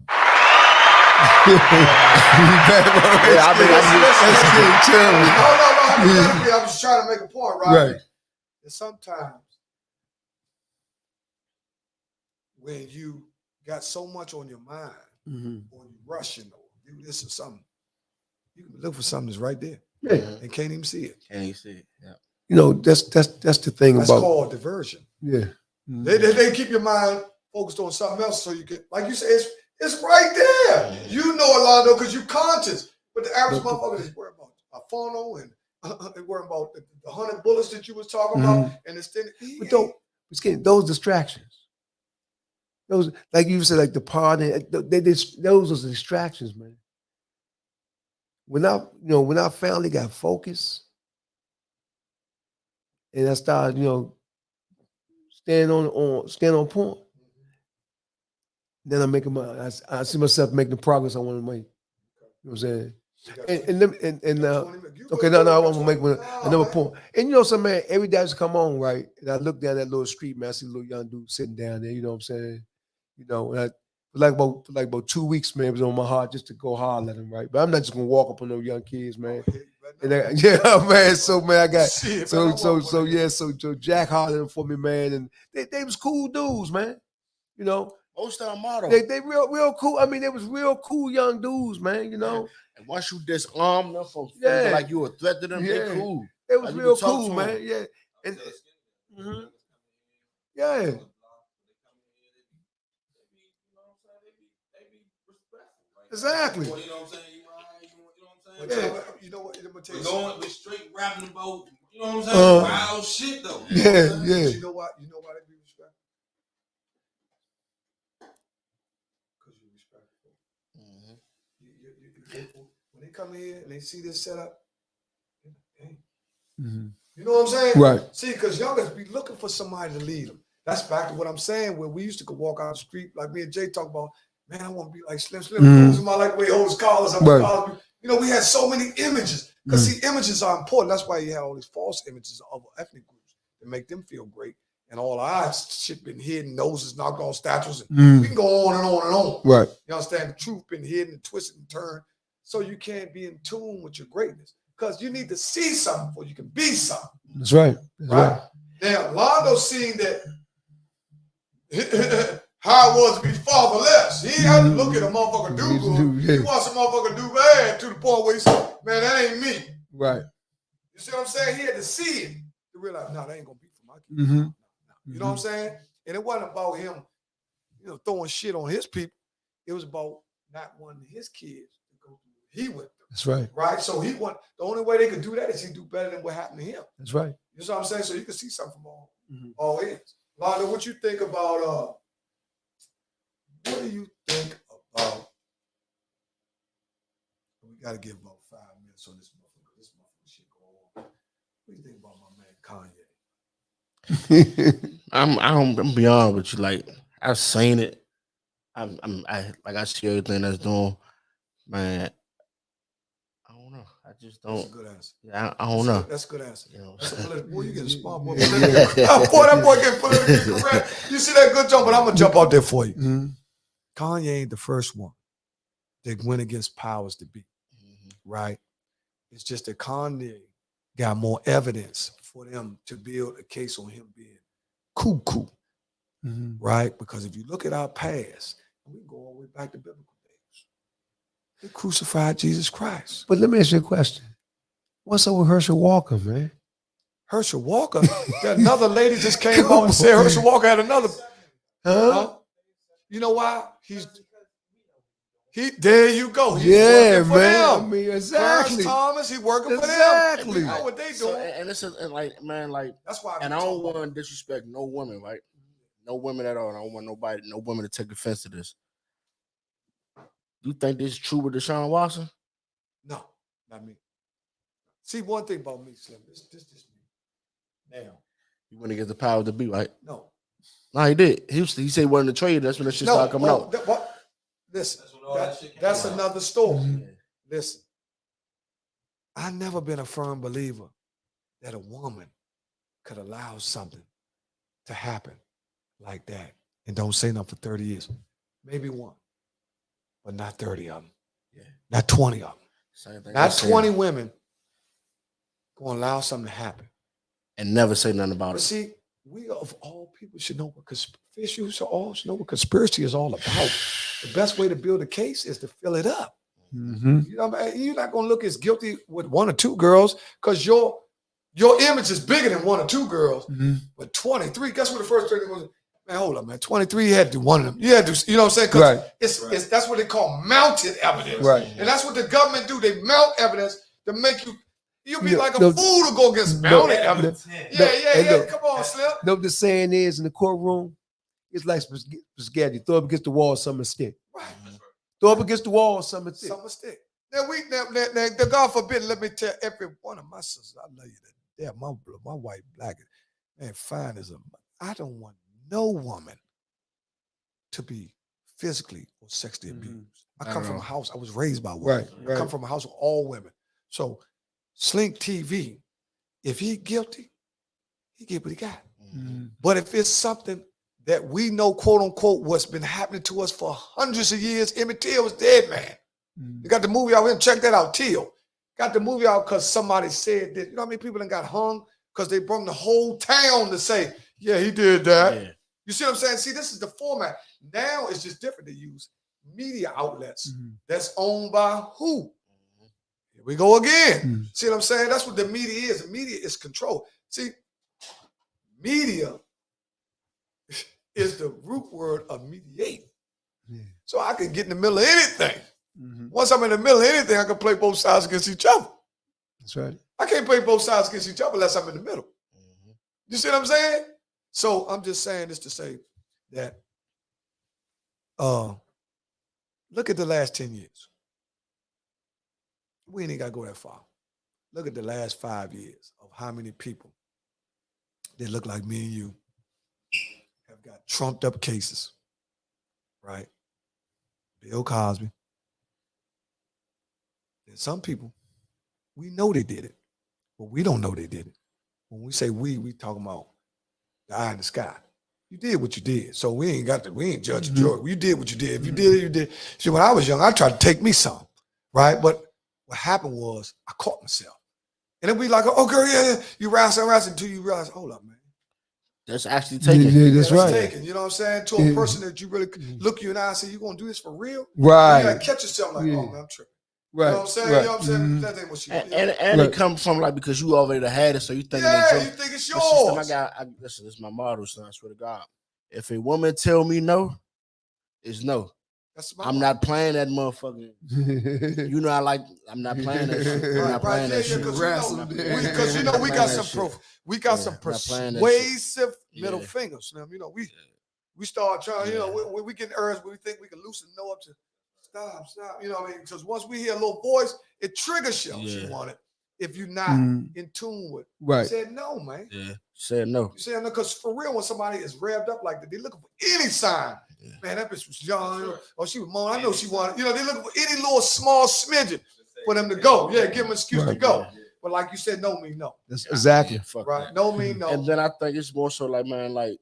Speaker 2: I mean, that's terrible.
Speaker 1: No. I'm just trying to make a point, right?
Speaker 2: Right.
Speaker 1: And sometimes when you got so much on your mind, or you rushing, or do this or something, you can look for something that's right there and can't even see it.
Speaker 3: Can't even see it. Yeah.
Speaker 2: You know, that's the thing
Speaker 1: That's
Speaker 2: about
Speaker 1: called diversion.
Speaker 2: yeah.
Speaker 1: They keep your mind focused on something else, so you can, like you said, it's right there. You know, Orlando, because you're conscious. But the average motherfucker is worried about a phono and they worried about the 100 bullets that you was talking about, and it's
Speaker 2: but those distractions. Those, like you said, like the party, those are distractions, man. When our family got focused, and I started, stand on point, then I see myself making the progress I want to make. You know what I'm saying? Okay, no, I want to make another point. And some man, every day I just come on, right? And I look down that little street, man, I see a little young dude sitting down there, you know what I'm saying? And I for about 2 weeks, man, it was on my heart just to go holler at him, right? But I'm not just gonna walk up on those young kids, man. And yeah, man. So man, I got so Jack hollered for me, man, and they was cool dudes, man.
Speaker 3: Most of them model.
Speaker 2: They real cool. I mean, they was real cool young dudes, man.
Speaker 3: And once you disarm them from feeling like you a threat to them, they cool.
Speaker 2: They was
Speaker 3: like
Speaker 2: real cool, man. Yeah. And yeah. Exactly.
Speaker 4: You know what I'm saying? You know what? We're going with straight rapping about, you know what I'm saying? Wild shit though.
Speaker 2: Yeah.
Speaker 1: But you know why they be respectful? Because you're respectful. When they come here and they see this setup, you know what I'm saying?
Speaker 2: Right.
Speaker 1: See, because youngers be looking for somebody to lead them. That's back to what I'm saying. When we used to go walk out the street, like me and Jay talk about, man, I want to be like Slim. I like the way he holds collars.
Speaker 2: Right.
Speaker 1: We had so many images. Because see, images are important. That's why you have all these false images of ethnic groups to make them feel great. And all our shit been hidden, noses knocked off, statues. And we can go on and on and on.
Speaker 2: Right.
Speaker 1: You understand? The truth been hidden and twisted and turned. So you can't be in tune with your greatness. Because you need to see something before you can be something.
Speaker 2: That's right.
Speaker 1: Right. Now, Londo seen that how it was to be fatherless. He had to look at a motherfucker do good. He wants a motherfucker do bad to the point where he said, man, that ain't me.
Speaker 2: Right.
Speaker 1: You see what I'm saying? He had to see it to realize, no, that ain't gonna be for my kids. You know what I'm saying? And it wasn't about him, throwing shit on his people. It was about not wanting his kids to go through what he went through.
Speaker 2: That's right.
Speaker 1: Right? So the only way they could do that is he do better than what happened to him.
Speaker 2: That's right.
Speaker 1: You know what I'm saying? So you can see something from all ends. Londa, what you think about what do you think about, we got to give about 5 minutes on this motherfucker. This motherfucker shit go on. What do you think about my man Kanye?
Speaker 3: I'm beyond with you. Like, I've seen it. I see everything that's doing. Man, I don't know. I just don't.
Speaker 1: That's a good answer.
Speaker 3: Yeah, I don't know.
Speaker 1: That's a good answer.
Speaker 3: That's
Speaker 1: a political. Boy, you getting smart. Boy, that boy getting politically correct. You see that good jump, but I'm gonna jump out there for you. Kanye ain't the first one that went against powers to be. Right? It's just that Kanye got more evidence for them to build a case on him being cuckoo. Right? Because if you look at our past, we can go all the way back to biblical days. They crucified Jesus Christ.
Speaker 2: But let me ask you a question. What's up with Herschel Walker, man?
Speaker 1: Herschel Walker? Another lady just came out and said Herschel Walker had another. You know why? There you go. He's working for them.
Speaker 2: I mean, exactly.
Speaker 1: Clarence Thomas, he working for them.
Speaker 2: Exactly.
Speaker 1: You know what they doing.
Speaker 3: And it's like, man, like,
Speaker 1: that's why.
Speaker 3: And I don't want to disrespect no women, right? No women at all. I don't want no women to take offense to this. You think this is true with Deshaun Watson?
Speaker 1: No, not me. See, one thing about me, Slim, this me. Now,
Speaker 3: You want to get the power to be right?
Speaker 1: no.
Speaker 3: No, he did. He said he wasn't a trade. That's when that shit started coming out.
Speaker 1: Listen,
Speaker 4: That's when all that shit came
Speaker 1: that's
Speaker 4: out.
Speaker 1: another story.
Speaker 3: Yeah.
Speaker 1: Listen, I never been a firm believer that a woman could allow something to happen like that and don't say nothing for 30 years. Maybe one, but not 30 of them.
Speaker 3: Yeah.
Speaker 1: Not 20 of them.
Speaker 3: Same thing.
Speaker 1: Not 20 women going to allow something to happen.
Speaker 3: And never say nothing about
Speaker 1: But
Speaker 3: it.
Speaker 1: see, we of all people should know what conspiracy is all about. The best way to build a case is to fill it up.
Speaker 2: Mm-hmm.
Speaker 1: You know, you're not going to look as guilty with one or two girls because your image is bigger than one or two girls.
Speaker 2: Mm-hmm.
Speaker 1: But 23, guess what the first 30 was? Man, hold up, man. 23, you had to do one of them. You had to, you know what I'm saying? Because it's that's what they call mounted evidence.
Speaker 2: Right.
Speaker 1: And that's what the government do. They mount evidence to make you'll be like a fool to go against mounted evidence. Yeah. Come on, Slim.
Speaker 2: Know what the saying is in the courtroom? It's like spaghetti. Throw up against the wall, something stick.
Speaker 1: Right.
Speaker 2: Throw up against the wall, something stick.
Speaker 1: Something stick. Now, God forbid, let me tell every one of my sisters, I love you to death. My white, black, man, fine as I don't want no woman to be physically or sexually abused. I come from a house, I was raised by women.
Speaker 2: Right.
Speaker 1: I come from a house with all women. So Slink TV, if he guilty, he get what he got.
Speaker 2: Mm-hmm.
Speaker 1: But if it's something that we know, quote unquote, what's been happening to us for hundreds of years, Emmett Till was dead, man.
Speaker 2: Mm-hmm.
Speaker 1: They got the movie out here, check that out, Till. Got the movie out because somebody said that. You know how many people that got hung? Because they brought the whole town to say, yeah, he did that.
Speaker 3: Yeah.
Speaker 1: You see what I'm saying? See, this is the format. Now it's just different to use media outlets that's owned by who? Here we go again. See what I'm saying? That's what the media is. The media is control. See, media is the root word of mediate.
Speaker 2: Yeah.
Speaker 1: So I can get in the middle of anything.
Speaker 2: Mm-hmm.
Speaker 1: Once I'm in the middle of anything, I can play both sides against each other.
Speaker 2: That's right.
Speaker 1: I can't play both sides against each other unless I'm in the middle. You see what I'm saying? So I'm just saying this to say that look at the last 10 years. We ain't got to go that far. Look at the last 5 years of how many people that look like me and you have got trumped up cases, right? Bill Cosby. And some people, we know they did it, but we don't know they did it. When we say we talking about the eye in the sky. You did what you did. So we ain't judging jury. You did what you did. If you did it, you did. See, when I was young, I tried to take me some, right? But what happened was I caught myself. And then we like, oh, girl, yeah. You wrestle until you realize, hold up, man.
Speaker 3: That's actually taken.
Speaker 2: Yeah, that's right.
Speaker 1: Taken, you know what I'm saying? To a person that you really look you in the eye and say, you going to do this for real?
Speaker 2: Right.
Speaker 1: And you got to catch yourself like, oh, man, I'm tripping.
Speaker 2: Right.
Speaker 1: You know what I'm saying?
Speaker 2: Right.
Speaker 1: You know what I'm saying? That ain't what you
Speaker 3: And it comes from like because you already had it, so you think
Speaker 1: you think it's yours.
Speaker 3: Listen, this is my motto, son. I swear to God. If a woman tell me no, it's no. I'm not playing that motherfucker. You know, I'm not playing that shit. I'm not playing that shit.
Speaker 1: Because you know we got some persuasive middle fingers. You know, we start trying, you know, we get urged when we think we can loosen no up to stop. You know what I mean? Because once we hear a little voice, it triggers you. You want it. If you're not in tune with,
Speaker 2: right?
Speaker 1: Said no, man.
Speaker 3: Yeah, said no.
Speaker 1: You said no because for real, when somebody is revved up like that, they looking for any sign. Yeah. Man, that bitch was young, or she was moaning. I know she wanted. You know, they looking for any little small smidgen for them to go. Yeah, give them an excuse to go. Yeah. But like you said, no mean no.
Speaker 2: That's exactly
Speaker 1: right. No mean no.
Speaker 3: And then I think it's more so like, man, like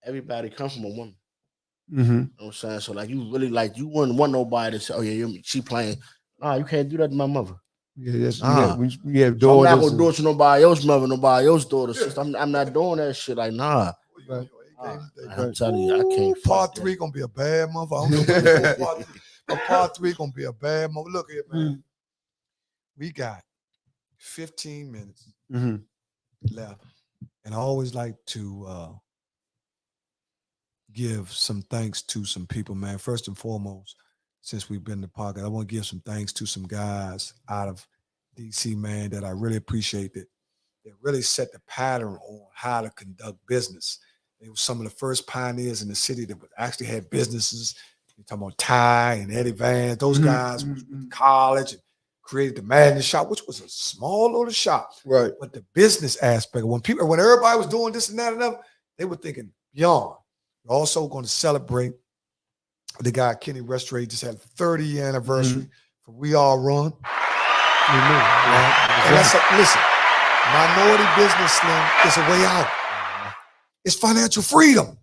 Speaker 3: everybody comes from a woman.
Speaker 2: Mm-hmm.
Speaker 3: You know what I'm saying? So like you really like you wouldn't want nobody to say, oh yeah, she playing. Nah, you can't do that to my mother.
Speaker 2: Yeah, that's we have daughters.
Speaker 3: So I'm not gonna do it to nobody else's mother, nobody else's daughter. Sister. I'm not doing that shit. Like nah.
Speaker 2: Right.
Speaker 3: I'm telling you, I can't.
Speaker 1: Part 3 gonna be a bad mother. I don't know but part 3 gonna be a bad mother. Look here, man. We got 15 minutes left, and I always like to give some thanks to some people, man. First and foremost, since we've been in the podcast, I want to give some thanks to some guys out of DC, man, that I really appreciate that really set the pattern on how to conduct business. They were some of the first pioneers in the city that actually had businesses You're talking about Ty and Eddie Vance. Those guys went to college and created the Madden shop, which was a small little shop.
Speaker 2: Right.
Speaker 1: But the business aspect, when everybody was doing this and that and that, they were thinking beyond. We're also going to celebrate the guy Kenny Restoration just had 30-year anniversary for We All Run. Right? And listen, minority business, Slim, is a way out. It's financial freedom,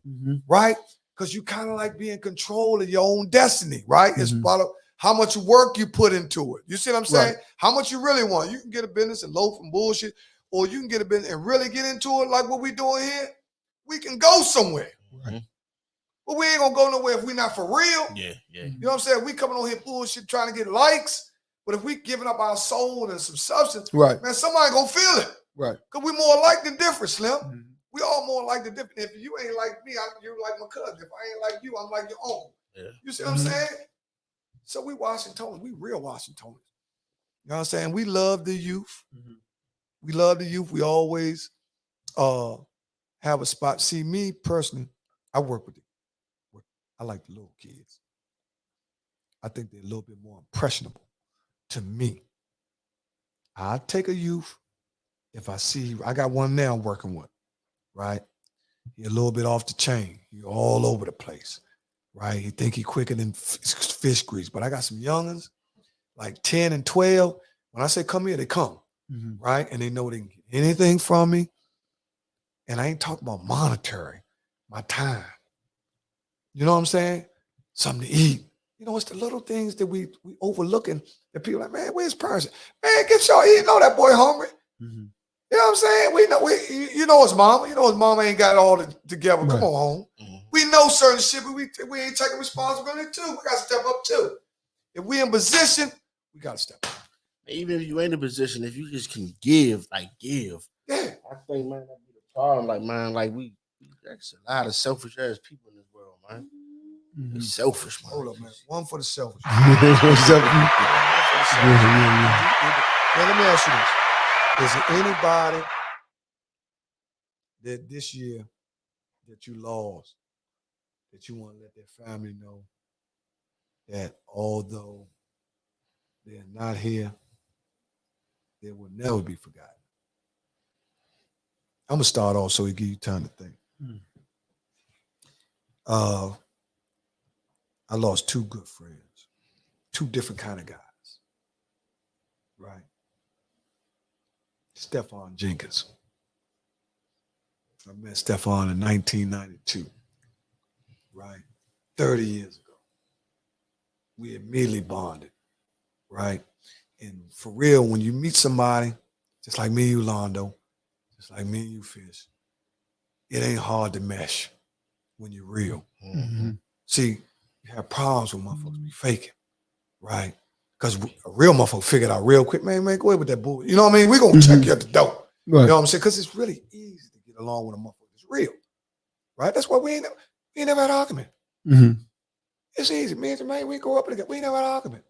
Speaker 1: right? Because you kind of like be in control of your own destiny, right? It's about how much work you put into it. You see what I'm saying?
Speaker 2: Right.
Speaker 1: How much you really want. You can get a business and loaf from bullshit, or you can get a business and really get into it like what we doing here. We can go somewhere. But we ain't gonna go nowhere if we not for real.
Speaker 3: Yeah.
Speaker 1: You know what I'm saying? We coming on here bullshit trying to get likes, but if we giving up our soul and some substance,
Speaker 2: Right.
Speaker 1: man, somebody gonna feel it.
Speaker 2: Right.
Speaker 1: Because we more alike than different, Slim. We all more alike than different. If you ain't like me, you're like my cousin. If I ain't like you, I'm like your uncle.
Speaker 3: Yeah.
Speaker 1: You see what I'm saying? So we Washingtonians. We real Washingtonians. You know what I'm saying? We love the youth. We love the youth. We always have a spot. See, me personally, I work with I like the little kids. I think they're a little bit more impressionable to me. I take a youth. If I see, I got one now I'm working with, right? He a little bit off the chain. He all over the place, right? He think he quicker than fish grease. But I got some youngins, like 10 and 12. When I say come here, they come, right? And they know they can get anything from me. And I ain't talking about monetary, my time. You know what I'm saying? Something to eat. You know, it's the little things that we overlooking that people like, man, where's Percy? Man, get y'all eat. You know that boy hungry. You know what I'm saying? You know his mama. You know his mama ain't got it all together.
Speaker 2: Right.
Speaker 1: Come on home. We know certain shit, but we ain't taking responsibility too. We got to step up too. If we in position, we got to step up.
Speaker 3: Even if you ain't in a position, if you just can give, give.
Speaker 1: Yeah.
Speaker 3: I think, man, that'd be the problem. Like, man, there's a lot of selfish ass people in this world, man. They selfish, man.
Speaker 1: Hold up, man. One for the selfish.
Speaker 2: Yeah.
Speaker 1: Now, let me ask you this. Is there anybody that this year that you lost that you want to let their family know that although they're not here, they will never be forgotten? I'm going to start off so we give you time to think. I lost two good friends, two different kind of guys, right? Stephon Jenkins. I met Stephon in 1992, right? 30 years ago. We immediately bonded, right? And for real, when you meet somebody, just like me and you, Londo, just like me and you, Fish, it ain't hard to mesh when you're real. See, you have problems with motherfuckers be faking, right? Because a real motherfucker figured out real quick, man, go away with that bull. You know what I mean? We're going to check you at the door.
Speaker 2: Right.
Speaker 1: You know what I'm saying? Because it's really easy to get along with a motherfucker. It's real, right? That's why we ain't never had an argument. It's easy. Me and Jermaine, we go up together. We ain't never had an argument,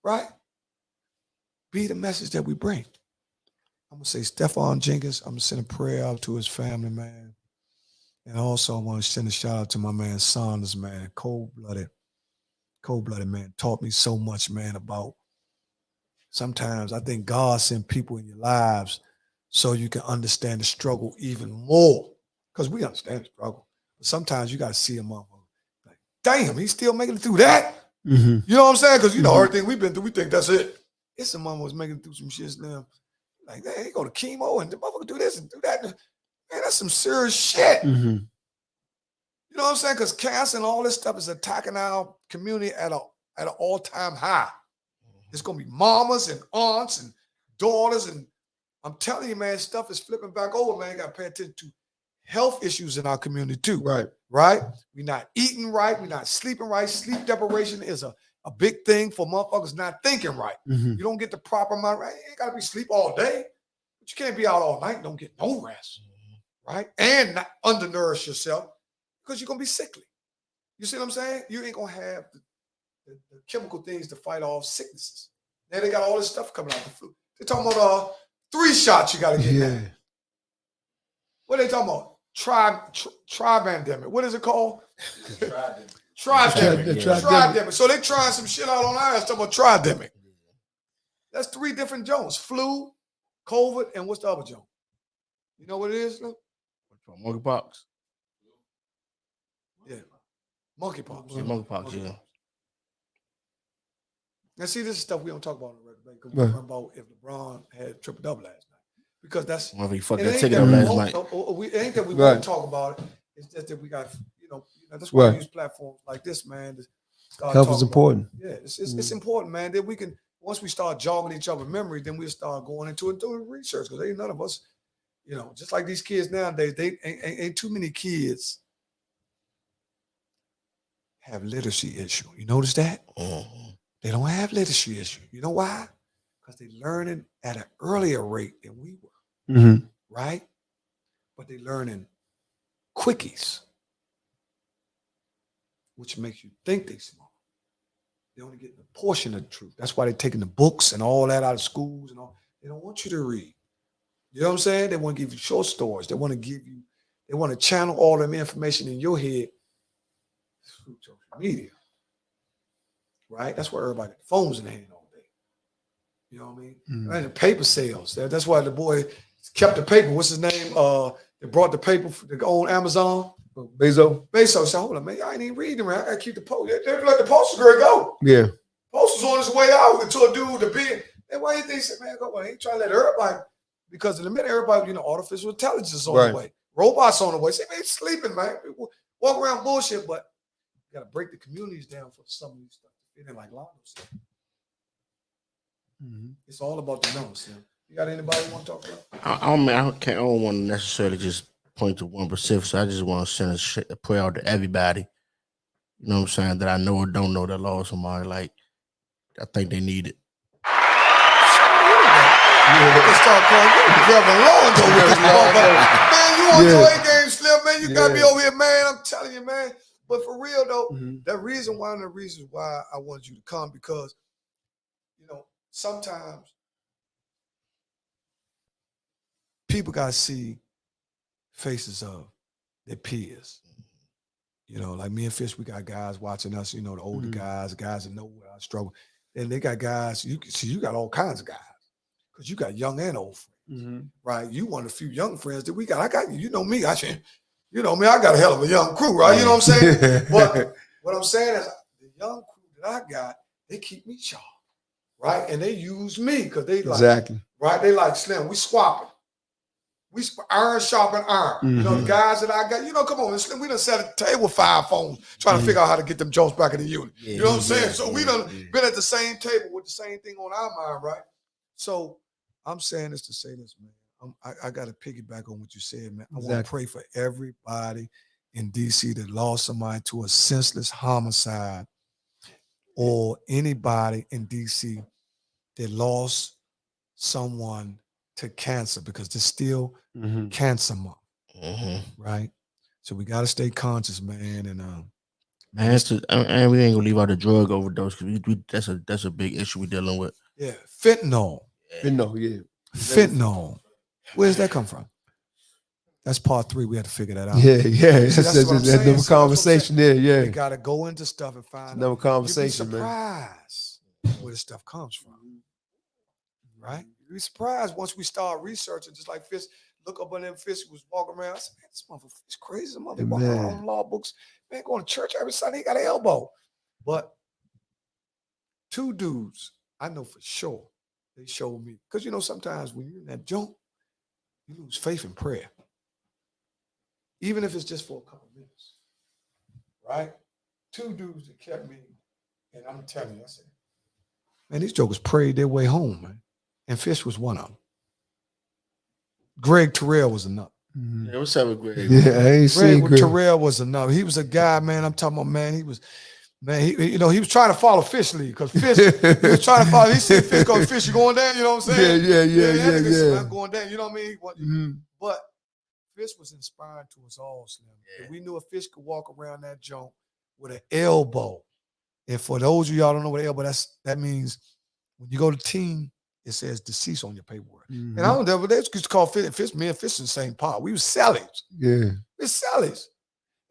Speaker 1: right? Be the message that we bring. I'm going to say Stephon Jenkins, I'm going to send a prayer out to his family, man. And also I want to send a shout out to my man Saunders, man, cold-blooded man, taught me so much, man, about sometimes I think God sent people in your lives so you can understand the struggle even more. Because we understand the struggle. But sometimes you got to see a motherfucker like, damn, he's still making it through that? You know what I'm saying? Because, you know, everything we've been through, we think that's it. It's some motherfuckers making it through some shit now. Like, hey, he go to chemo and the motherfucker do this and do that. Man, that's some serious shit. You know what I'm saying? Because cancer and all this stuff is attacking our community at an all-time high. It's going to be mamas and aunts and daughters. And I'm telling you, man, stuff is flipping back over, man. You got to pay attention to health issues in our community too. Right? We're not eating right. We're not sleeping right. Sleep deprivation is a big thing for motherfuckers not thinking right. You don't get the proper amount right. You ain't got to be sleep all day. But you can't be out all night and don't get no rest. Right? And not undernourish yourself because you're going to be sickly. You see what I'm saying? You ain't going to have the chemical things to fight off sicknesses. Now they got all this stuff coming out the flu. They're talking about 3 shots you got to get now. What are they talking about? Tri-pandemic. What is it called? Tridemic.
Speaker 2: Tridemic.
Speaker 1: Tridemic. So they trying some shit out on our ass talking about tridemic. That's 3 different Jones. Flu, COVID, and what's the other Jones? You know what it is? No?
Speaker 3: Monkeypox.
Speaker 1: Yeah. Monkeypox.
Speaker 3: Yeah, monkeypox, yeah.
Speaker 1: Now, see, this is stuff we don't talk about on the regular because we
Speaker 2: Right.
Speaker 1: talk about if LeBron had triple-double last night. Because that's
Speaker 3: Whether he fucked
Speaker 1: it
Speaker 3: that
Speaker 1: ain't
Speaker 3: ticket
Speaker 1: that
Speaker 3: up
Speaker 1: we
Speaker 3: last
Speaker 1: won't-
Speaker 3: night.
Speaker 1: it ain't that we
Speaker 2: Right.
Speaker 1: won't talk about it. It's just that we got, that's why
Speaker 2: Right.
Speaker 1: we use platforms like this, man. To start
Speaker 2: Health
Speaker 1: talking
Speaker 2: is
Speaker 1: about-
Speaker 2: important.
Speaker 1: Yeah, it's important, man. That we can, once we start jogging each other's memory, then we'll start going into it doing research because ain't none of us, just like these kids nowadays, they ain't too many kids have literacy issue. You notice that?
Speaker 3: Mm-hmm.
Speaker 1: They don't have literacy issue. You know why? Because they learning at an earlier rate than we were,
Speaker 2: Mm-hmm.
Speaker 1: right? But they learning quickies, which makes you think they smart. They only get a portion of the truth. That's why they're taking the books and all that out of schools and all. They don't want you to read. You know what I'm saying? They want to give you short stories. They want to channel all them information in your head through social media. Right? That's why everybody got phones in their hand all day. You know what I mean?
Speaker 2: Mm-hmm.
Speaker 1: And the paper sales. That's why the boy kept the paper. What's his name? They brought the paper on Amazon. Bezos said, hold on, man. I ain't even reading, man. I gotta keep the post. They let the postal girl go.
Speaker 2: Yeah.
Speaker 1: Post was on his way out until a dude, the big. And why you think he said, man, go on. He ain't trying to let everybody, because in the minute everybody, artificial intelligence is on the way. Robots on the way. Say, man, he's sleeping, man. People walk around bullshit, but you gotta break the communities down for some of these stuff. It ain't like Londo said.
Speaker 2: Mm-hmm.
Speaker 1: It's all about the numbers, man. You got anybody you want to talk about?
Speaker 3: I don't want to necessarily just point to one specific. So I just want to send a prayer out to everybody. You know what I'm saying? That I know or don't know that lost somebody. Like, I think they need it.
Speaker 1: Let's start calling you Reverend Londo with this motherfucker. Man, you on your A-game, Slim, man. You got me over here, man. I'm telling you, man. But for real, though, one of the reasons why I wanted you to come, because, sometimes people got to see faces of their peers. Like me and Fish, we got guys watching us, the older guys that know where I struggle. And they got guys, you got all kinds of guys, because you got young and old friends, right? You one of the few young friends that we got. I got you. You know me. I got a hell of a young crew, right? You know what I'm saying? But what I'm saying is the young crew that I got, they keep me sharp, right? And they use me because they like,
Speaker 2: exactly.
Speaker 1: Right? They like, Slim, we swapping. We iron sharpen iron. The guys that I got, come on, Slim, we done set a table with 5 phones trying to figure out how to get them Jones back in the unit. You know what I'm saying? So we done been at the same table with the same thing on our mind, right? So I'm saying this to say this, man. I got to piggyback on what you said, man. I want to pray for everybody in D.C. that lost somebody to a senseless homicide, or anybody in D.C. that lost someone to cancer, because there's still cancer month, right? So we got to stay conscious, man. And
Speaker 3: and we ain't gonna leave out the drug overdose, because that's a big issue we're dealing with.
Speaker 1: Yeah, fentanyl. Fentanyl. Where's that come from? That's part 3. We had to figure that out.
Speaker 2: Yeah.
Speaker 1: That's
Speaker 2: another conversation there. Yeah,
Speaker 1: we got to go into stuff and find
Speaker 2: another
Speaker 1: out.
Speaker 2: conversation,
Speaker 1: You'd be surprised where this stuff comes from, right? You'd be surprised once we start researching. Just like Fish, look up on them. Fish was walking around. I said, man, this motherfucker is crazy. This motherfucker walking around law books. Man, going to church every Sunday. He got an elbow. But 2 dudes, I know for sure, they showed me. Because, sometimes when you're in that junk, you lose faith in prayer. Even if it's just for a couple minutes, right? 2 dudes that kept me, and I'm telling you, I said, man, these jokers prayed their way home, man. And Fish was one of them. Greg Terrell was another.
Speaker 3: Yeah, what's up with Greg?
Speaker 2: Yeah, I ain't seen Greg.
Speaker 1: Terrell was another. He was a guy, man. I'm talking about, man. He was trying to follow Fish League, because Fish, he was trying to follow. He said, Fish going, Fish, you going down? You know what I'm saying?
Speaker 2: Yeah.
Speaker 1: I'm going down. You know what I mean? But Fish was inspiring to us all, Slim. Yeah. We knew a Fish could walk around that joint with an elbow. And for those of y'all don't know what elbow, that means when you go to team, it says deceased on your paperwork. And I don't know, but they used to call Fish, me and Fish in the same pot. We was Sallies.
Speaker 2: Yeah.
Speaker 1: We're Sallies.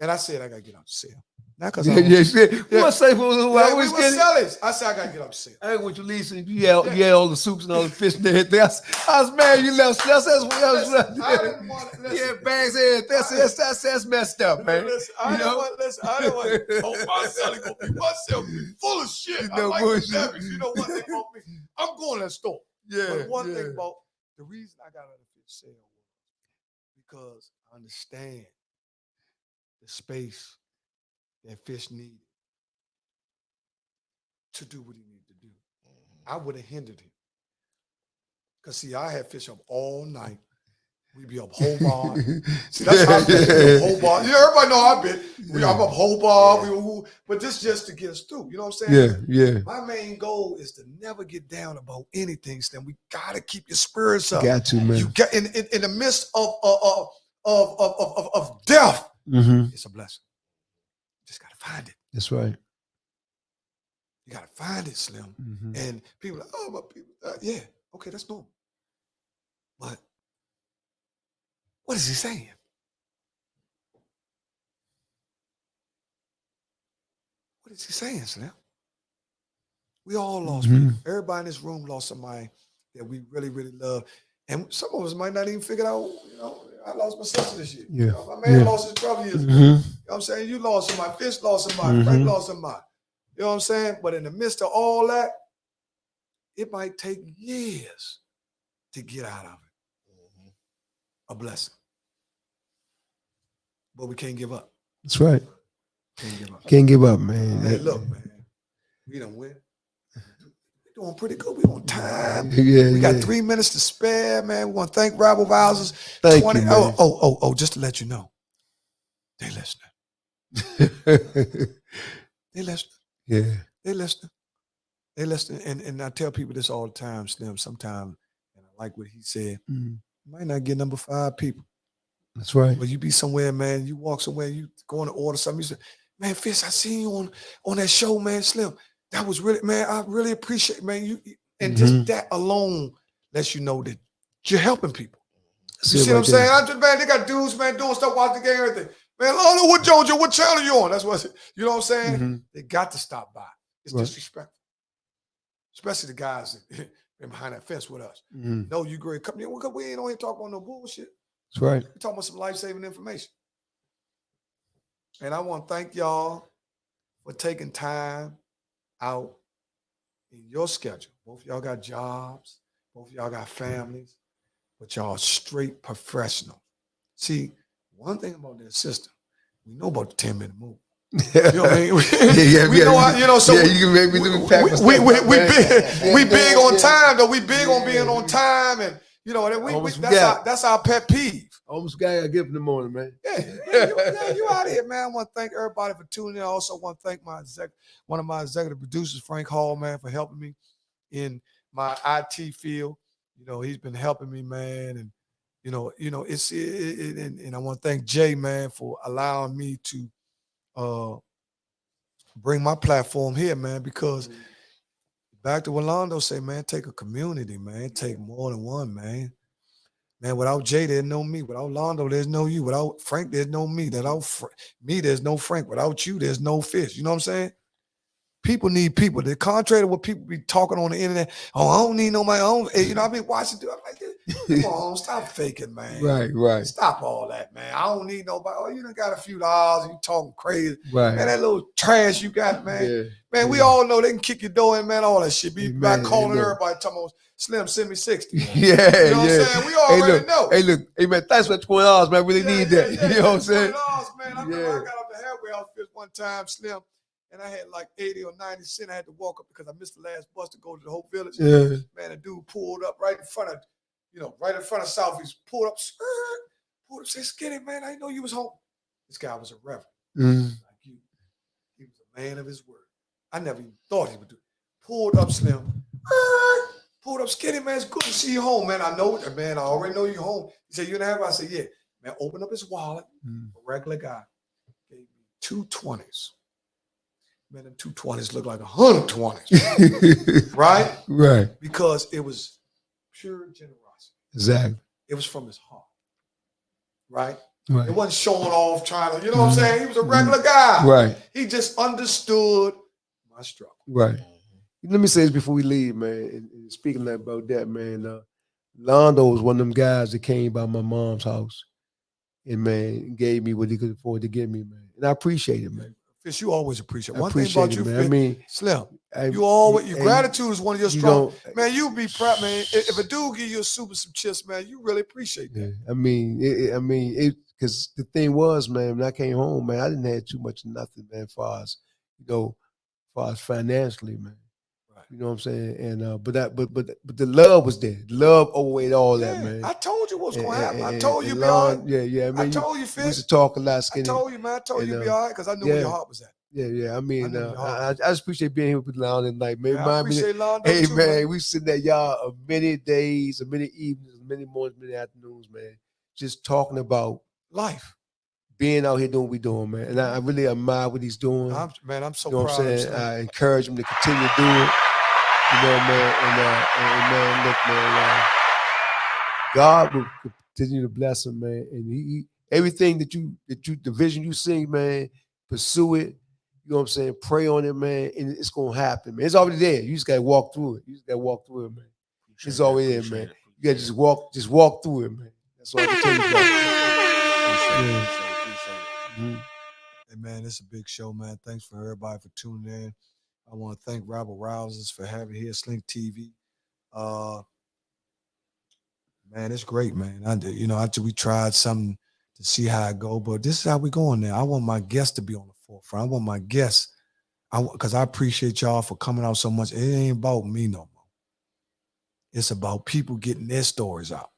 Speaker 1: And I said, I got to get out the cell. Not because
Speaker 2: Yeah, you want to say for who I
Speaker 1: we
Speaker 2: was
Speaker 1: were
Speaker 2: getting?
Speaker 1: sellers. I said, I got to get out the cell.
Speaker 2: I ain't want you leaving. You had all the soups and all the fish and everything. I was mad you left. That's what else.
Speaker 1: I didn't want to
Speaker 2: Yeah, bags in. That's messed up, man.
Speaker 1: I don't want to hold myself. Gonna be myself full of shit.
Speaker 2: You
Speaker 1: I
Speaker 2: know,
Speaker 1: like
Speaker 2: bullshit.
Speaker 1: the Debbie's. You know one thing about me? I'm going to that store.
Speaker 2: Yeah.
Speaker 1: But one thing about the reason I got out of the sale was because I understand the space that fish needed to do what he needed to do. I would have hindered him. Because, see, I had fish up all night. We'd be up Hobart. See, that's how I've been. Hobart. You know, everybody know I've been. I'm up Hobart. But this just to get us through. You know what I'm saying?
Speaker 2: Yeah.
Speaker 1: My main goal is to never get down about anything, Slim. We got to keep your spirits up.
Speaker 2: Got to, man.
Speaker 1: You got in the midst of death.
Speaker 2: Mm-hmm.
Speaker 1: It's a blessing. Just got to find it.
Speaker 2: That's right.
Speaker 1: You got to find it, Slim.
Speaker 2: Mm-hmm.
Speaker 1: And people are like, oh, my people. Yeah, okay, that's normal. But what is he saying? What is he saying, Slim? We all lost people. Everybody in this room lost somebody that we really, really love. And some of us might not even figure out, you know, I lost my sister this year.
Speaker 2: Yeah.
Speaker 1: You know, my man lost his brother years ago. You know what I'm saying? You lost somebody, Fish lost somebody, Frank lost somebody. You know what I'm saying? But in the midst of all that, it might take years to get out of it. A blessing. But we can't give up.
Speaker 2: That's right.
Speaker 1: Can't give up.
Speaker 2: Can't give up, man.
Speaker 1: Hey, look, man. We done win. We're doing pretty good. We on time.
Speaker 2: Yeah,
Speaker 1: we got 3 minutes to spare, man. We want to thank Rabble Wowzers.
Speaker 2: Thank you, man.
Speaker 1: Oh, just to let you know. They listening. They listening.
Speaker 2: Yeah.
Speaker 1: They listening. They listening. And I tell people this all the time, Slim, sometimes, and I like what he said, you might not get number 5 people.
Speaker 2: That's right.
Speaker 1: But you be somewhere, man, you walk somewhere, you going to order something, you say, man, Fish, I seen you on that show, man, Slim. That was really, man, I really appreciate it, man. And just that alone lets you know that you're helping people. You see what I'm saying? I just, man, they got dudes, man, doing stuff, watching the game, everything. Man, I don't know what Jones, what channel you on? That's what, you know what I'm saying? They got to stop by. It's disrespectful. Especially the guys that been behind that fence with us. No, you great company. We ain't on here talking about no bullshit.
Speaker 2: That's right.
Speaker 1: We're talking about some life-saving information. And I want to thank y'all for taking time out in your schedule. Both of y'all got jobs. Both of y'all got families. But y'all straight professional. See, one thing about this system, we know about the 10-minute move. You know what I mean? We know how, you know, so
Speaker 2: you can make me
Speaker 1: we big on time, though. We big on being on time, and you know, that's our pet peeve.
Speaker 2: Almost got to give in the morning, man.
Speaker 1: You out here, man. I want to thank everybody for tuning in. I also want to thank one of my executive producers, Frank Hall, man, for helping me in my IT field. You know, he's been helping me, man, and you know, it's and I want to thank Jay, man, for allowing me to bring my platform here, man, because back to what Londo say, man, take a community, man. Take more than one, man. Man, without Jay, there's no me. Without Londo, there's no you. Without Frank, there's no me. Without me, there's no Frank. Without you, there's no Fish. You know what I'm saying? People need people. The contrary to what people be talking on the internet. Oh, I don't need nobody. You know, I've been watching. I'm like, come on, stop faking, man.
Speaker 2: Right.
Speaker 1: Stop all that, man. I don't need nobody. Oh, you done got a few dollars. You talking crazy.
Speaker 2: Right.
Speaker 1: Man, that little trash you got, man. Man, we all know they can kick your door in, man, all that shit. Be back calling everybody, talking about Slim, send me 60. Man. You know what I'm saying? We already know.
Speaker 2: Hey, man, thanks for $20, man. I really need that. You know what I'm saying?
Speaker 1: $20, man. I remember I got up the halfway house one time, Slim. And I had like 80 or 90 cents. I had to walk up because I missed the last bus to go to the Hope Village.
Speaker 2: Yeah. Man,
Speaker 1: a dude pulled up right in front of Southeast, pulled up, said, Skinny, man, I didn't know you was home. This guy was a reverend. Like you. He was a man of his word. I never even thought he would do it. Pulled up, Slim. Pulled up, Skinny, man, it's good to see you home, man. I know it, man. I already know you home. He said, you and a half? I said, yeah. Man, open up his wallet. A regular guy. Gave me 2 20s. Man, them 2 20s look like 120s. Right?
Speaker 2: Right.
Speaker 1: Because it was pure generosity.
Speaker 2: Exactly.
Speaker 1: It was from his heart. Right?
Speaker 2: Right.
Speaker 1: It wasn't showing off, trying to, you know what I'm saying? He was a regular guy.
Speaker 2: Right.
Speaker 1: He just understood my struggle.
Speaker 2: Right. Let me say this before we leave, man. And speaking about that, man, Londo was one of them guys that came by my mom's house and, man, gave me what he could afford to give me, man. And I appreciate it, man.
Speaker 1: Fish, you always appreciate.
Speaker 2: I
Speaker 1: One thing
Speaker 2: appreciate
Speaker 1: about
Speaker 2: it,
Speaker 1: you,
Speaker 2: man.
Speaker 1: Fish,
Speaker 2: I mean,
Speaker 1: Slim, you always, your gratitude is one of your
Speaker 2: you
Speaker 1: strong.
Speaker 2: don't-
Speaker 1: Man, you be proud, man. If a dude give you a soup and some chips, man, you really appreciate that.
Speaker 2: Yeah, because the thing was, man, when I came home, man, I didn't have too much of nothing, man, as far as financially, man.
Speaker 1: Right.
Speaker 2: You know what I'm saying? And but the love was there. The love overweighed all that, man.
Speaker 1: I told you what's going to happen. I
Speaker 2: And-
Speaker 1: told you
Speaker 2: and
Speaker 1: be all right.
Speaker 2: Lon- Yeah. I mean,
Speaker 1: I told you,
Speaker 2: we
Speaker 1: Fish.
Speaker 2: used to talk a lot,
Speaker 1: I
Speaker 2: Skinny.
Speaker 1: told you, man. I told you
Speaker 2: And,
Speaker 1: be all right because I knew where your heart was at.
Speaker 2: Yeah. I mean,
Speaker 1: knew your heart
Speaker 2: I just appreciate being here with Lon tonight, man.
Speaker 1: Man, I appreciate Londo
Speaker 2: Hey,
Speaker 1: too,
Speaker 2: man, we sitting there, y'all, many days, many evenings, many mornings, many afternoons, man, just talking about
Speaker 1: Life.
Speaker 2: being out here doing what we doing, man. And I really admire what he's doing.
Speaker 1: I'm so
Speaker 2: you know
Speaker 1: proud
Speaker 2: what I'm
Speaker 1: of
Speaker 2: saying?
Speaker 1: him.
Speaker 2: I encourage him to continue to do it. You know, man. And man, look, man, God will continue to bless him, man. And he everything that you the vision you see, man, pursue it. You know what I'm saying? Pray on it, man, and it's gonna happen, man. It's already there. You just gotta walk through it. Man. It's already there, man. You gotta just walk through it, man. That's all I can tell you guys.
Speaker 1: Yeah. Hey, man, it's a big show, man. Thanks for everybody for tuning in. I want to thank Rabble Rousers for having here, Slink TV. Man, it's great, man. We tried something to see how it go, but this is how we going now. I want my guests to be on the forefront. I want my guests, because I appreciate y'all for coming out so much. It ain't about me no more. It's about people getting their stories out.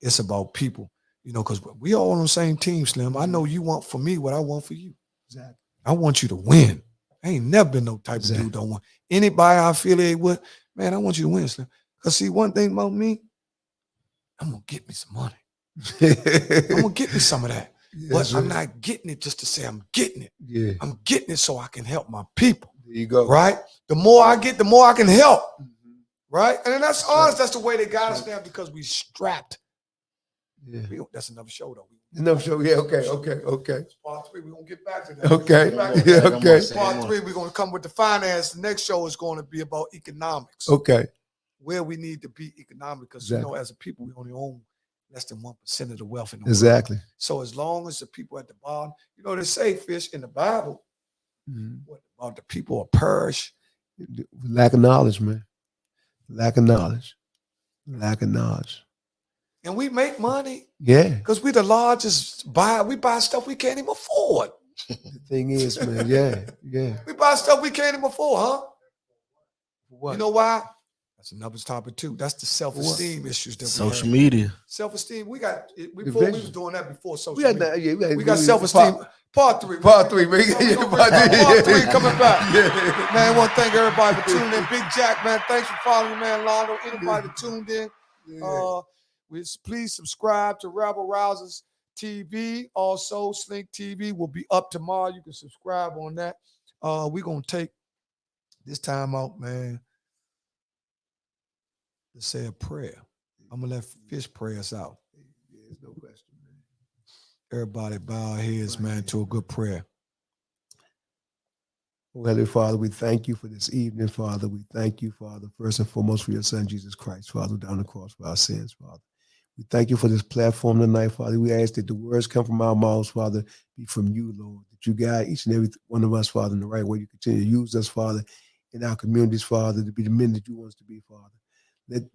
Speaker 1: It's about people, because we all on the same team, Slim. I know you want for me what I want for you.
Speaker 2: Exactly.
Speaker 1: I want you to win. I ain't never been no type of dude don't want anybody I affiliate with. Man, I want you to win, Slim. Because see, one thing about me, I'm going to get me some money. I'm going to get me some of that. But I'm not getting it just to say I'm getting it.
Speaker 2: Yeah.
Speaker 1: I'm getting it so I can help my people.
Speaker 2: There you go.
Speaker 1: Right? The more I get, the more I can help. Right? And that's honest. That's the way they got us now because we strapped.
Speaker 2: Yeah.
Speaker 1: That's another show, though.
Speaker 2: Another show. Yeah. Okay.
Speaker 1: Part 3, we're going to get back to that.
Speaker 2: Okay.
Speaker 1: Part 3, we're going to come with the finance. The next show is going to be about economics.
Speaker 2: Okay.
Speaker 1: Where we need to be economically, because as a people, we only own less than 1% of the wealth in the world. So as long as the people at the bottom, they say, Fish, in the Bible, what about the people of perish?
Speaker 2: Lack of knowledge, man. Lack of knowledge.
Speaker 1: And we make money.
Speaker 2: Yeah.
Speaker 1: Because we the largest we buy stuff we can't even afford.
Speaker 2: The thing is, man, yeah.
Speaker 1: We buy stuff we can't even afford, huh?
Speaker 2: What?
Speaker 1: You know why? That's another topic too. That's the self-esteem issues that
Speaker 3: social media.
Speaker 1: Self-esteem. We was doing that before social media.
Speaker 2: We
Speaker 1: got self-esteem. Part 3.
Speaker 2: Part 3, man.
Speaker 1: Part 3 coming back.
Speaker 2: Yeah.
Speaker 1: Man, I want to thank everybody for tuning in. Big Jack, man, thanks for following me, man. Londo, anybody that tuned in. Please subscribe to Rabble Rousers TV. Also, Slink TV will be up tomorrow. You can subscribe on that. We're going to take this time out, man, to say a prayer. I'm going to let Fish pray us out.
Speaker 2: There's no question, man.
Speaker 1: Everybody bow our heads, man, to a good prayer.
Speaker 2: Oh, Heavenly Father, we thank you for this evening, Father. We thank you, Father, first and foremost for your Son, Jesus Christ, Father, down the cross for our sins, Father. We thank you for this platform tonight, Father. We ask that the words come from our mouths, Father, be from you, Lord, that you guide each and every one of us, Father, in the right way. You continue to use us, Father, in our communities, Father, to be the men that you want us to be, Father.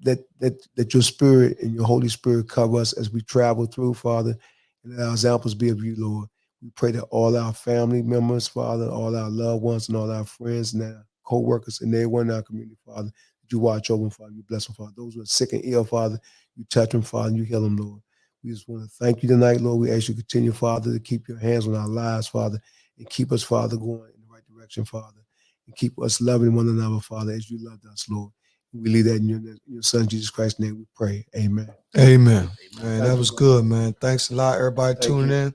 Speaker 2: Let your Spirit and your Holy Spirit cover us as we travel through, Father, and let our examples be of you, Lord. We pray that all our family members, Father, all our loved ones and all our friends and our co-workers and everyone in our community, Father, that you watch over them, Father, you bless them, Father. Those who are sick and ill, Father, you touch them, Father, and you heal them, Lord. We just want to thank you tonight, Lord. We ask you to continue, Father, to keep your hands on our lives, Father, and keep us, Father, going in the right direction, Father, and keep us loving one another, Father, as you loved us, Lord. We leave that in your Son, Jesus Christ's name, we pray. Amen.
Speaker 1: Amen. Man, that was good, man. Thanks a lot, everybody tuning in.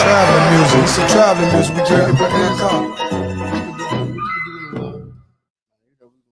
Speaker 1: Traveling music. It's the traveling music. We drink it back in the car.